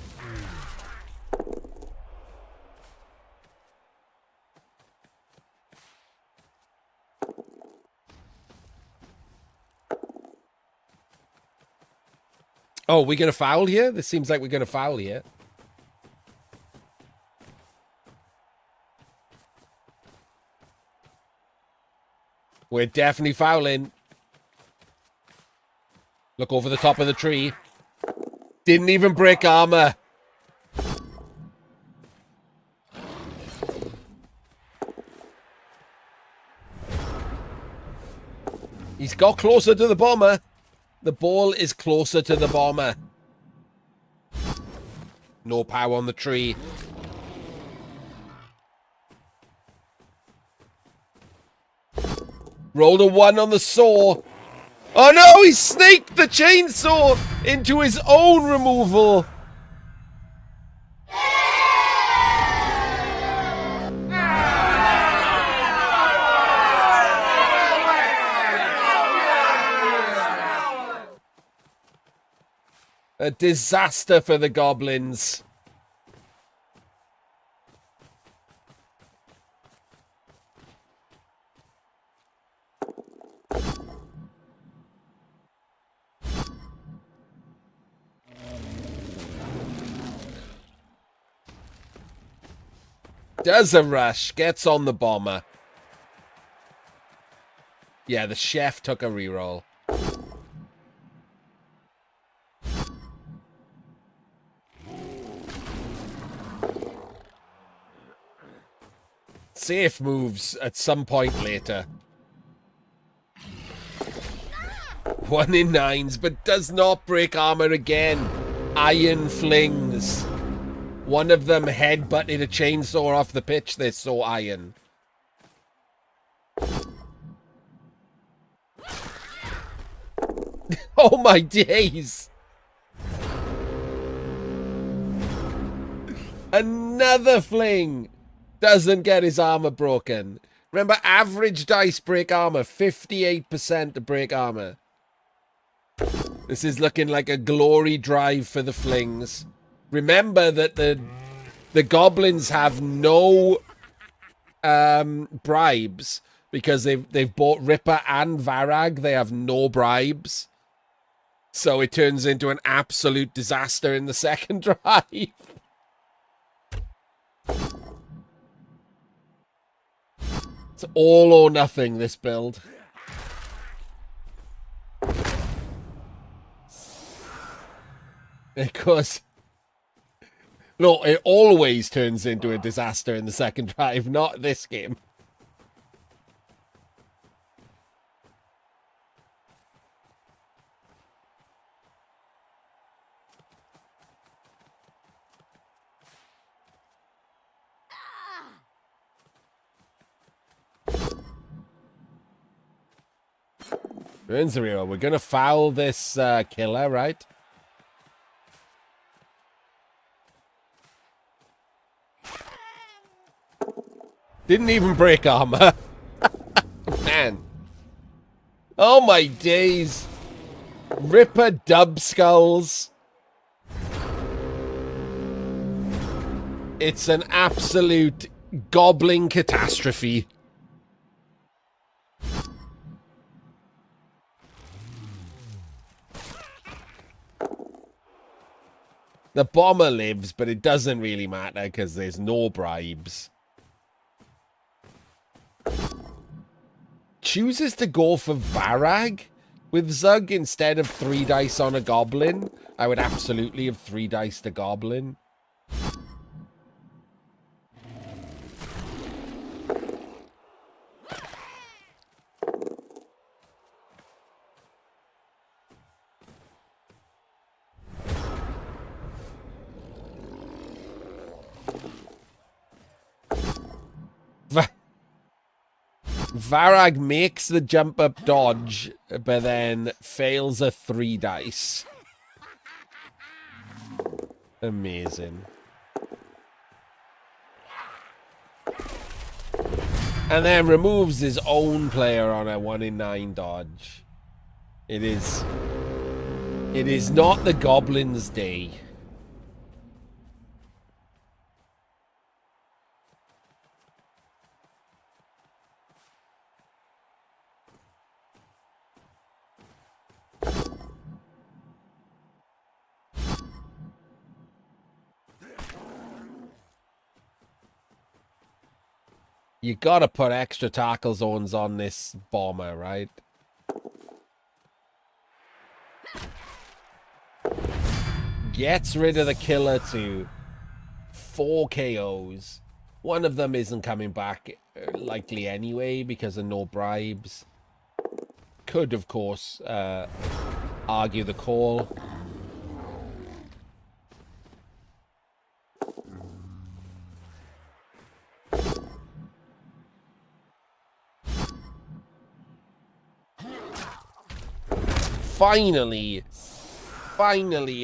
Oh, we're gonna foul here? This seems like we're gonna foul here. We're definitely fouling. Look over the top of the tree. Didn't even break armor. He's got closer to the bomber. The ball is closer to the bomber. No power on the tree. Rolled a 1 on the saw. Oh no, he snaked the chainsaw into his own removal. A disaster for the goblins. Does a rush, gets on the bomber. Yeah, the chef took a reroll. Safe moves at some point later. 1 in 9s, but does not break armor again. Iron flings. One of them headbutted a chainsaw off the pitch. They're so iron. Oh my days! Another fling! Doesn't get his armor broken. Remember, average dice break armor. 58% to break armor. This is looking like a glory drive for the flings. Remember that the goblins have no bribes because they've bought Ripper and Varag. They have no bribes. So it turns into an absolute disaster in the second drive. It's all or nothing, this build. Because... No, it always turns into a disaster in the second drive, not this game. Burnsariro, we're gonna foul this killer, right? Didn't even break armor. Man. Oh my days. Ripper dub skulls. It's an absolute goblin catastrophe. The bomber lives, but it doesn't really matter because there's no bribes. Chooses to go for Varag with Zug instead of 3 dice on a goblin. I would absolutely have 3 dice to goblin. Varag makes the jump up dodge, but then fails a 3 dice. Amazing. And then removes his own player on a 1 in 9 dodge. It is not the Goblin's day. You gotta put extra tackle zones on this bomber, right? Gets rid of the killer to 4 KOs. One of them isn't coming back likely anyway because of no bribes. Could, of course, argue the call. finally,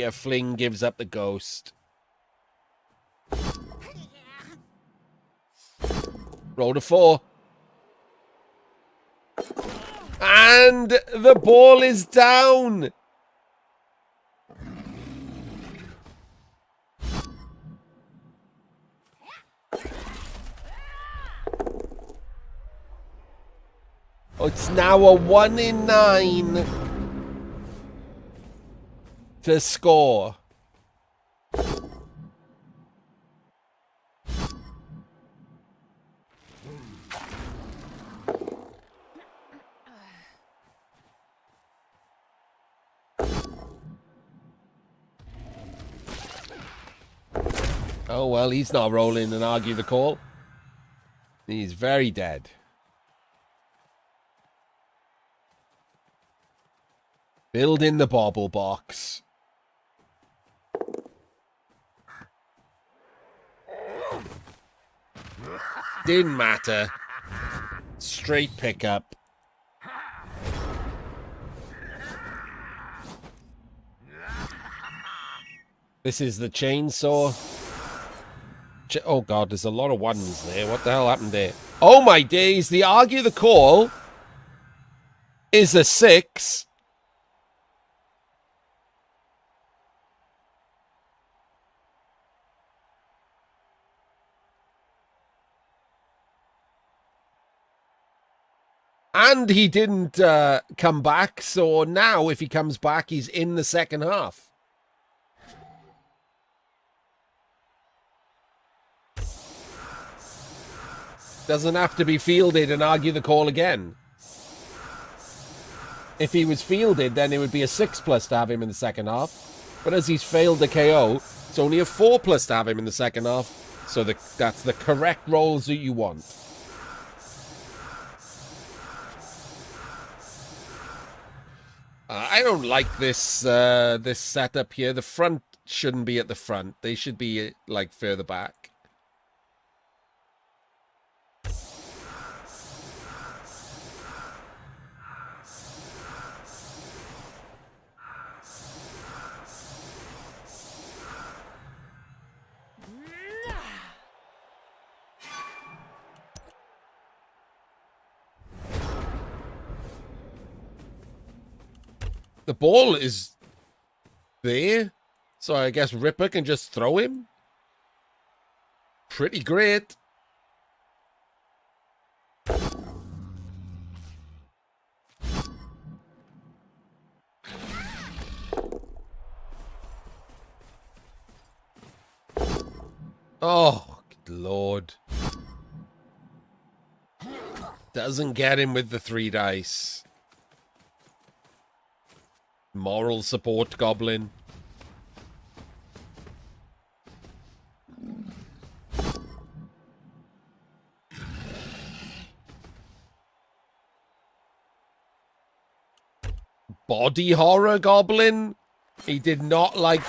a fling gives up the ghost. Roll to 4. And the ball is down. Oh, it's now a 1 in 9 to score. Oh, well, he's not rolling and argue the call. He's very dead. Build in the bauble box. Didn't matter. Straight pickup. This is the chainsaw. Oh, God, there's a lot of 1s there. What the hell happened there? Oh, my days. The argue the call is a 6. And he didn't come back, so now if he comes back, he's in the second half. Doesn't have to be fielded and argue the call again. If he was fielded, then it would be a 6+ to have him in the second half. But as he's failed the KO, it's only a 4+ to have him in the second half. So that's the correct rolls that you want. I don't like this this setup here. The front shouldn't be at the front. They should be, like, further back. The ball is there, so I guess Ripper can just throw him. Pretty great. Oh, good Lord. Doesn't get him with the 3 dice. Moral support goblin. Body horror goblin. He did not like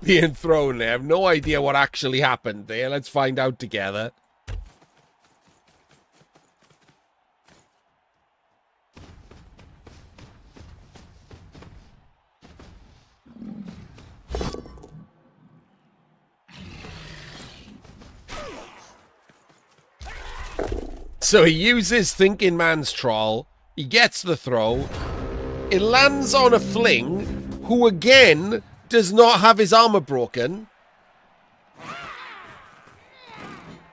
being thrown there. I have no idea what actually happened there. Let's find out together. So he uses Thinking Man's Troll. He gets the throw. It lands on a fling, who again does not have his armor broken.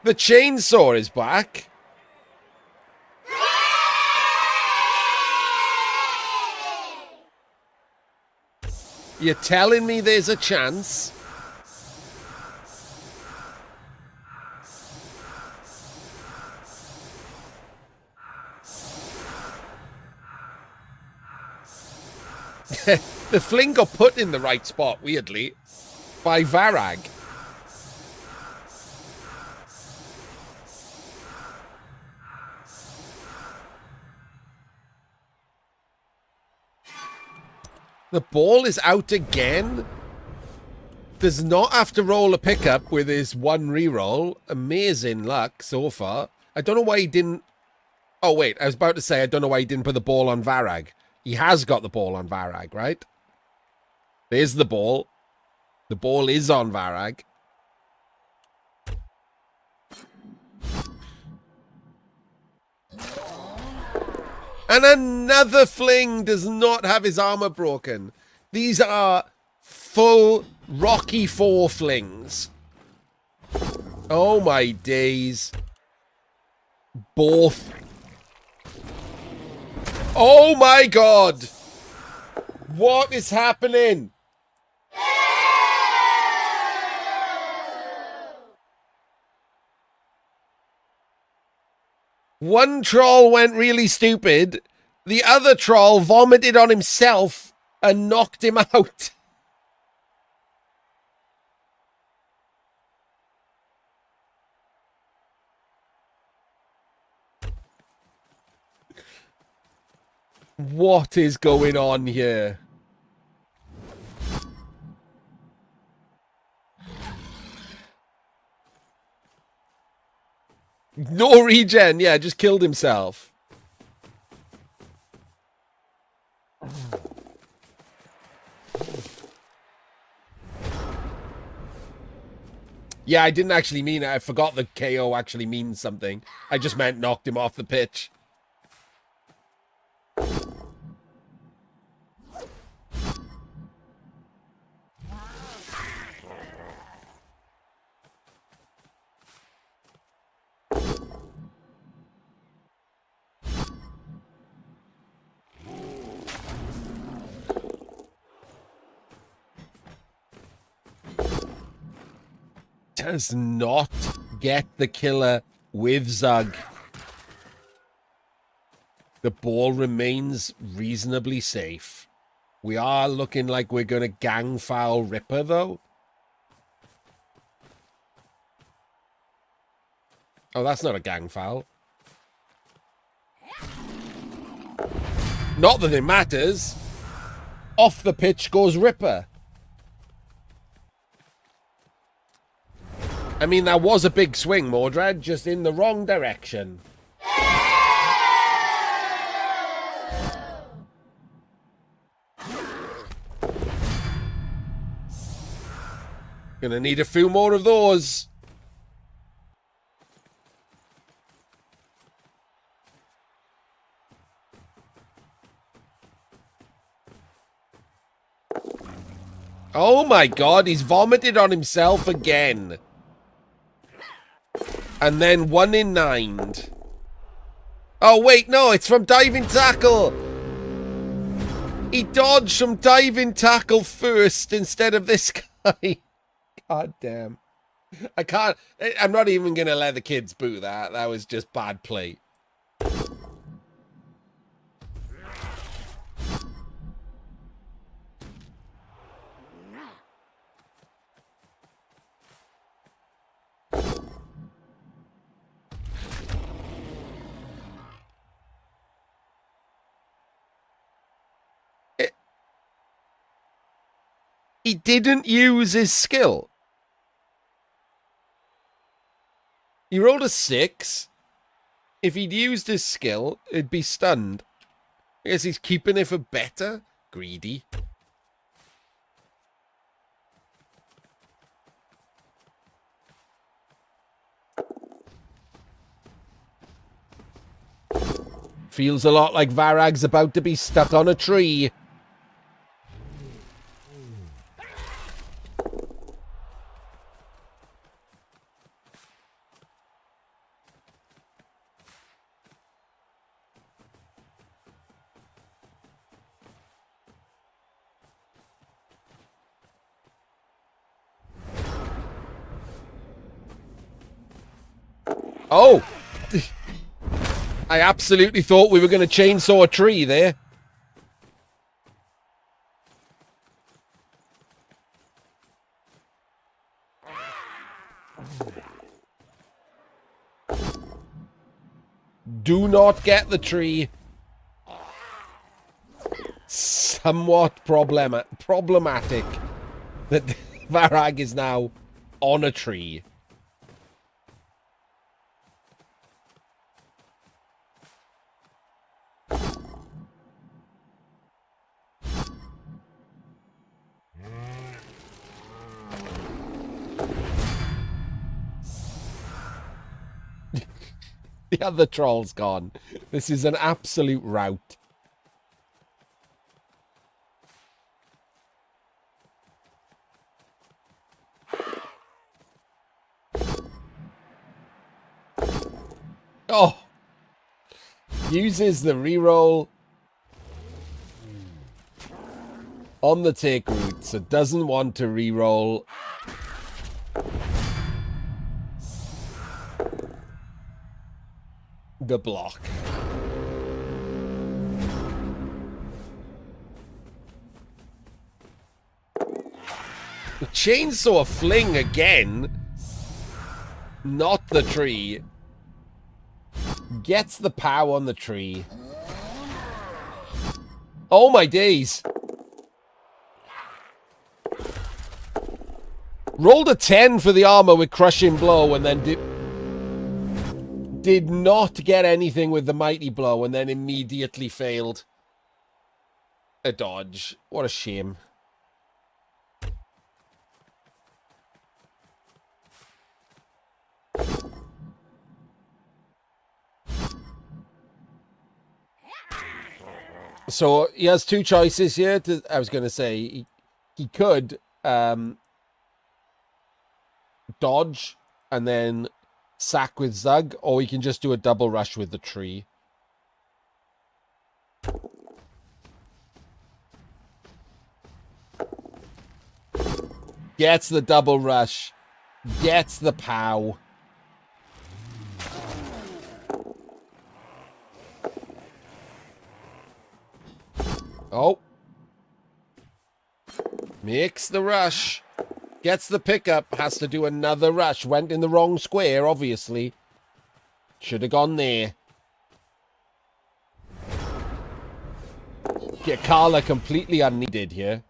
The chainsaw is back. You're telling me there's a chance? The fling got put in the right spot, weirdly, by Varag. The ball is out again. Does not have to roll a pickup with his 1 reroll. Amazing luck so far. I don't know why he didn't Oh, wait. I was about to say, I don't know why he didn't put the ball on Varag. He has got the ball on Varag, right? There's the ball. The ball is on Varag. And another fling does not have his armor broken. These are full Rocky 4 flings. Oh my days. Both. Oh my god. What is happening? One troll went really stupid. The other troll vomited on himself and knocked him out. What is going on here? No regen, yeah, just killed himself. Yeah, I didn't actually mean it. I forgot the KO actually means something. I just meant knocked him off the pitch. Does not get the killer with Zug. The ball remains reasonably safe. We are looking like we're going to gang foul Ripper, though. Oh, that's not a gang foul. Not that it matters. Off the pitch goes Ripper. I mean, that was a big swing, Mordred, just in the wrong direction. Gonna need a few more of those. Oh my god, he's vomited on himself again. And then 1 in 9. Oh wait, no, it's from diving tackle. He dodged from diving tackle first instead of this guy. God damn. I can't. I'm not even going to let the kids boo that. That was just bad play. He didn't use his skill. He rolled a 6. If he'd used his skill, it'd be stunned. I guess he's keeping it for better. Greedy. Feels a lot like Varag's about to be stuck on a tree. Oh! I absolutely thought we were going to chainsaw a tree there. Do not get the tree. Somewhat problematic that Varag is now on a tree. The other troll's gone. This is an absolute rout. Oh! Uses the reroll on the take route, so doesn't want to reroll. The block. The chainsaw fling again. Not the tree. Gets the pow on the tree. Oh my days. Rolled a 10 for the armor with crushing blow and then did not get anything with the mighty blow and then immediately failed a dodge. What a shame. So he has two choices here. I was going to say he could dodge and then sack with Zug, or he can just do a double rush with the tree. Gets the double rush. Gets the pow. Oh. Makes the rush. Gets the pickup. Has to do another rush. Went in the wrong square, obviously. Should have gone there. Get Carla completely unneeded here.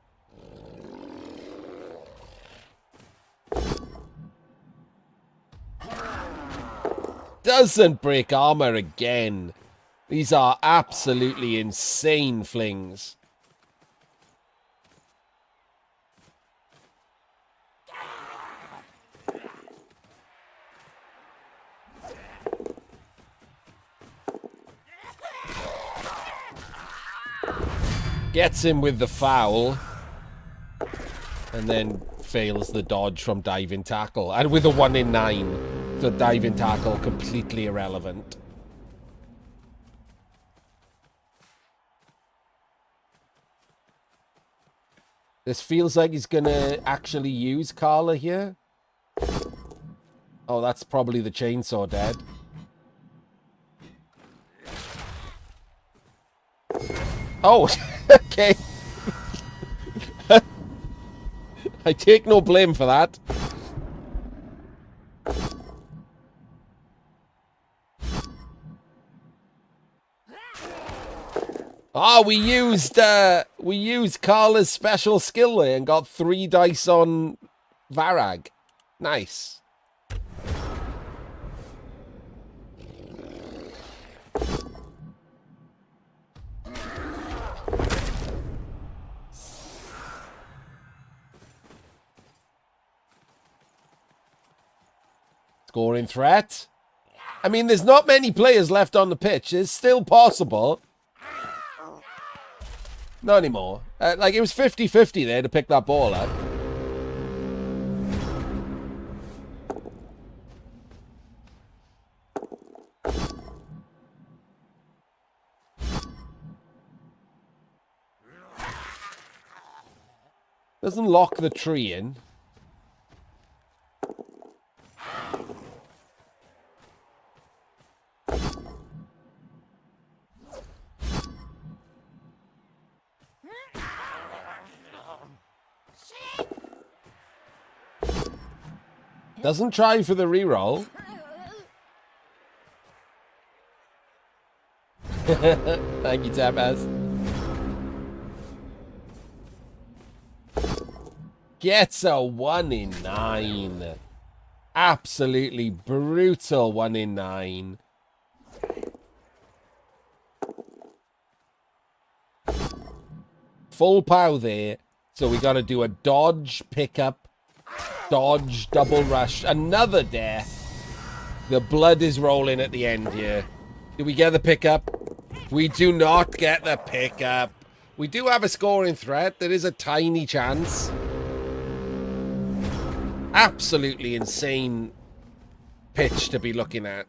Doesn't break armor again. These are absolutely insane flings. Gets him with the foul. And then fails the dodge from diving tackle. And with a 1 in 9, the diving tackle completely irrelevant. This feels like he's going to actually use Carla here. Oh, that's probably the chainsaw dead. Oh, okay. I take no blame for that. Oh, we used Carla's special skill there and got 3 dice on Varag. Nice. Scoring threat. I mean, there's not many players left on the pitch. It's still possible. Not anymore. Like, it was 50-50 there to pick that ball up. Doesn't lock the tree in. Doesn't try for the reroll. Thank you, Tabaz. Gets a 1 in 9. Absolutely brutal 1 in 9. Full pow there. So we got to do a dodge, pickup, dodge, double rush. Another death. The blood is rolling at the end here. Do we get the pickup? We do not get the pickup. We do have a scoring threat. There is a tiny chance. Absolutely insane pitch to be looking at.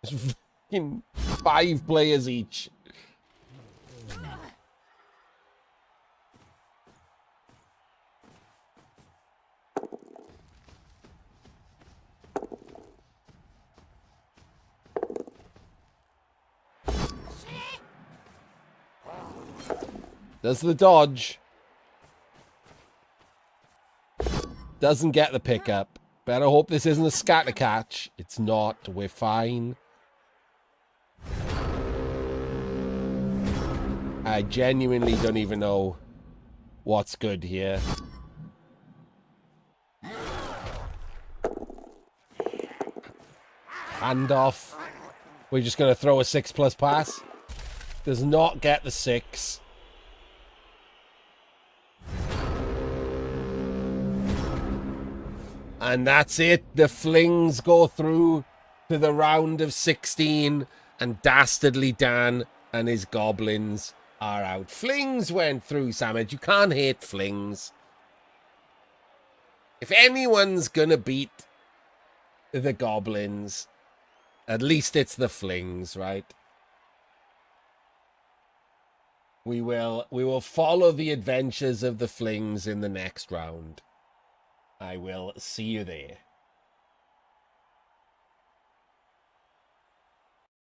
There's fucking 5 players each. Does the dodge. Doesn't get the pickup. Better hope this isn't a scatter catch. It's not. We're fine. I genuinely don't even know what's good here. Handoff. We're just going to throw a 6+ pass. Does not get the 6. And that's it. The Flings go through to the round of 16. And Dastardly Dan and his goblins are out. Flings went through, Samad. You can't hate Flings. If anyone's going to beat the goblins, at least it's the Flings, right? We will follow the adventures of the Flings in the next round. I will see you there.